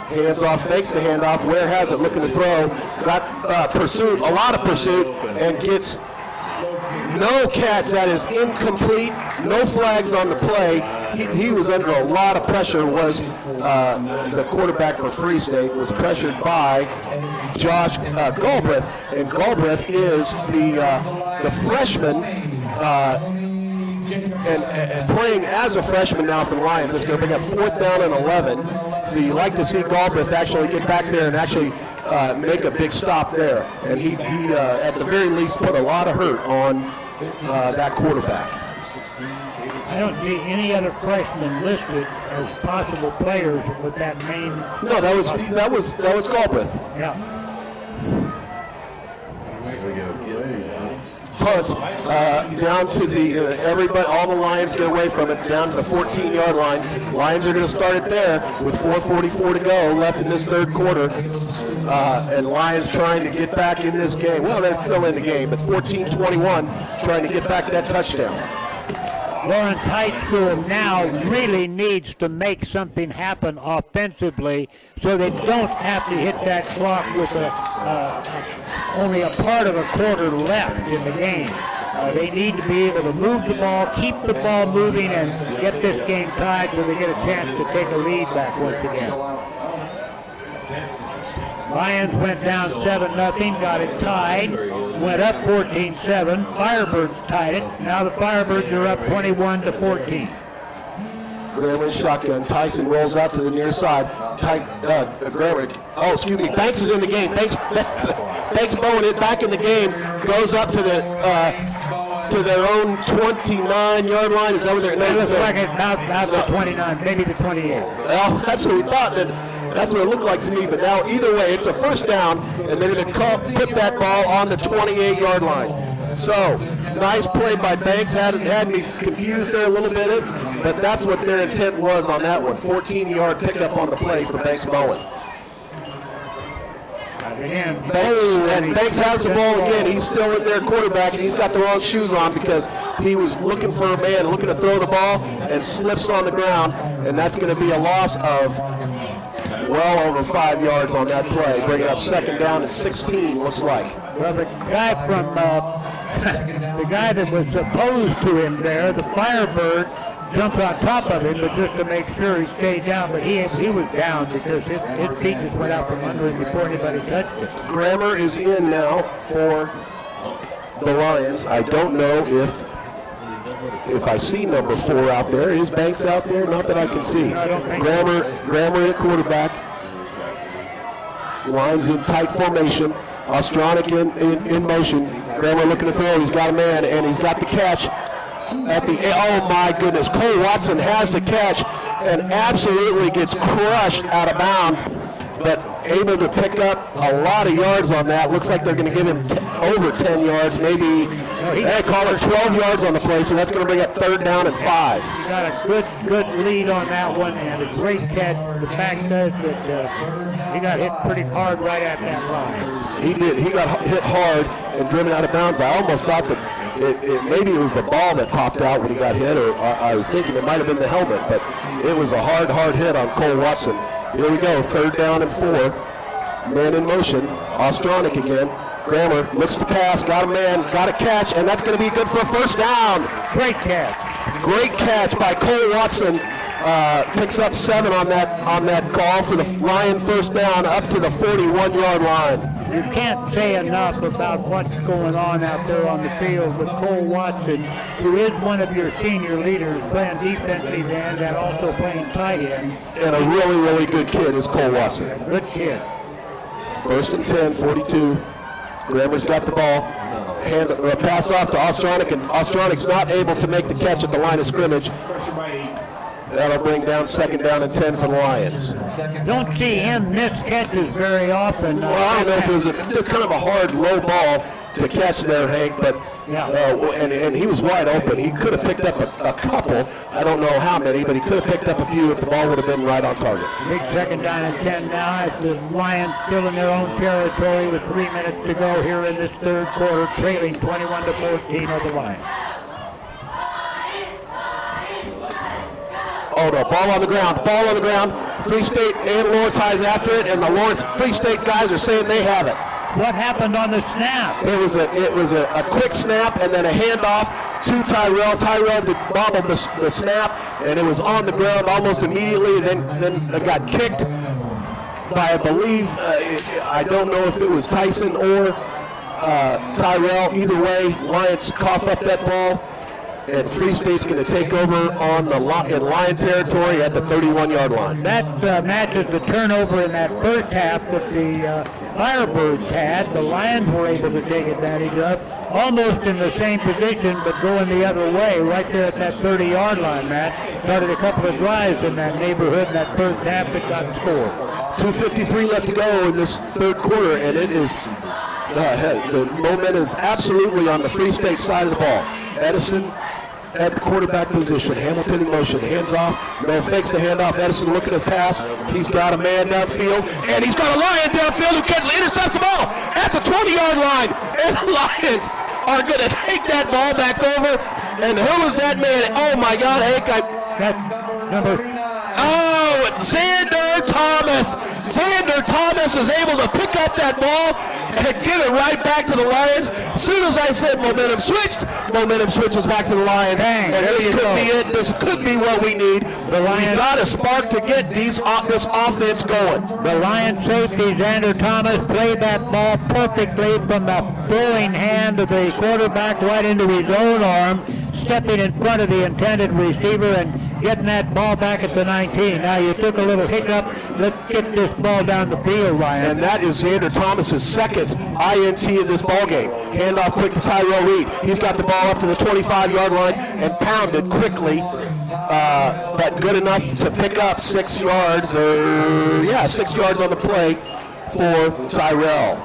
Speaker 3: Hands off, fakes the handoff. Ware has it, looking to throw. Got pursuit, a lot of pursuit, and gets no catch. That is incomplete. No flags on the play. He was under a lot of pressure. Was the quarterback for Free State was pressured by Josh Galbraith, and Galbraith is the freshman. And playing as a freshman now for the Lions. It's going to bring up 4th down and 11. So you like to see Galbraith actually get back there and actually make a big stop there. And he at the very least, put a lot of hurt on that quarterback.
Speaker 5: I don't see any other freshmen listed as possible players with that name.
Speaker 3: No, that was Galbraith.
Speaker 5: Yeah.
Speaker 3: Punt down to the everybody. All the Lions get away from it down to the 14-yard line. Lions are going to start it there with 4:44 to go left in this 3rd quarter, and Lions trying to get back in this game. Well, they're still in the game, but 14-21, trying to get back that touchdown.
Speaker 5: Lawrence High School now really needs to make something happen offensively so they don't have to hit that clock with only a part of a quarter left in the game. They need to be able to move the ball, keep the ball moving, and get this game tied so they get a chance to take a lead back once again. Lions went down 7-0, got it tied, went up 14-7. Firebirds tied it. Now the Firebirds are up 21-14.
Speaker 3: Grammer shotgun. Tyson rolls out to the near side. Banks is in the game. Banks blowing it back in the game. Goes up to their own 29-yard line. Is that where they're?
Speaker 5: It looks like it's about the 29, maybe the 28.
Speaker 3: Well, that's what we thought. That That's what it looked like to me. But now, either way, it's a first down, and they're going to put that ball on the 28-yard line. So, nice play by Banks. Had me confused there a little bit, but that's what their intent was on that one. 14-yard pickup on the play for Banks Bowen. Banks has the ball again. He's still in there, quarterback, and he's got the wrong shoes on because he was looking for a man, looking to throw the ball, and slips on the ground, and that's going to be a loss of well over 5 yards on that play, bringing up second down and 16, looks like.
Speaker 5: Well, the guy from the guy that was opposed to him there, the Firebird, jumped on top of him, but just to make sure he stayed down. But he was down because his feet just went out from under him before anybody touched it.
Speaker 3: Grammer is in now for the Lions. I don't know if I see number 4 out there. Is Banks out there? Not that I can see. Grammer at quarterback. Lions in tight formation. Ostronic in motion. Grammer looking to throw. He's got a man, and he's got the catch. Oh my goodness, Cole Watson has the catch and absolutely gets crushed out of bounds, but able to pick up a lot of yards on that. Looks like they're going to give him over 10 yards, maybe, they call it 12 yards on the play, so that's going to bring up third down and 5.
Speaker 5: He got a good lead on that one and a great catch. The fact is that he got hit pretty hard right at that line.
Speaker 3: He did. He got hit hard and driven out of bounds. I almost thought that maybe it was the ball that popped out when he got hit, or I was thinking it might have been the helmet, but it was a hard hit on Cole Watson. Here we go, third down and 4. Man in motion. Ostronic again. Grammer looks to pass, got a man, got a catch, and that's going to be good for a first down.
Speaker 5: Great catch.
Speaker 3: Great catch by Cole Watson. Picks up 7 on that call for the Lion first down up to the 41-yard line.
Speaker 5: You can't say enough about what's going on out there on the field with Cole Watson, who is one of your senior leaders playing defensive end and also playing tight end.
Speaker 3: And a really, really good kid is Cole Watson.
Speaker 5: Good kid.
Speaker 3: First and 10, 42. Grammer's got the ball. Pass off to Ostronic, and Ostronic's not able to make the catch at the line of scrimmage. That'll bring down second down and 10 for the Lions.
Speaker 5: Don't see him miss catches very often.
Speaker 3: Well, I don't know if it was just kind of a hard, low ball to catch there, Hank, but and he was wide open. He could have picked up a couple. I don't know how many, but he could have picked up a few if the ball would have been right on target.
Speaker 5: Big second down and 10 now. The Lions still in their own territory with 3 minutes to go here in this third quarter, trailing 21-14 over the Lions.
Speaker 3: Oh no, ball on the ground. Free State and Lawrence High's after it, and the Lawrence Free State guys are saying they have it.
Speaker 5: What happened on the snap?
Speaker 3: It was a quick snap and then a handoff to Tyrell. Tyrell bobbled the snap, and it was on the ground almost immediately. Then it got kicked by, I believe, I don't know if it was Tyson or Tyrell. Either way, Lions cough up that ball. And Free State's going to take over in Lion territory at the 31-yard line.
Speaker 5: That matches the turnover in that first half that the Firebirds had. The Lions were able to take advantage of, almost in the same position, but going the other way, right there at that 30-yard line, Matt. Started a couple of drives in that neighborhood in that first half that got scored.
Speaker 3: 2:53 left to go in this third quarter, and it is the momentum is absolutely on the Free State side of the ball. Edison at the quarterback position. Hamilton in motion. Hands off. No, fakes the handoff. Edison looking to pass. He's got a man downfield. And he's got a Lion downfield who intercepts the ball at the 20-yard line. And the Lions are going to take that ball back over. And who is that man? Oh, my God, Hank.
Speaker 5: That's number...
Speaker 3: Oh, Xander Thomas. Xander Thomas is able to pick up that ball and give it right back to the Lions. As soon as I said momentum switches back to the Lions.
Speaker 5: Dang,
Speaker 3: and this could be it. This could be what we need. We've got a spark to get this offense going.
Speaker 5: The Lions safety, Xander Thomas, played that ball perfectly from the throwing hand of the quarterback right into his own arm, stepping in front of the intended receiver and getting that ball back at the 19. Now you took a little hiccup. Let's get this ball down the field, Ryan.
Speaker 3: And that is Xander Thomas's second INT of this ball game. Handoff quick to Tyrell Reed. He's got the ball up to the 25-yard line and pounded quickly but good enough to pick up 6 yards, 6 yards on the play for Tyrell.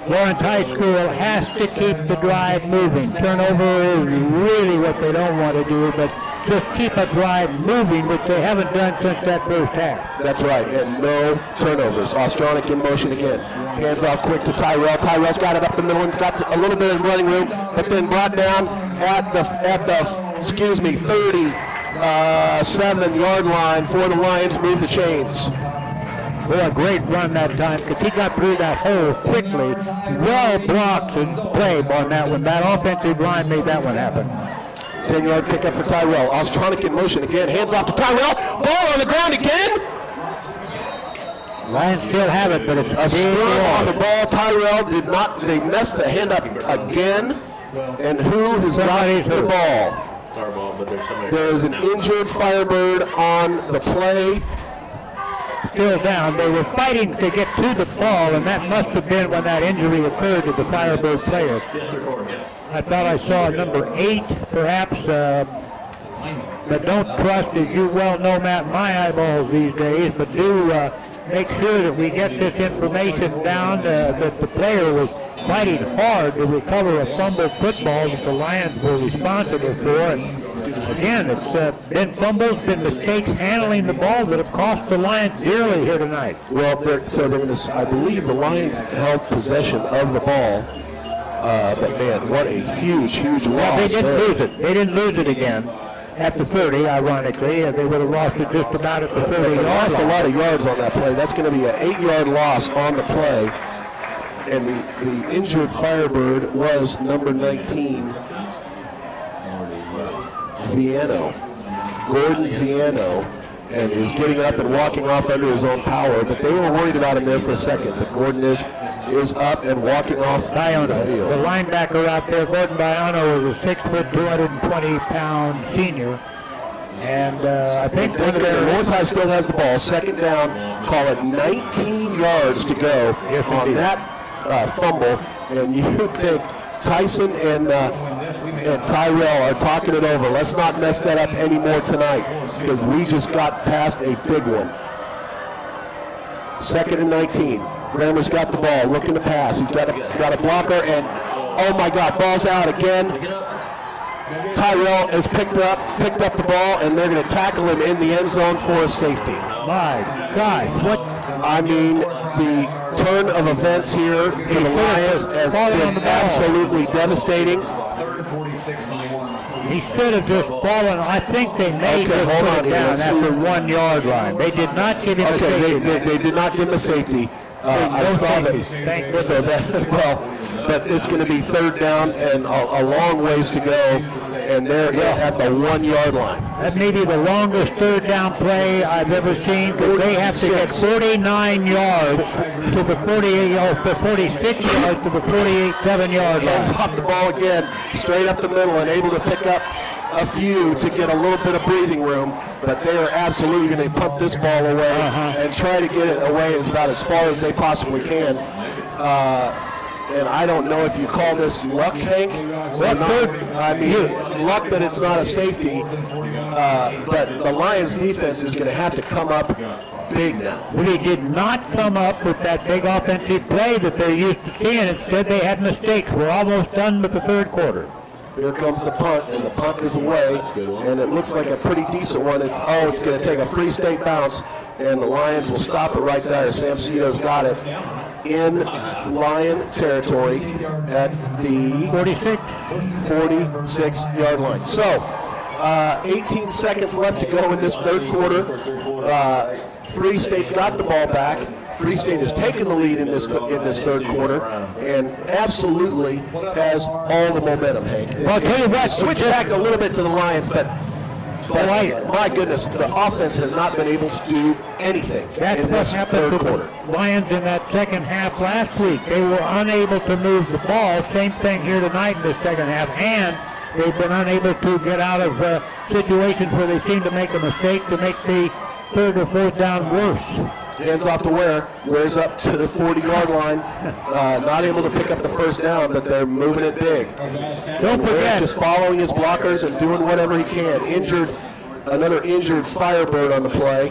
Speaker 5: Lawrence High School has to keep the drive moving. Turnover is really what they don't want to do, but just keep a drive moving, which they haven't done since that first half.
Speaker 3: That's right, and no turnovers. Ostronic in motion again. Hands off quick to Tyrell. Tyrell's got it up the middle and got a little bit of running room, but then brought down at the 37-yard line for the Lions. Move the chains.
Speaker 5: Well, a great run that time because he got through that hole quickly. Well blocked and played on that one. That offensive line made that one happen.
Speaker 3: 10-yard pickup for Tyrell. Ostronic in motion again. Hands off to Tyrell. Ball on the ground again.
Speaker 5: Lions still have it, but it's
Speaker 3: a scrum on the ball. Tyrell did not. They messed the hand up again. And who has got the ball? There is an injured Firebird on the play.
Speaker 5: Still down. They were fighting to get to the ball, and that must have been when that injury occurred to the Firebird player. I thought I saw number 8, perhaps, but don't trust, as you well know, Matt, my eyeballs these days, but do make sure that we get this information down that the player was fighting hard to recover a fumbled football that the Lions were responsible for. And again, it's been fumbles, been mistakes handling the ball that have cost the Lions dearly here tonight.
Speaker 3: Well, I believe the Lions held possession of the ball. But man, what a huge loss.
Speaker 5: Well, they didn't lose it. They didn't lose it again at the 30, ironically. They would have lost it just about at the 30 yard line.
Speaker 3: They lost a lot of yards on that play. That's going to be an 8-yard loss on the play. And the injured Firebird was number 19, Gordon Viano, and is getting up and walking off under his own power. But they were worried about him there for a second. But Gordon is up and walking off the field.
Speaker 5: The linebacker out there, Gordon Biano, is a 6 foot, 220-pound senior. And I think
Speaker 3: Lawrence High still has the ball. Second down, call it 19 yards to go on that fumble. And you think Tyson and Tyrell are talking it over. Let's not mess that up anymore tonight because we just got past a big one. 2nd and 19. Grammer's got the ball, looking to pass. He's got a blocker, and oh my God, ball's out again. Tyrell has picked up the ball, and they're going to tackle him in the end zone for a safety.
Speaker 5: My gosh, what?
Speaker 3: I mean, the turn of events here for the Lions has been absolutely devastating.
Speaker 5: He should have just fallen. I think they may have put it down at the 1 yard line. They did not give him a safety.
Speaker 3: They did not give him a safety. I saw that. So but it's going to be 3rd down and a long ways to go, and they're at the 1 yard line.
Speaker 5: That may be the longest 3rd down play I've ever seen. They have to get 49 yards to the 46 yards to the 48-7 yard line.
Speaker 3: Hands off the ball again, straight up the middle, and able to pick up a few to get a little bit of breathing room, but they are absolutely going to pump this ball away and try to get it away about as far as they possibly can. And I don't know if you call this luck, Hank, or not. I mean, luck that it's not a safety, but the Lions defense is going to have to come up big now.
Speaker 5: They did not come up with that big offensive play that they're used to seeing. Instead, they had mistakes. We're almost done with the 3rd quarter.
Speaker 3: Here comes the punt, and the punt is away, and it looks like a pretty decent one. It's going to take a Free State bounce, and the Lions will stop it right there. Sam Cito's got it in Lion territory at the 46 yard line. So, 18 seconds left to go in this 3rd quarter. Free State's got the ball back. Free State has taken the lead in this 3rd quarter and absolutely has all the momentum, Hank.
Speaker 5: Well, I'll tell you what,
Speaker 3: switch back a little bit to the Lions, but my goodness, the offense has not been able to do anything in this 3rd quarter.
Speaker 5: Lions in that second half last week. They were unable to move the ball. Same thing here tonight in the second half, and they've been unable to get out of situations where they seem to make a mistake to make the 3rd or 4th down worse.
Speaker 3: Hands off to Ware's up to the 40-yard line, not able to pick up the 1st down, but they're moving it big.
Speaker 5: Don't forget,
Speaker 3: just following his blockers and doing whatever he can. Injured another injured Firebird on the play.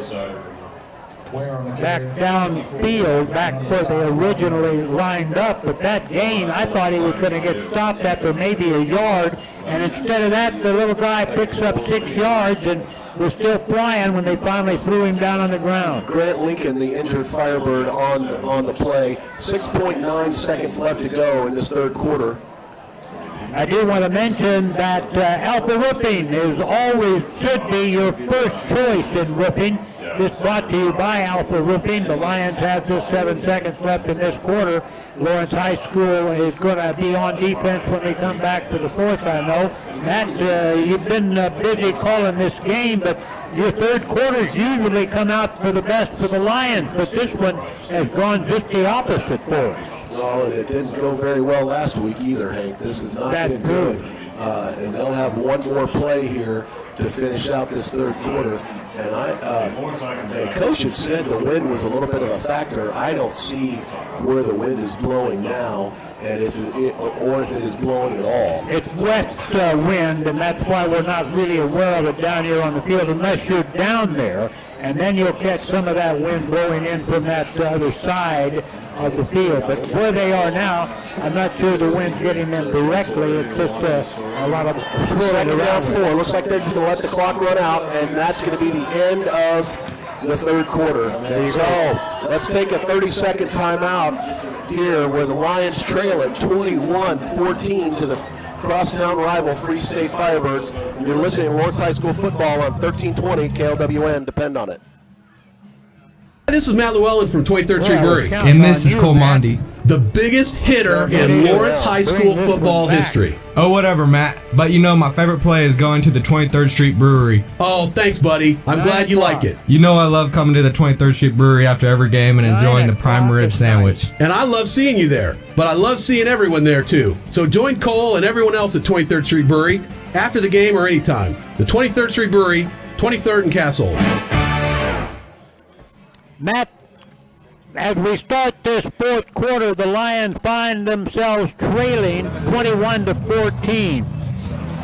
Speaker 5: Back downfield, back where they originally lined up. But that gain, I thought he was going to get stopped after maybe a yard. And instead of that, the little guy picks up 6 yards and was still flying when they finally threw him down on the ground.
Speaker 3: Grant Lincoln, the injured Firebird, on the play. 6.9 seconds left to go in this third quarter.
Speaker 5: I do want to mention that alpha whipping should be your first choice in whipping. This brought to you by Alpha Roofing. The Lions have just 7 seconds left in this quarter. Lawrence High School is going to be on defense when we come back to the fourth, I know. Matt, you've been busy calling this game, but your third quarters usually come out for the best for the Lions, but this one has gone just the opposite for us.
Speaker 3: No, and it didn't go very well last week either, Hank. This has not been good. And they'll have one more play here to finish out this third quarter. And the coach had said the wind was a little bit of a factor. I don't see where the wind is blowing now, and if it is blowing at all.
Speaker 5: It's west wind, and that's why we're not really aware of it down here on the field unless you're down there, and then you'll catch some of that wind blowing in from that other side of the field. But where they are now, I'm not sure the wind's getting them directly. It's just a lot of swirling around.
Speaker 3: 4. Looks like they're just going to let the clock run out, and that's going to be the end of the third quarter. So let's take a 30-second timeout here where the Lions trail at 21-14 to the crosstown rival Free State Firebirds. You're listening to Lawrence High School football on 1320 KLWN. Depend on it.
Speaker 6: This is Matt Llewellyn from 23rd Street Brewery.
Speaker 7: And this is Cole Mondi.
Speaker 6: The biggest hitter in Lawrence High School football history.
Speaker 7: Oh, whatever, Matt. But you know, my favorite play is going to the 23rd Street Brewery.
Speaker 6: Oh, thanks, buddy. I'm glad you like it.
Speaker 7: You know I love coming to the 23rd Street Brewery after every game and enjoying the prime rib sandwich.
Speaker 6: And I love seeing you there, but I love seeing everyone there too. So join Cole and everyone else at 23rd Street Brewery after the game or anytime. The 23rd Street Brewery, 23rd and Castle.
Speaker 5: Matt, as we start this fourth quarter, the Lions find themselves trailing 21-14.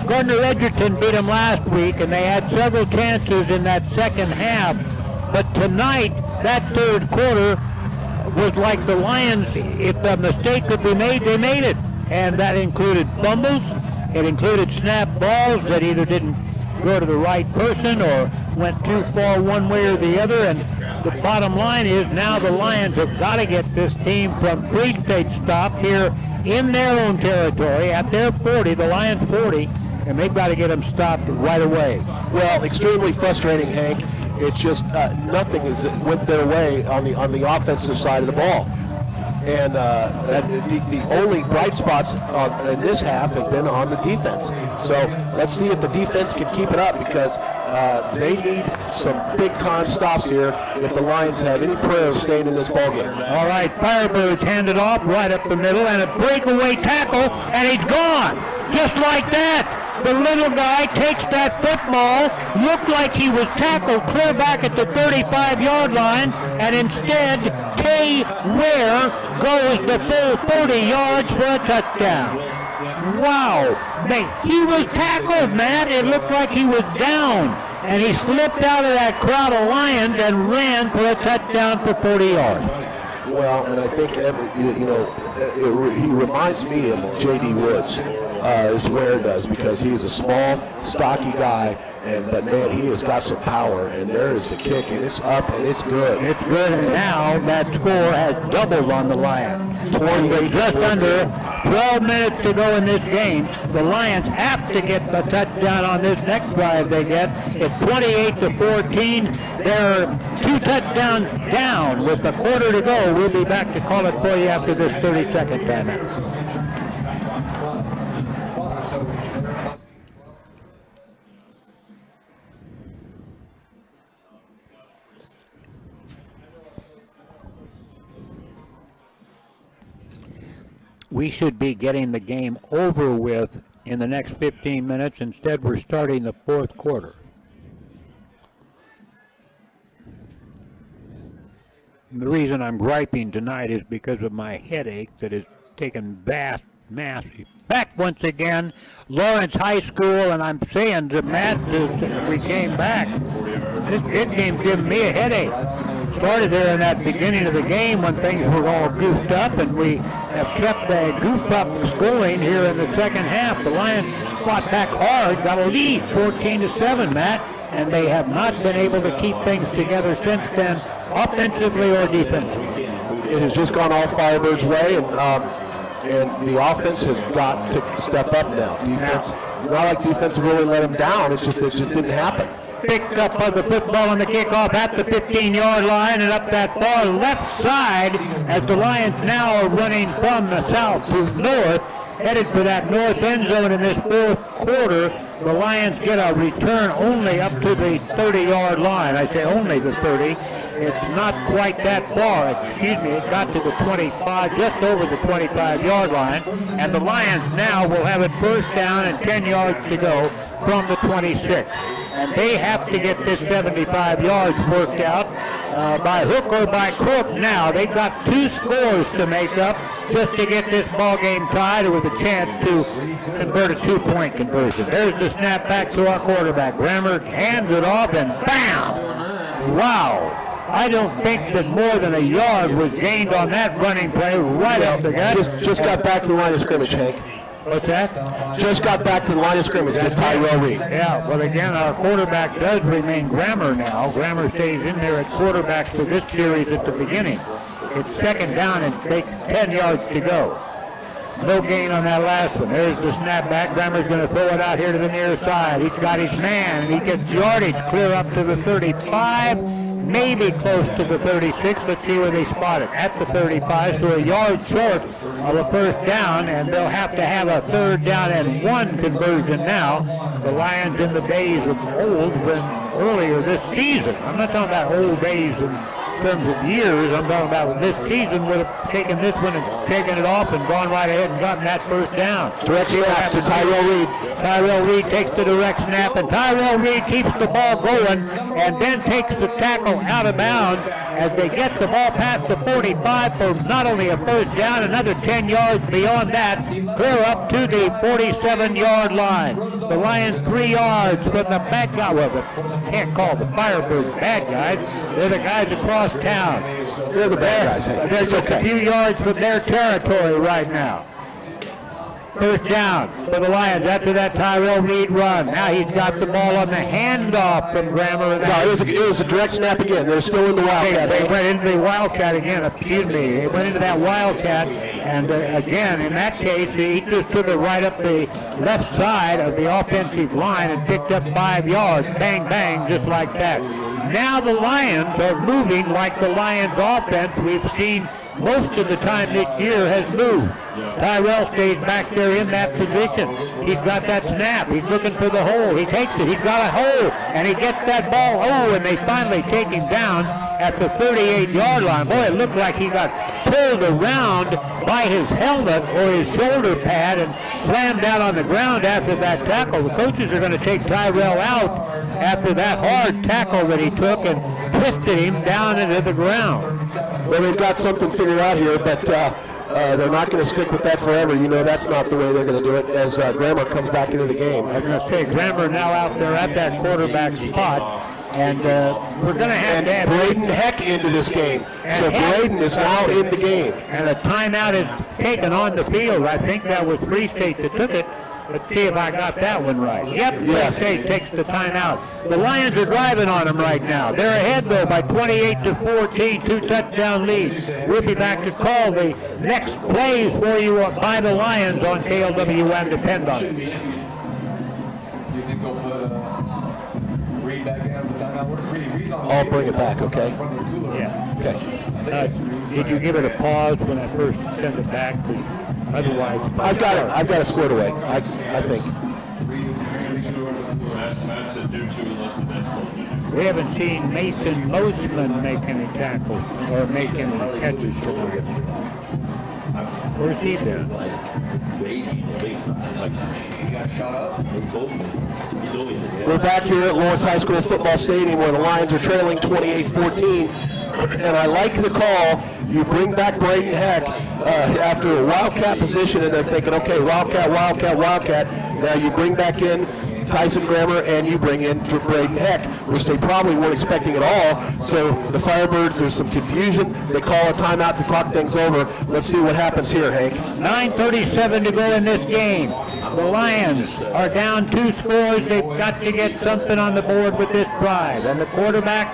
Speaker 5: Gardner Edgerton beat them last week, and they had several chances in that second half. But tonight, that third quarter was like the Lions, if a mistake could be made, they made it. And that included fumbles. It included snap balls that either didn't go to the right person or went too far one way or the other. And the bottom line is now the Lions have got to get this team from Free State stopped here in their own territory at their 40, the Lions 40, and they've got to get them stopped right away.
Speaker 3: Well, extremely frustrating, Hank. It's just nothing went their way on the offensive side of the ball. And the only bright spots in this half have been on the defense. So let's see if the defense can keep it up, because they need some big-time stops here if the Lions have any prayer of staying in this ballgame.
Speaker 5: All right, Firebirds handed off right up the middle, and a breakaway tackle, and he's gone. Just like that. The little guy takes that football, looked like he was tackled clear back at the 35-yard line, and instead Tay Ware goes the full 40 yards for a touchdown. Wow. Man, he was tackled, Matt. It looked like he was down, and he slipped out of that crowd of Lions and ran for a touchdown for 40 yards.
Speaker 3: Well, and I think, he reminds me of J.D. Woods, is where it does, because he's a small, stocky guy, but man, he has got some power, and there is the kick, and it's up, and it's good.
Speaker 5: It's good, and now that score has doubled on the Lions. 28, just under 12 minutes to go in this game. The Lions have to get the touchdown on this next drive they get. It's 28-14. They're 2 touchdowns down with a quarter to go. We'll be back to call it for you after this 30-second timeout. We should be getting the game over with in the next 15 minutes. Instead, we're starting the fourth quarter. And the reason I'm griping tonight is because of my headache that has taken vast nasty. Back once again, Lawrence High School, and I'm saying to Matt, we came back. This game's giving me a headache. Started there in that beginning of the game when things were all goofed up, and we have kept the goof up scoring here in the second half. The Lions fought back hard, got a lead, 14-7, Matt, and they have not been able to keep things together since then, offensively or defensively.
Speaker 3: It has just gone all Firebird's way, and the offense has got to step up now. Defense, not like defense really let them down. It just didn't happen.
Speaker 5: Pick up of the football on the kickoff at the 15-yard line and up that far left side as the Lions now are running from the south to north, headed for that north end zone in this fourth quarter. The Lions get a return only up to the 30-yard line. I say only the 30. It's not quite that far. Excuse me, it got to the 25, just over the 25-yard line. And the Lions now will have it first down and 10 yards to go from the 26. And they have to get this 75 yards worked out by hook or by crook now. They've got 2 scores to make up just to get this ball game tied with a chance to convert a 2-point conversion. There's the snap back to our quarterback. Grammer hands it off and bam! Wow! I don't think that more than a yard was gained on that running play right up the gut.
Speaker 3: Just got back to the line of scrimmage, Hank.
Speaker 5: What's that?
Speaker 3: Just got back to the line of scrimmage. Did Tyrell Reed.
Speaker 5: Yeah, well, again, our quarterback does remain Grammer now. Grammer stays in there at quarterback for this series at the beginning. It's second down and takes 10 yards to go. No gain on that last one. There's the snap back. Grammer's going to throw it out here to the near side. He's got his man, and he gets yardage clear up to the 35, maybe close to the 36. Let's see where they spot it. At the 35, so a yard short of a first down, and they'll have to have a 3rd down and 1 conversion now. The Lions in the days of old, when earlier this season, I'm not talking about old days in terms of years, I'm talking about this season, would have taken this one and taken it off and gone right ahead and gotten that first down.
Speaker 3: Direct snap to Tyrell Reed.
Speaker 5: Tyrell Reed takes the direct snap, and Tyrell Reed keeps the ball going and then takes the tackle out of bounds as they get the ball past the 45 for not only a first down, another 10 yards beyond that, clear up to the 47-yard line. The Lions 3 yards from the bad guy. Well, can't call the Firebird bad guys. They're the guys across town.
Speaker 3: They're the bad guys. Hey,
Speaker 5: They're
Speaker 3: it's
Speaker 5: just a few
Speaker 3: okay.
Speaker 5: yards from their territory right now. First down for the Lions after that Tyrell Reed run. Now he's got the ball on the handoff from Grammer.
Speaker 3: No, it was a direct snap again. They're still in the Wildcat.
Speaker 5: They went into the Wildcat again, excuse me. They went into that Wildcat, and again, in that case, he just took it right up the left side of the offensive line and picked up 5 yards. Bang, bang, just like that. Now the Lions are moving like the Lions offense we've seen most of the time this year has moved. Tyrell stays back there in that position. He's got that snap. He's looking for the hole. He takes it. He's got a hole, and he gets that ball. Oh, and they finally take him down at the 38-yard line. Boy, it looked like he got pulled around by his helmet or his shoulder pad and slammed down on the ground after that tackle. The coaches are going to take Tyrell out after that hard tackle that he took and twisted him down into the ground.
Speaker 3: Well, they've got something figured out here, but they're not going to stick with that forever. You know that's not the way they're going to do it as Grammer comes back into the game.
Speaker 5: I was going to say, Grammer now out there at that quarterback spot. And we're going to have to have
Speaker 3: Braden Heck into this game. So Braden is now in the game.
Speaker 5: And a timeout is taken on the field. I think that was Free State that took it. Let's see if I got that one right. Yep,
Speaker 3: Yes.
Speaker 5: Free State takes the timeout. The Lions are driving on them right now. They're ahead, though, by 28-14, 2 touchdown leads. We'll be back to call the next plays for you by the Lions on KLWN. Depend on it.
Speaker 1: You think they'll put Reed back in after the timeout? Reed's on the
Speaker 3: I'll bring it back, okay?
Speaker 5: Yeah.
Speaker 3: Okay.
Speaker 5: Did you give it a pause when I first sent it back? Otherwise,
Speaker 3: I've got it squared away. I think.
Speaker 5: we haven't seen Mason Mosman make any tackles or make any catches tonight. Where's he been?
Speaker 3: We're back here at Lawrence High School Football Stadium where the Lions are trailing 28-14 and I like the call. You bring back Braden Heck after a Wildcat position, and they're thinking, okay, Wildcat. Now you bring back in Tyson Grammer, and you bring in Braden Heck, which they probably weren't expecting at all. So the Firebirds, there's some confusion. They call a timeout to talk things over. Let's see what happens here, Hank.
Speaker 5: 9:37 to go in this game. The Lions are down 2 scores. They've got to get something on the board with this drive. And the quarterback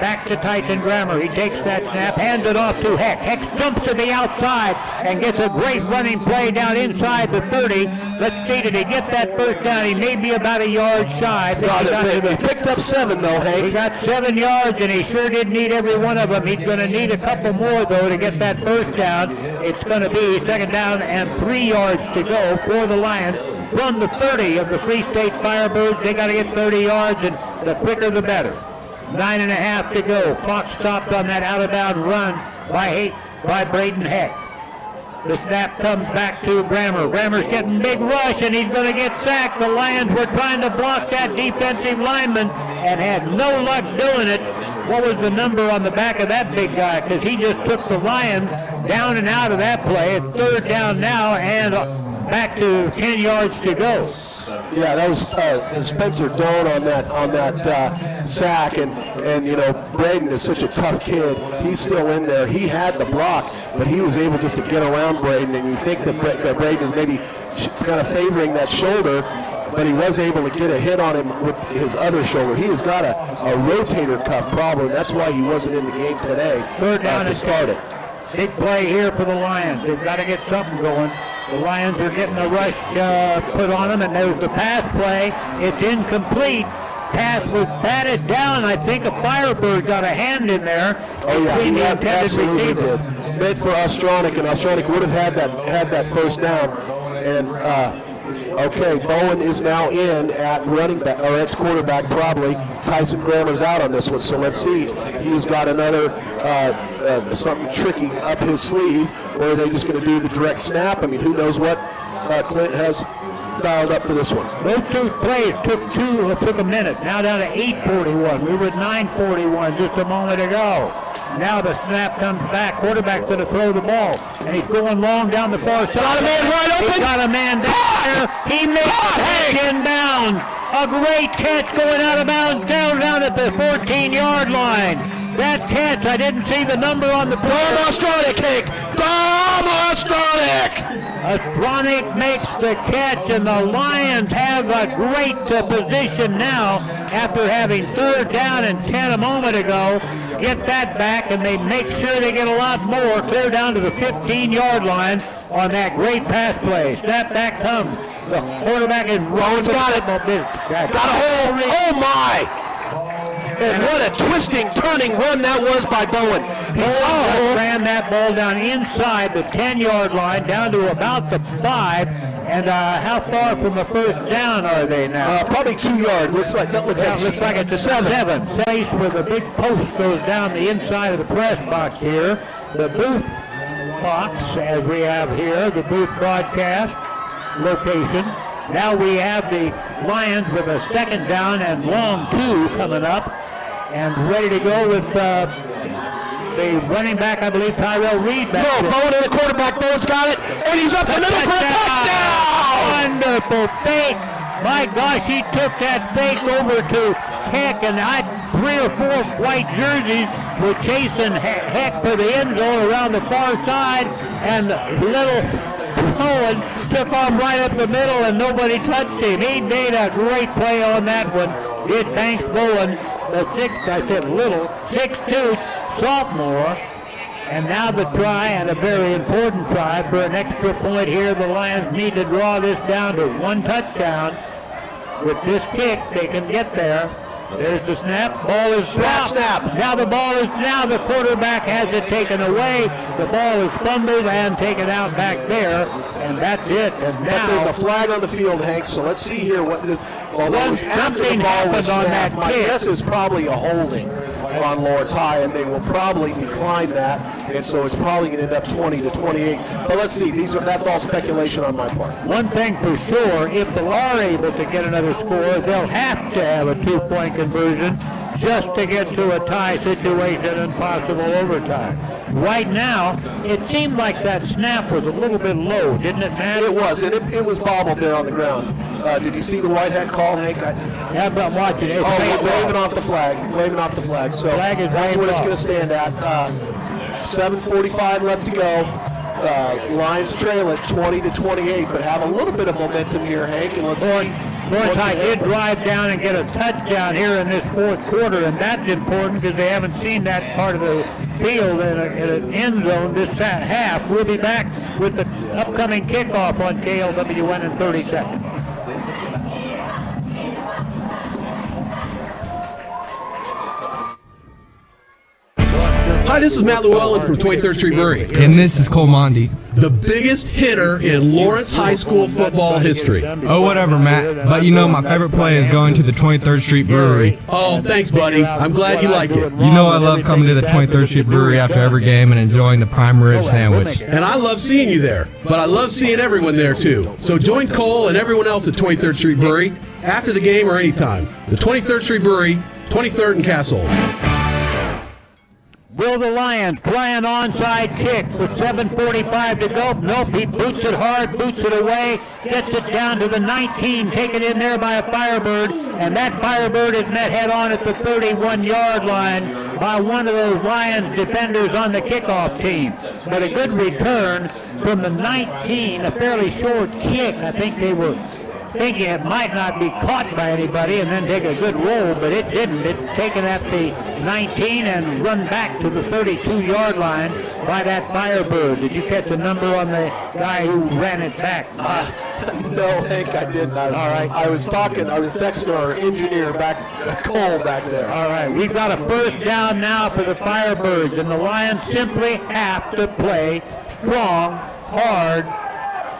Speaker 5: back to Tyson Grammer. He takes that snap, hands it off to Heck. Heck jumps to the outside and gets a great running play down inside the 30. Let's see, did he get that first down? He may be about a yard shy.
Speaker 3: He picked up 7, though, Hank.
Speaker 5: He got 7 yards, and he sure did need every one of them. He's going to need a couple more, though, to get that first down. It's going to be 2nd down and 3 yards to go for the Lions from the 30 of the Free State Firebirds. They got to get 30 yards, and the quicker the better. 9.5 to go. Clock stopped on that out-of-bound run by Braden Heck. The snap comes back to Grammer. Grammer's getting big rush, and he's going to get sacked. The Lions were trying to block that defensive lineman and had no luck doing it. What was the number on the back of that big guy? Because he just took the Lions down and out of that play. It's 3rd down now, and back to 10 yards to go.
Speaker 3: Yeah, that was Spencer Doan on that sack, and you know, Braden is such a tough kid. He's still in there. He had the block, but he was able just to get around Braden, and you think that Braden is maybe kind of favoring that shoulder, but he was able to get a hit on him with his other shoulder. He has got a rotator cuff problem. That's why he wasn't in the game today
Speaker 5: 3rd down
Speaker 3: to start it.
Speaker 5: Big play here for the Lions. They've got to get something going. The Lions are getting a rush put on them, and there's the pass play. It's incomplete. Pass was batted down. I think a Firebird got a hand in there.
Speaker 3: Oh yeah, he absolutely did. Meant for Ostronic, and Ostronic would have had that first down. And okay, Bowen is now in at running back, or at quarterback probably. Tyson Grammer's out on this one, so let's see. He's got another something tricky up his sleeve, or are they just going to do the direct snap? I mean, who knows what Clint has dialed up for this one.
Speaker 5: Those 2 plays took a minute. Now down to 8:41. We were at 9:41 just a moment ago. Now the snap comes back. Quarterback's going to throw the ball, and he's going long down the far side.
Speaker 3: Got a man right open.
Speaker 5: He got a man down there. He makes the catch in bounds. A great catch going out of bounds down at the 14-yard line. That catch, I didn't see the number on the play.
Speaker 3: Dom Ostronic, Hank. Dom Ostronic.
Speaker 5: Ostronic makes the catch, and the Lions have a great position now after having 3rd down and 10 a moment ago. Get that back, and they make sure they get a lot more, clear down to the 15-yard line on that great pass play. Snap back comes. The quarterback is rolling.
Speaker 3: Got it. Got a hole. Oh, my. And what a twisting, turning run that was by Bowen.
Speaker 5: He ran that ball down inside the 10-yard line, down to about the 5. And how far from the first down are they now?
Speaker 3: Probably 2 yards. Looks like
Speaker 5: it's a 7. Place where the big post goes down the inside of the press box here. The booth box, as we have here, the booth broadcast location. Now we have the Lions with a 2nd down and long 2 coming up, and ready to go with the running back, I believe, Tyrell Reed.
Speaker 3: Bowen in the quarterback. Bowen's got it, and he's up the middle for a touchdown!
Speaker 5: Wonderful fake. My gosh, he took that fake over to Heck, and 3 or 4 white jerseys were chasing Heck for the end zone around the far side, and little Bowen took off right up the middle, and nobody touched him. He made a great play on that one. Did Banks Bowen, the 6'2" sophomore. And now the try, and a very important try for an extra point here. The Lions need to draw this down to 1 touchdown. With this kick, they can get there. There's the snap. Ball is dropped. Now the quarterback has it taken away. The ball is fumbled and taken out back there, and that's it. And now
Speaker 3: there's a flag on the field, Hank. So let's see here what this. Although
Speaker 5: something happened on that kick.
Speaker 3: My guess is probably a holding on Lawrence High, and they will probably decline that, and so it's probably going to end up 20-28. But let's see. That's all speculation on my part.
Speaker 5: One thing for sure, if they are able to get another score, they'll have to have a 2-point conversion just to get to a tie situation and possible overtime. Right now, it seemed like that snap was a little bit low, didn't it, Matt?
Speaker 3: It was, and it was bobbled there on the ground. Did you see the white hat call, Hank?
Speaker 5: Yeah, but I'm watching it.
Speaker 3: Waving off the flag. Waving off the flag. So
Speaker 5: Flag is
Speaker 3: that's what
Speaker 5: waved
Speaker 3: it's
Speaker 5: off.
Speaker 3: going to stand at. 7:45 left to go. Lions trail at 20-28, but have a little bit of momentum here, Hank, and let's see.
Speaker 5: Lawrence High did drive down and get a touchdown here in this fourth quarter, and that's important because they haven't seen that part of the field in an end zone this half. We'll be back with the upcoming kickoff on KLWN in 30 seconds.
Speaker 6: Hi, this is Matt Llewellyn from 23rd Street Brewery.
Speaker 7: And this is Cole Mondi.
Speaker 6: The biggest hitter in Lawrence High School football history.
Speaker 7: Oh, whatever, Matt. But you know my favorite play is going to the 23rd Street Brewery.
Speaker 6: Oh, thanks, buddy. I'm glad you like it.
Speaker 7: You know I love coming to the 23rd Street Brewery after every game and enjoying the prime rib sandwich.
Speaker 6: And I love seeing you there, but I love seeing everyone there too. So join Cole and everyone else at 23rd Street Brewery after the game or anytime. The 23rd Street Brewery, 23rd and Castle.
Speaker 5: Will the Lions try an onside kick with 7:45 to go? Nope, he boots it hard, boots it away, gets it down to the 19, taken in there by a Firebird, and that Firebird is met head on at the 31-yard line by one of those Lions defenders on the kickoff team. But a good return from the 19, a fairly short kick. I think they were thinking it might not be caught by anybody and then take a good roll, but it didn't. It's taken at the 19 and run back to the 32-yard line by that Firebird. Did you catch a number on the guy who ran it back?
Speaker 3: No, Hank, I didn't. All right. I was texting our engineer Cole back there.
Speaker 5: All right, we've got a first down now for the Firebirds, and the Lions simply have to play strong, hard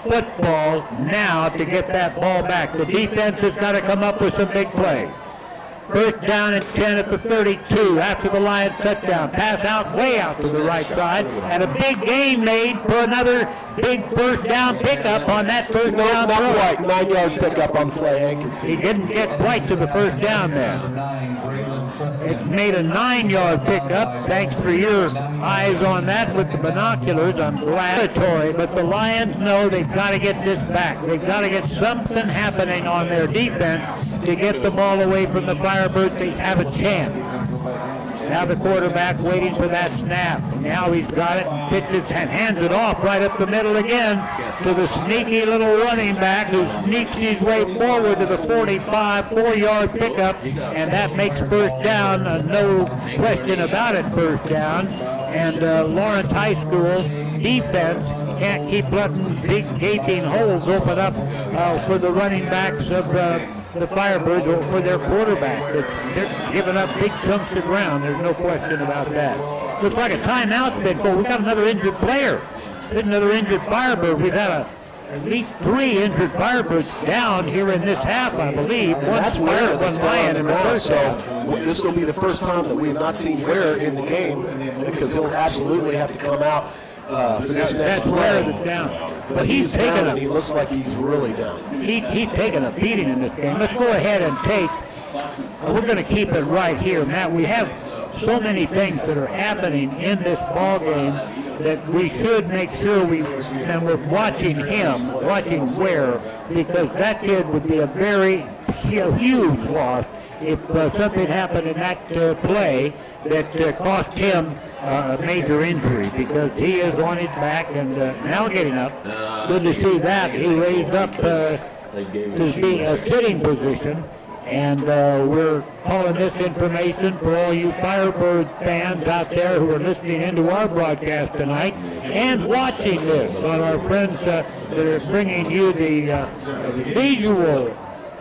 Speaker 5: football now to get that ball back. The defense has got to come up with some big play. First down and 10 at the 32 after the Lions touchdown. Pass out, way out to the right side, and a big gain made for another big first down pickup on that first down
Speaker 3: Not
Speaker 5: throw.
Speaker 3: quite. 9 yards pickup on the play, Hank.
Speaker 5: He didn't get quite to the first down there. It made a 9-yard pickup. Thanks for your eyes on that with the binoculars. I'm glad. But the Lions know they've got to get this back. They've got to get something happening on their defense to get the ball away from the Firebirds. They have a chance. Now the quarterback waiting for that snap. Now he's got it, pitches and hands it off right up the middle again to the sneaky little running back who sneaks his way forward to the 45, 4-yard pickup, and that makes first down. No question about it, first down. And Lawrence High School defense can't keep letting big gaping holes open up for the running backs of the Firebirds or for their quarterback. They're giving up big chunks of ground. There's no question about that. Looks like a timeout's been called. We've got another injured player. There's another injured Firebird. We've had at least 3 injured Firebirds down here in this half, I believe.
Speaker 3: That's Ware that's down
Speaker 5: in
Speaker 3: there
Speaker 5: the
Speaker 3: now.
Speaker 5: first
Speaker 3: So
Speaker 5: half.
Speaker 3: this will be the first time that we have not seen Ware in the game because he'll absolutely have to come out for this next
Speaker 5: That's Ware
Speaker 3: play.
Speaker 5: that's down.
Speaker 3: But he's down, and he looks like he's really down.
Speaker 5: He's taken a beating in this game. Let's go ahead and take, we're going to keep it right here. Matt, we have so many things that are happening in this ball game that we should make sure and we're watching Ware, because that kid would be a very huge loss if something happened in that play that cost him a major injury, because he is on his back and now getting up. Good to see that. He raised up to be a sitting position, and we're calling this information for all you Firebird fans out there who are listening into our broadcast tonight and watching this on our friends that are bringing you the visual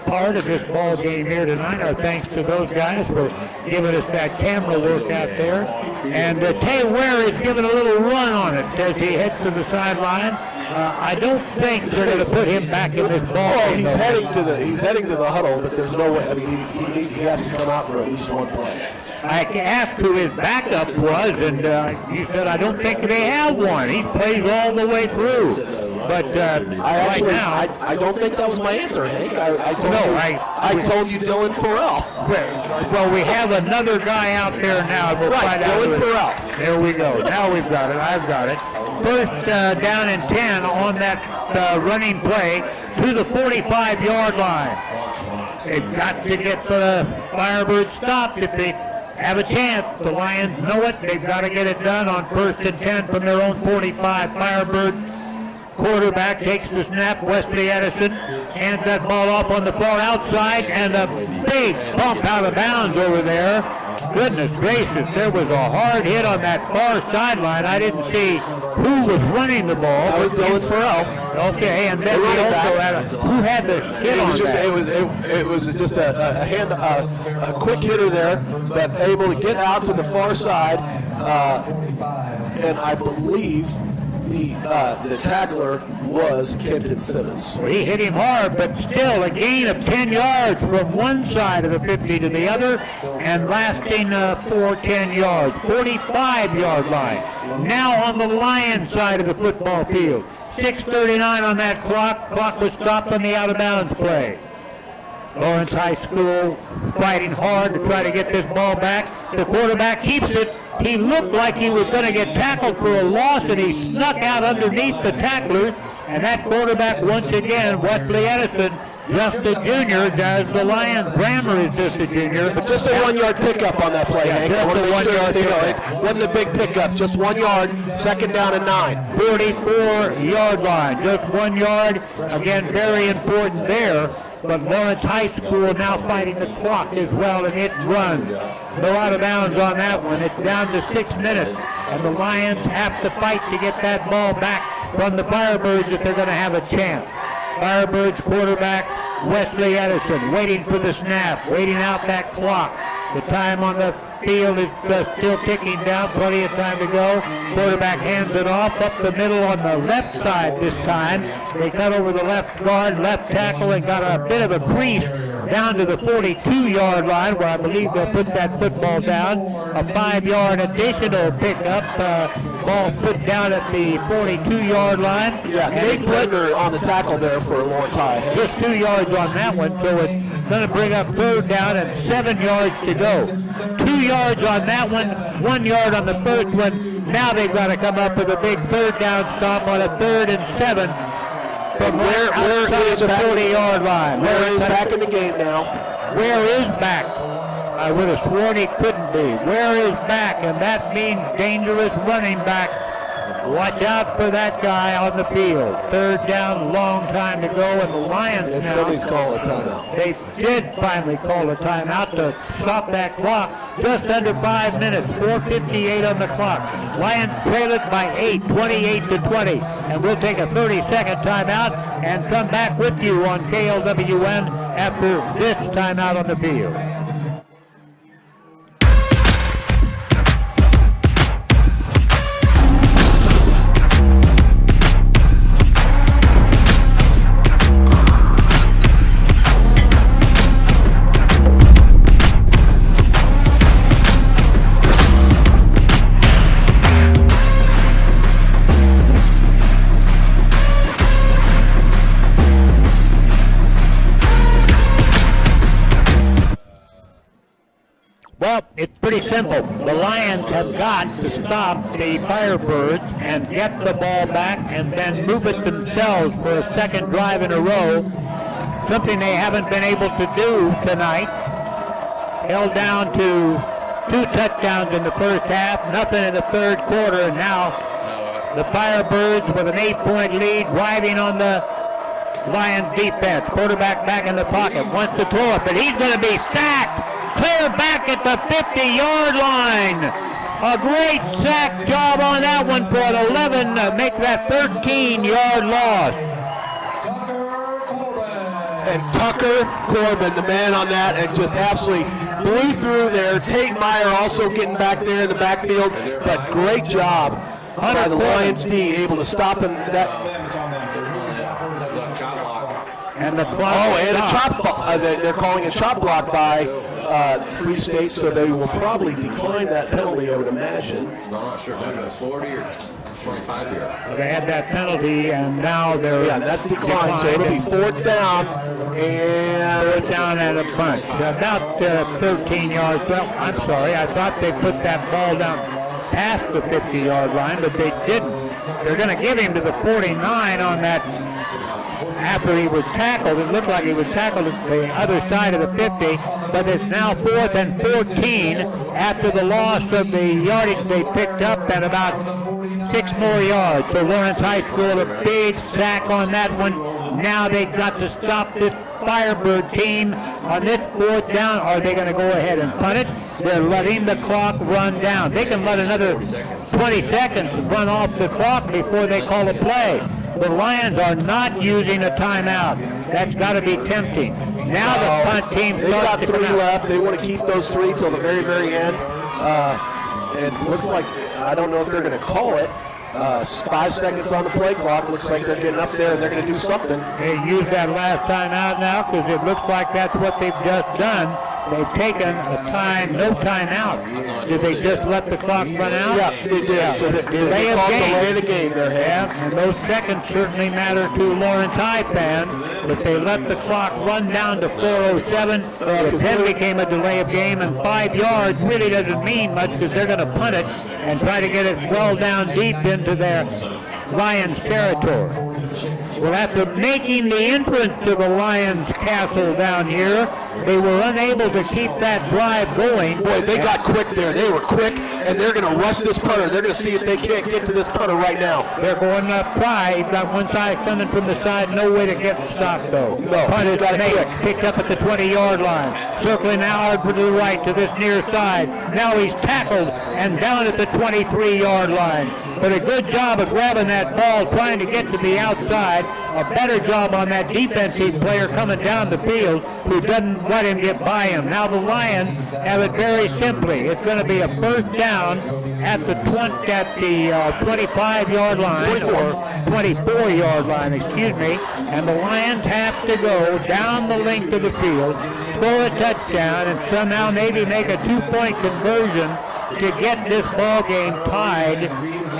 Speaker 5: part of this ball game here tonight. Our thanks to those guys for giving us that camera work out there. And Tay Ware is giving a little run on it as he heads to the sideline. I don't think they're going to put him back in this ball
Speaker 3: Well,
Speaker 5: game.
Speaker 3: he's heading to the huddle, but there's no way. I mean, he has to come out for at least one play.
Speaker 5: I asked who his backup was, and he said, I don't think they have one. He plays all the way through. But
Speaker 3: I
Speaker 5: right
Speaker 3: actually,
Speaker 5: now,
Speaker 3: I don't think that was my answer, Hank. I told you Dylan Farrell.
Speaker 5: well, we have another guy out there now. We'll
Speaker 3: Right,
Speaker 5: find out
Speaker 3: Dylan
Speaker 5: who it is.
Speaker 3: Farrell.
Speaker 5: There we go. Now we've got it. I've got it. First down and 10 on that running play to the 45-yard line. They've got to get the Firebird stopped if they have a chance. The Lions know it. They've got to get it done on 1st and 10 from their own 45. Firebird quarterback takes the snap. Wesley Edison hands that ball off on the far outside, and a big bump out of bounds over there. Goodness gracious, there was a hard hit on that far sideline. I didn't see who was running the ball.
Speaker 3: That was Dylan Farrell.
Speaker 5: Okay, and then we also had who had the hit on that?
Speaker 3: It was just a quick hitter there, but able to get out to the far side, and I believe the tackler was Kenton Simmons.
Speaker 5: He hit him hard, but still a gain of 10 yards from one side of the 50 to the other, and lasting for 10 yards, 45-yard line. Now on the Lions side of the football field. 6:39 on that clock. Clock was stopped on the out-of-bounds play. Lawrence High School fighting hard to try to get this ball back. The quarterback keeps it. He looked like he was going to get tackled for a loss, and he snuck out underneath the tacklers. And that quarterback, once again, Wesley Edison, just a junior, as the Lions. Brammer is just a junior.
Speaker 3: But just a 1-yard pickup on that play, Hank.
Speaker 5: just a 1-yard pickup.
Speaker 3: It wasn't a big pickup, just 1 yard, 2nd down and 9.
Speaker 5: 44-yard line, just 1 yard. Again, very important there. But Lawrence High School now fighting the clock as well, and it runs. No out of bounds on that one. It's down to 6 minutes, and the Lions have to fight to get that ball back from the Firebirds if they're going to have a chance. Firebirds quarterback Wesley Edison waiting for the snap, waiting out that clock. The time on the field is still ticking down, plenty of time to go. Quarterback hands it off up the middle on the left side this time. They cut over the left guard, left tackle, and got a bit of a crease down to the 42-yard line, where I believe they'll put that football down. A 5-yard additional pickup. Ball put down at the 42-yard line.
Speaker 3: Yeah, Nate Bledner on the tackle there for Lawrence High.
Speaker 5: Just 2 yards on that one, so it's going to bring up 3rd down and 7 yards to go. 2 yards on that one, 1 yard on the first one. Now they've got to come up with a big 3rd down stop on a 3rd and 7 from where is the 40-yard line.
Speaker 3: Where is back in the game now?
Speaker 5: Where is back? I would have sworn he couldn't be. Where is back? And that means dangerous running back. Watch out for that guy on the field. 3rd down, long time to go, and the Lions now.
Speaker 3: Somebody's calling a timeout.
Speaker 5: They did finally call a timeout to stop that clock. Just under 5 minutes, 4:58 on the clock. Lions trail it by 8, 28-20. And we'll take a 30-second timeout and come back with you on KLWN after this timeout on the field. Well, it's pretty simple. The Lions have got to stop the Firebirds and get the ball back and then move it themselves for a 2nd drive in a row, something they haven't been able to do tonight. Held down to 2 touchdowns in the first half, nothing in the 3rd quarter, and now the Firebirds with an 8-point lead driving on the Lions defense. Quarterback back in the pocket, wants to throw it, but he's going to be sacked. Clear back at the 50-yard line. A great sack job on that one for an 11 to make that 13-yard loss.
Speaker 3: And Tucker Corbin, the man on that, and just absolutely blew through there. Tate Meyer also getting back there in the backfield, but great job by the Lions D, able to stop him.
Speaker 5: And the clock.
Speaker 3: Oh, and a chop. They're calling a chop block by Free State, so they will probably decline that penalty, I would imagine.
Speaker 4: I'm not sure if I'm at 40 or 25 here.
Speaker 5: They had that penalty, and now they're
Speaker 3: Yeah, that's declined, so it'll be fourth down, and
Speaker 5: Fourth down at a bunch, about 13 yards. Well, I'm sorry, I thought they put that ball down past the 50-yard line, but they didn't. They're going to give him to the 49 on that. After he was tackled, it looked like he was tackled at the other side of the 50, but it's now 4th and 14 after the loss of the yardage they picked up and about 6 more yards. So Lawrence High School, a big sack on that one. Now they've got to stop this Firebird team on this 4th down. Are they going to go ahead and punt it? They're letting the clock run down. They can let another 20 seconds run off the clock before they call a play. The Lions are not using a timeout. That's got to be tempting. Now the punt team
Speaker 3: they've
Speaker 5: starts
Speaker 3: got
Speaker 5: to
Speaker 3: 3
Speaker 5: come out.
Speaker 3: left. They want to keep those 3 till the very, very end. It looks like, I don't know if they're going to call it. 5 seconds on the play clock. Looks like they're getting up there and they're going to do something.
Speaker 5: They used that last timeout now because it looks like that's what they've just done. They've taken no timeout. Did they just let the clock run out?
Speaker 3: Yeah, they did.
Speaker 5: Yeah.
Speaker 3: So they
Speaker 5: Delay of
Speaker 3: called
Speaker 5: game.
Speaker 3: delay of the game there, Hank.
Speaker 5: Yeah, and those seconds certainly matter to Lawrence High fans, but they let the clock run down to 4:07. The 10 became a delay of game, and 5 yards really doesn't mean much because they're going to punt it and try to get it well down deep into their Lions territory. Well, after making the entrance to the Lions castle down here, they were unable to keep that drive going.
Speaker 3: Boy, they got quick there. They were quick, and they're going to rush this punter. They're going to see if they can't get to this punter right now.
Speaker 5: They're going to try. He's got one side coming from the side. No way to get stopped, though.
Speaker 3: No,
Speaker 5: Punt is
Speaker 3: got it
Speaker 5: made.
Speaker 3: quick.
Speaker 5: Picked up at the 20-yard line. Circling now over to the right to this near side. Now he's tackled and down at the 23-yard line. But a good job of grabbing that ball, trying to get to the outside. A better job on that defensive player coming down the field who doesn't let him get by him. Now the Lions have it very simply. It's going to be a first down at the 25-yard line or 24-yard line, excuse me. And the Lions have to go down the length of the field, score a touchdown, and somehow maybe make a 2-point conversion to get this ball game tied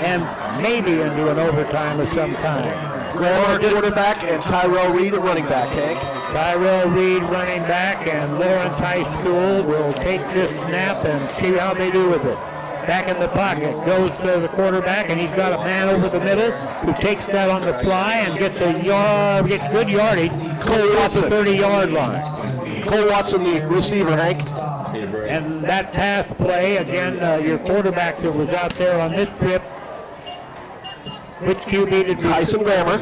Speaker 5: and maybe into an overtime of some kind.
Speaker 3: Grammar quarterback and Tyrell Reed at running back, Hank.
Speaker 5: Tyrell Reed running back, and Lawrence High School will take this snap and see how they do with it. Back in the pocket, goes to the quarterback, and he's got a man over the middle who takes that on the fly and gets good yardage at the 30-yard line.
Speaker 3: Cole Watson, the receiver, Hank.
Speaker 5: And that pass play, again, your quarterback that was out there on this trip, which QB did we?
Speaker 3: Tyson Grammer.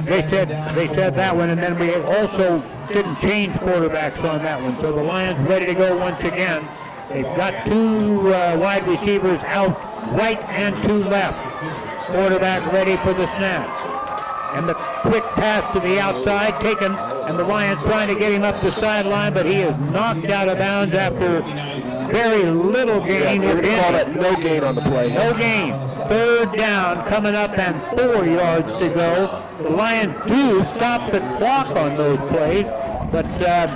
Speaker 5: They said that one, and then we also didn't change quarterbacks on that one. So the Lions ready to go once again. They've got 2 wide receivers out, right and 2 left. Quarterback ready for the snap. And the quick pass to the outside taken, and the Lions trying to get him up the sideline, but he is knocked out of bounds after very little gain.
Speaker 3: We're going to call that no gain on the play.
Speaker 5: No gain. 3rd down coming up and 4 yards to go. The Lions do stop the clock on those plays, but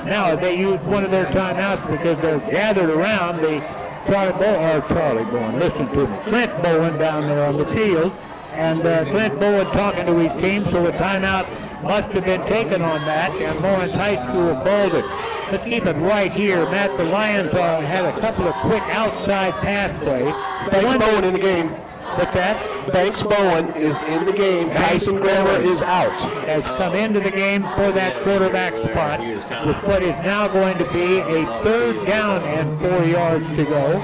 Speaker 5: now they used one of their timeouts because they're gathered around the Clint Bowen down there on the field. And Clint Bowen talking to his team, so a timeout must have been taken on that, and Lawrence High School called it. Let's keep it right here, Matt. The Lions had a couple of quick outside pass plays.
Speaker 3: Banks Bowen in the game.
Speaker 5: What's that?
Speaker 3: Banks Bowen is in the game. Tyson Grammer is out.
Speaker 5: Has come into the game for that quarterback spot with what is now going to be a 3rd down and 4 yards to go.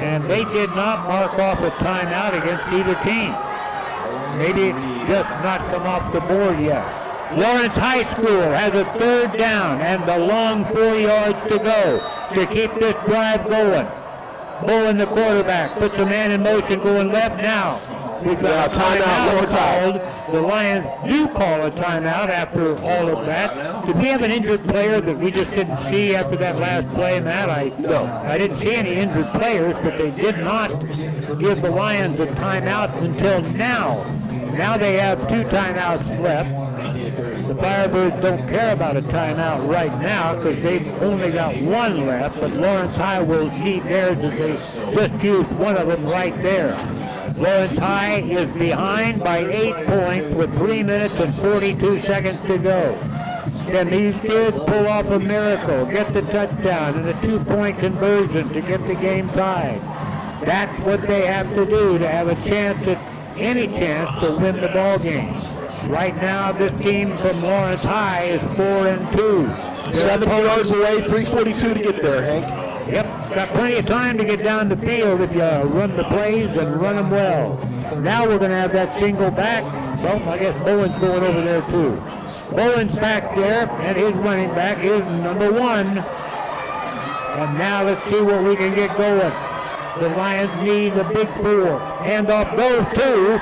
Speaker 5: And they did not mark off a timeout against either team. Maybe just not come off the board yet. Lawrence High School has a 3rd down and a long 4 yards to go to keep this drive going. Bowen, the quarterback, puts a man in motion going left now. We've got a timeout called. The Lions do call a timeout after all of that. Did we have an injured player that we just didn't see after that last play, Matt?
Speaker 3: No.
Speaker 5: I didn't see any injured players, but they did not give the Lions a timeout until now. Now they have 2 timeouts left. The Firebirds don't care about a timeout right now because they've only got 1 left, but Lawrence High will see theirs as they just used one of them right there. Lawrence High is behind by 8 points with 3 minutes and 42 seconds to go. Can these kids pull off a miracle, get the touchdown and a 2-point conversion to get the game tied? That's what they have to do to have a chance, any chance to win the ball game. Right now, this team from Lawrence High is 4-2.
Speaker 3: 70 yards away, 3:42 to get there, Hank.
Speaker 5: Yep, got plenty of time to get down the field if you run the plays and run them well. Now we're going to have that single back. Well, I guess Bowen's going over there too. Bowen's back there, and his running back is number 1. And now let's see what we can get going. The Lions need a big 4. Handoff goes to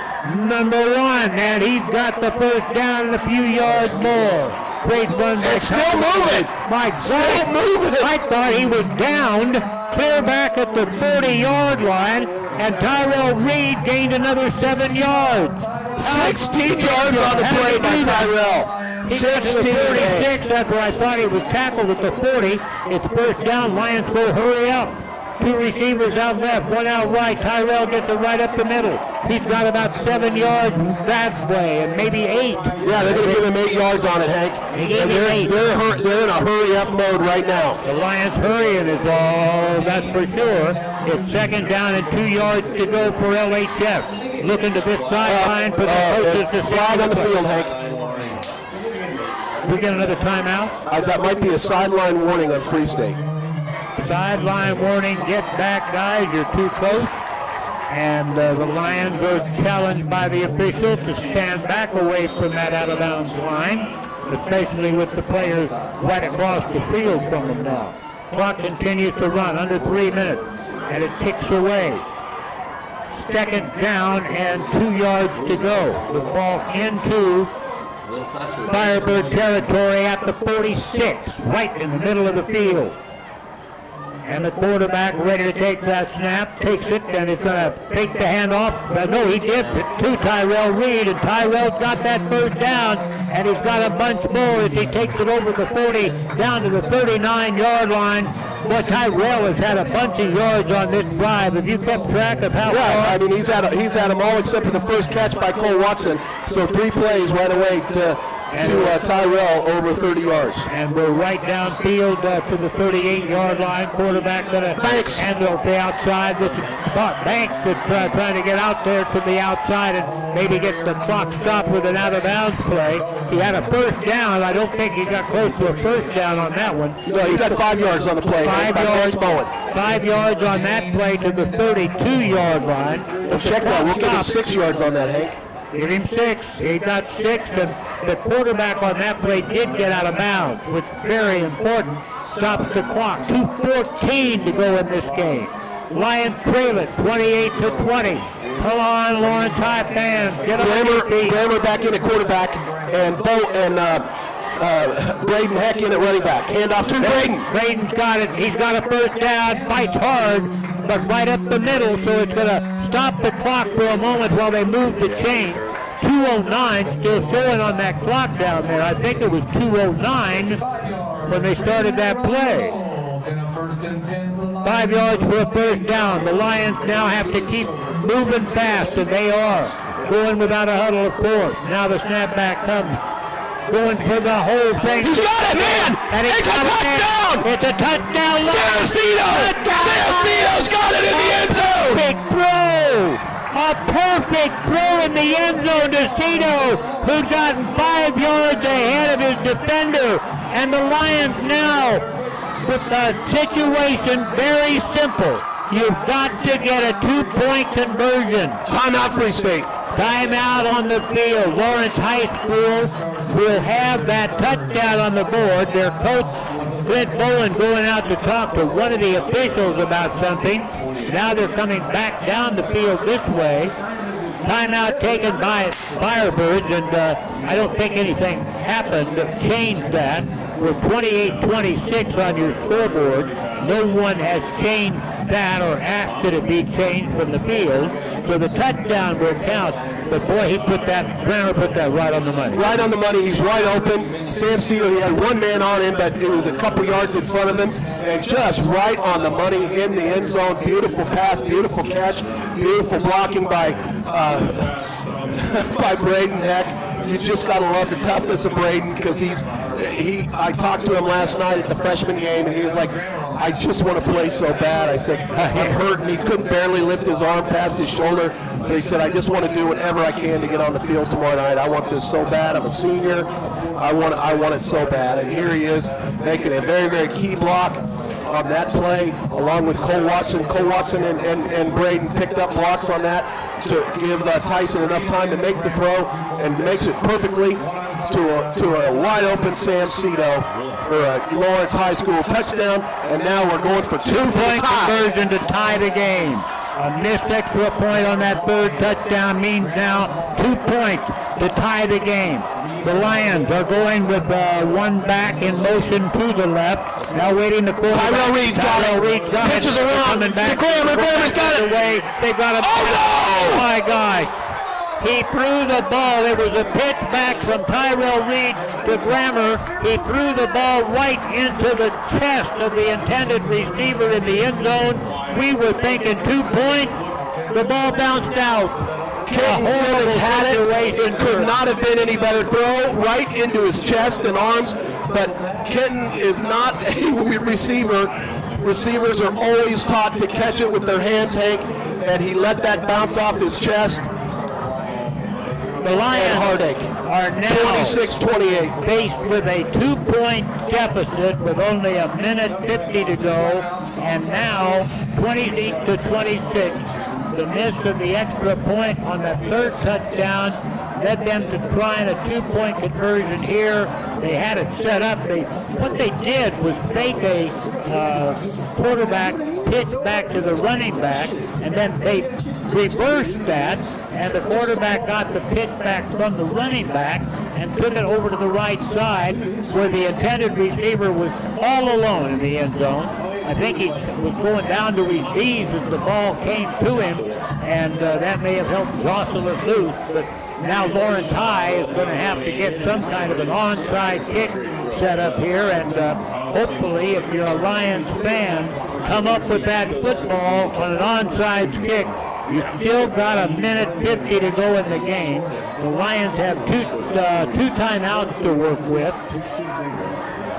Speaker 5: number 1, and he's got the first down and a few yards more. Great run by
Speaker 3: It's still moving.
Speaker 5: My
Speaker 3: Still
Speaker 5: God,
Speaker 3: moving.
Speaker 5: I thought he was downed, clear back at the 40-yard line, and Tyrell Reed gained another 7 yards.
Speaker 3: 16 yards on the play by Tyrell.
Speaker 5: He got to the 46. That's where I thought he was tackled at the 40. It's first down. Lions go hurry up. 2 receivers out left, 1 out right. Tyrell gets it right up the middle. He's got about 7 yards that way, and maybe 8.
Speaker 3: Yeah, they're going to give him 8 yards on it, Hank.
Speaker 5: He gave
Speaker 3: And
Speaker 5: him 8.
Speaker 3: they're in a hurry-up mode right now.
Speaker 5: The Lions hurrying is all, that's for sure. It's second down and 2 yards to go for LHF. Looking to this sideline for the coaches to
Speaker 3: flag on the field, Hank.
Speaker 5: We get another timeout.
Speaker 3: That might be a sideline warning on Free State.
Speaker 5: Sideline warning, get back, guys, you're too close. And the Lions are challenged by the official to stand back away from that out-of-bounds line, especially with the players right across the field from them now. Clock continues to run, under 3 minutes, and it ticks away. Second down and 2 yards to go. The ball into Firebird territory at the 46, right in the middle of the field. And the quarterback ready to take that snap, takes it, and he's going to take the handoff. No, he did to Tyrell Reed, and Tyrell's got that first down, and he's got a bunch more as he takes it over the 40 down to the 39-yard line. Boy, Tyrell has had a bunch of yards on this drive. Have you kept track of how
Speaker 3: Yeah,
Speaker 5: far?
Speaker 3: I mean, he's had them all except for the first catch by Cole Watson. So 3 plays right away to Tyrell over 30 yards.
Speaker 5: And we're right downfield to the 38-yard line. Quarterback going to handle it to the outside. This is Banks that's trying to get out there to the outside and maybe get the clock stopped with an out-of-bounds play. He had a first down. I don't think he got close to a first down on that one.
Speaker 3: No, he got 5 yards on the play.
Speaker 5: 5 yards. 5 yards on that play to the 32-yard line.
Speaker 3: And check that. We'll give him 6 yards on that, Hank.
Speaker 5: Give him 6. He got 6, and the quarterback on that play did get out of bounds, which is very important. Stops the clock. 2:14 to go in this game. Lions trail it 28-20. Come on, Lawrence High fans. Get on your feet.
Speaker 3: Grammer back in at quarterback, and Braden Heck in at running back. Hand off to Braden.
Speaker 5: Braden's got it. He's got a first down. Fights hard, but right up the middle, so it's going to stop the clock for a moment while they move the chain. 2:09 still showing on that clock down there. I think it was 2:09 when they started that play. 5 yards for a first down. The Lions now have to keep moving fast, and they are. Going without a huddle, of course. Now the snapback comes. Going for the whole thing.
Speaker 3: He's got it, man!
Speaker 5: And
Speaker 3: It's a touchdown!
Speaker 5: It's a touchdown.
Speaker 3: Saraceno's got it in the end zone!
Speaker 5: Big throw! A perfect throw in the end zone to Cito, who got 5 yards ahead of his defender. And the Lions now, with the situation very simple. You've got to get a 2-point conversion.
Speaker 3: Timeout, Free State.
Speaker 5: Timeout on the field. Lawrence High School will have that touchdown on the board. Their coach, Clint Bowen, going out to talk to one of the officials about something. Now they're coming back down the field this way. Timeout taken by Firebirds, and I don't think anything happened to change that. With 28-26 on your scoreboard, no one has changed that or asked it to be changed from the field. So the touchdown will count. But boy, Grammer put that right on the money.
Speaker 3: Right on the money. He's right open. Sam Cito, he had one man on him, but it was a couple yards in front of him, and just right on the money in the end zone. Beautiful pass, beautiful catch, beautiful blocking by by Braden Heck. You just got to love the toughness of Braden, because I talked to him last night at the freshman game, and he was like, I just want to play so bad. I said, I'm hurt, and he couldn't barely lift his arm past his shoulder. But he said, I just want to do whatever I can to get on the field tomorrow night. I want this so bad. I'm a senior. I want it so bad. And here he is making a very, very key block on that play, along with Cole Watson. Cole Watson and Braden picked up blocks on that to give Tyson enough time to make the throw, and makes it perfectly to a wide open Sam Cito for a Lawrence High School touchdown. And now we're going for
Speaker 5: 2-point conversion to tie the game. A missed extra point on that third touchdown means now 2 points to tie the game. The Lions are going with one back in motion to the left. Now waiting the quarterback.
Speaker 3: Tyrell Reed's got it. Pitches around. Grammer's got it.
Speaker 5: Away. They've got him.
Speaker 3: Oh, no!
Speaker 5: Oh, my gosh. He threw the ball. It was a pitch back from Tyrell Reed to Grammer. He threw the ball right into the chest of the intended receiver in the end zone. We were thinking 2 points. The ball bounced out.
Speaker 3: Kenton Simmons had it. It could not have been any better throw, right into his chest and arms. But Kenton is not a receiver. Receivers are always taught to catch it with their hands, Hank, and he let that bounce off his chest.
Speaker 5: The Lions are now
Speaker 3: 26-28.
Speaker 5: faced with a 2-point deficit with only a minute 50 to go, and now 20-26. The miss of the extra point on the third touchdown led them to trying a 2-point conversion here. They had it set up. What they did was fake a quarterback pitch back to the running back, and then they reversed that, and the quarterback got the pitch back from the running back and took it over to the right side, where the intended receiver was all alone in the end zone. I think he was going down to his knees as the ball came to him, and that may have helped jostle it loose. But now Lawrence High is going to have to get some kind of an onside kick set up here, and hopefully, if you're a Lions fan, come up with that football on an onside kick. You still got a minute 50 to go in the game. The Lions have two timeouts to work with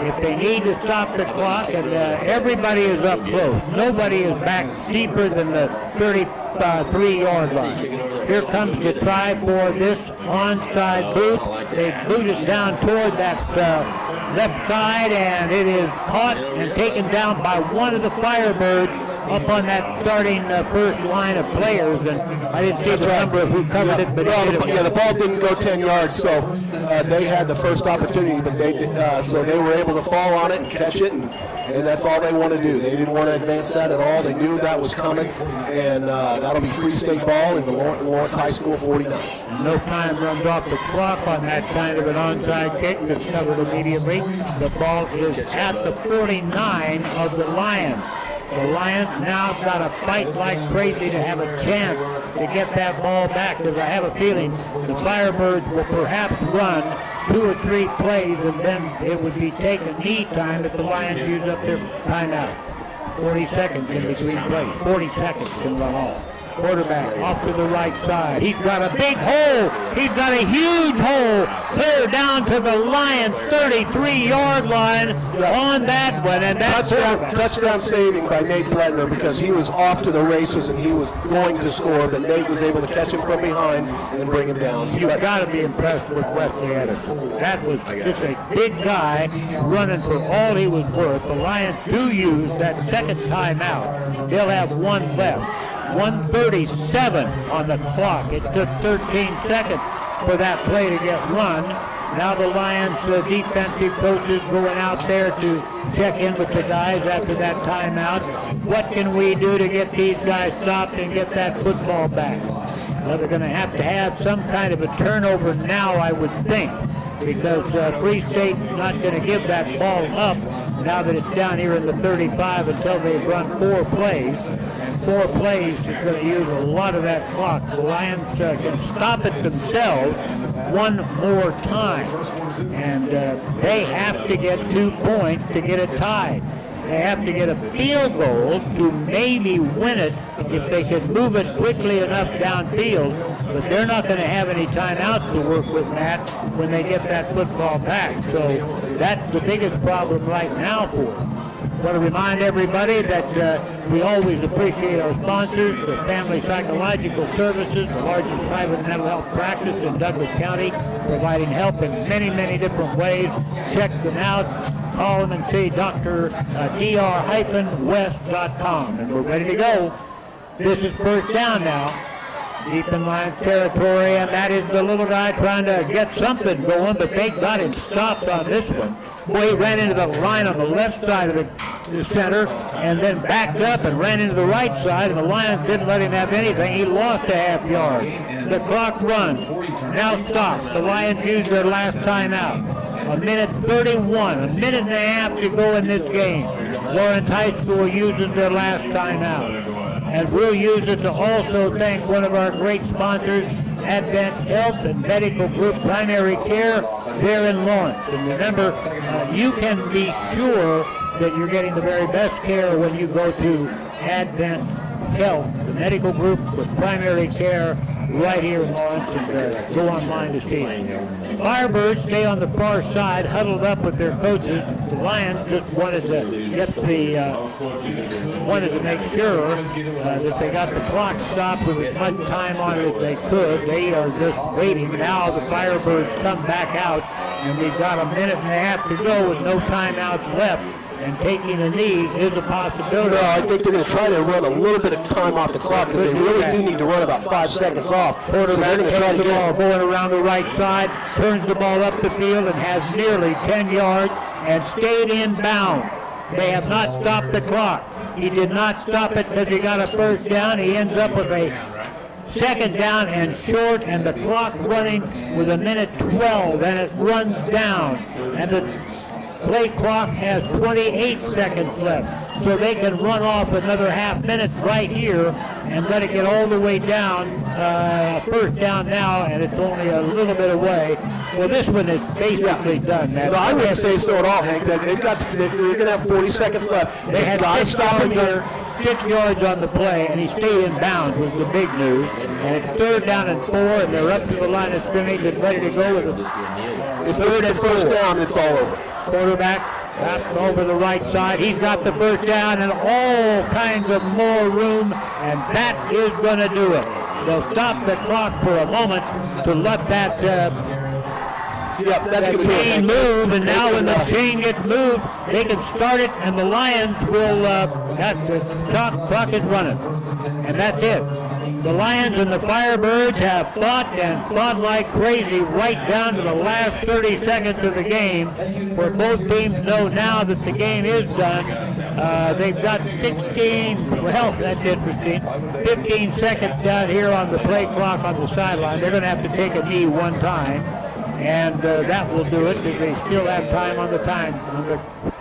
Speaker 5: if they need to stop the clock, and everybody is up close. Nobody is back deeper than the 33-yard line. Here comes the try for this onside boot. They boot it down toward that left side, and it is caught and taken down by one of the Firebirds up on that starting first line of players, and I didn't see the number of who covered it, but
Speaker 3: the ball didn't go 10 yards, so they had the first opportunity, but they did, so they were able to fall on it and catch it, and that's all they want to do. They didn't want to advance that at all. They knew that was coming, and that'll be Free State ball in the Lawrence High School 49.
Speaker 5: No time runs off the clock on that kind of an onside kick that's covered immediately. The ball is at the 49 of the Lions. The Lions now got to fight like crazy to have a chance to get that ball back, because I have a feeling the Firebirds will perhaps run 2 or 3 plays, and then it would be taking knee time if the Lions use up their timeout. 40 seconds in between plays. 40 seconds can run off. Quarterback off to the right side. He's got a big hole. He's got a huge hole. Clear down to the Lions' 33-yard line on that one. And that's
Speaker 3: touchdown saving by Nate Bledner, because he was off to the races and he was going to score, but Nate was able to catch him from behind and bring him down.
Speaker 5: You've got to be impressed with Wesley Edison. That was just a big guy running for all he was worth. The Lions do use that second timeout. They'll have one left. 1:37 on the clock. It took 13 seconds for that play to get run. Now the Lions defensive coaches going out there to check in with the guys after that timeout. What can we do to get these guys stopped and get that football back? Well, they're going to have some kind of a turnover now, I would think, because Free State's not going to give that ball up now that it's down here in the 35 until they've run 4 plays. And more plays is going to use a lot of that clock. The Lions can stop it themselves one more time. And they have to get 2 points to get it tied. They have to get a field goal to maybe win it if they can move it quickly enough downfield. But they're not going to have any timeouts to work with, Matt, when they get that football back. So that's the biggest problem right now for them. I want to remind everybody that we always appreciate our sponsors, the Family Psychological Services, the largest private mental health practice in Douglas County, providing help in many, many different ways. Check them out. Call them and see dr. dr-west.com. And we're ready to go. This is first down now. Deep in line territory, and that is the little guy trying to get something going, but they got him stopped on this one. Boy, he ran into the line on the left side of the center and then backed up and ran into the right side, and the Lions didn't let him have anything. He lost a half yard. The clock runs. Now stops. The Lions used their last timeout. 1:31, a minute and a half to go in this game. Lawrence High School uses their last timeout. And we'll use it to also thank one of our great sponsors, Advent Health and Medical Group Primary Care there in Lawrence. And remember, you can be sure that you're getting the very best care when you go to Advent Health, the medical group with primary care right here in Lawrence, and go online to see it. Firebirds stay on the far side, huddled up with their coaches. The Lions just wanted to get wanted to make sure that they got the clock stopped with as much time on it as they could. They are just waiting. Now the Firebirds come back out, and we've got a minute and a half to go with no timeouts left. And taking a knee is a possibility.
Speaker 3: No, I think they're going to try to run a little bit of time off the clock because they really do need to run about 5 seconds off. So they're going to try to
Speaker 5: the ball
Speaker 3: get
Speaker 5: going around the right side, turns the ball up the field and has nearly 10 yards and stayed in bounds. They have not stopped the clock. He did not stop it because he got a first down. He ends up with a second down and short, and the clock running with 1:12, and it runs down. And the play clock has 28 seconds left, so they can run off another half minute right here and let it get all the way down. First down now, and it's only a little bit away. Well, this one is basically done, man.
Speaker 3: No, I wouldn't say so at all, Hank. They're going to have 40 seconds left.
Speaker 5: They had
Speaker 3: got to stop him here.
Speaker 5: 6 yards on the play, and he stayed in bounds was the big news. And it's third down and 4, and they're up to the line of scrimmage and ready to go with it.
Speaker 3: If they're the first down, it's all over.
Speaker 5: Quarterback wrapped over the right side. He's got the first down and all kinds of more room, and that is going to do it. They'll stop the clock for a moment to let that chain move, and now when the chain gets moved, they can start it, and the Lions will, the clock is running, and that's it. The Lions and the Firebirds have fought like crazy right down to the last 30 seconds of the game, where both teams know now that the game is done. They've got 15 seconds down here on the play clock on the sideline. They're going to have to take a knee one time, and that will do it because they still have time on the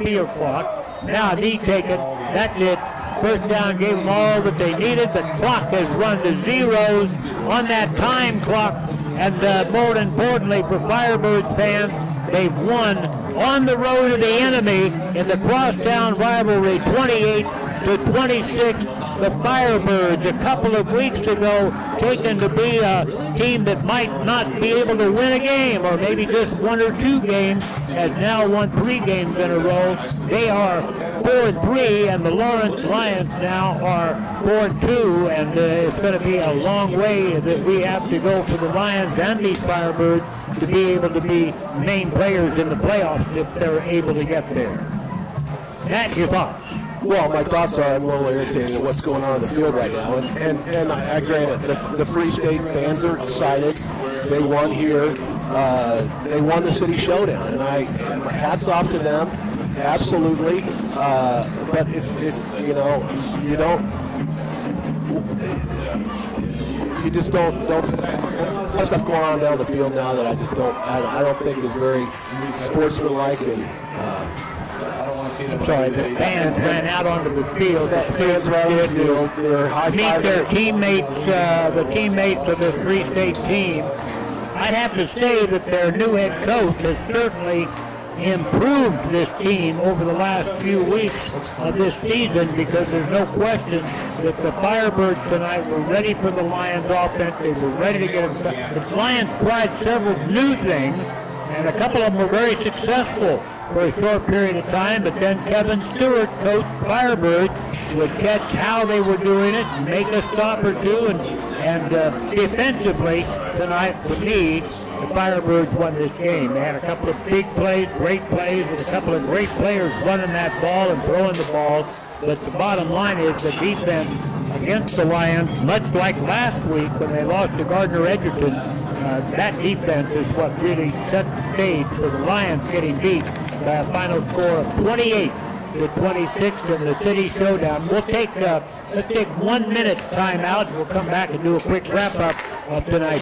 Speaker 5: field clock. Now knee taken, that's it. First down gave them all that they needed. The clock has run to zeros on that time clock. And more importantly for Firebirds fans, they've won on the road to the enemy in the crosstown rivalry 28-26. The Firebirds a couple of weeks ago taken to be a team that might not be able to win a game or maybe just 1 or 2 games, has now won 3 games in a row. They are 4-3, and the Lawrence Lions now are 4-2, and it's going to be a long way that we have to go for the Lions and these Firebirds to be able to be main players in the playoffs if they're able to get there. Matt, your thoughts?
Speaker 3: Well, my thoughts are I'm a little irritated at what's going on in the field right now. And I grant it, the Free State fans are excited. They won here. They won the city showdown. And hats off to them. Absolutely. But it's you just don't there's stuff going on down the field now that I don't think is very sportsmanlike, and
Speaker 5: I'm sorry, the fans ran out onto the field. The
Speaker 3: Fans around the field, they're high
Speaker 5: meet their
Speaker 3: fiving.
Speaker 5: teammates, the teammates of the three-state team. I'd have to say that their new head coach has certainly improved this team over the last few weeks of this season, because there's no question that the Firebirds tonight were ready for the Lions offense. They were ready to get them. The Lions tried several new things, and a couple of them were very successful for a short period of time, but then Kevin Stewart, coached Firebirds, would catch how they were doing it and make a stop or two, and defensively tonight, for me, the Firebirds won this game. They had a couple of big plays, great plays, and a couple of great players running that ball and throwing the ball. But the bottom line is the defense against the Lions, much like last week when they lost to Gardner Edgerton, that defense is what really set the stage for the Lions getting beat by a final score of 28-26 in the city showdown. Let's take 1 minute timeout. We'll come back and do a quick wrap up of tonight's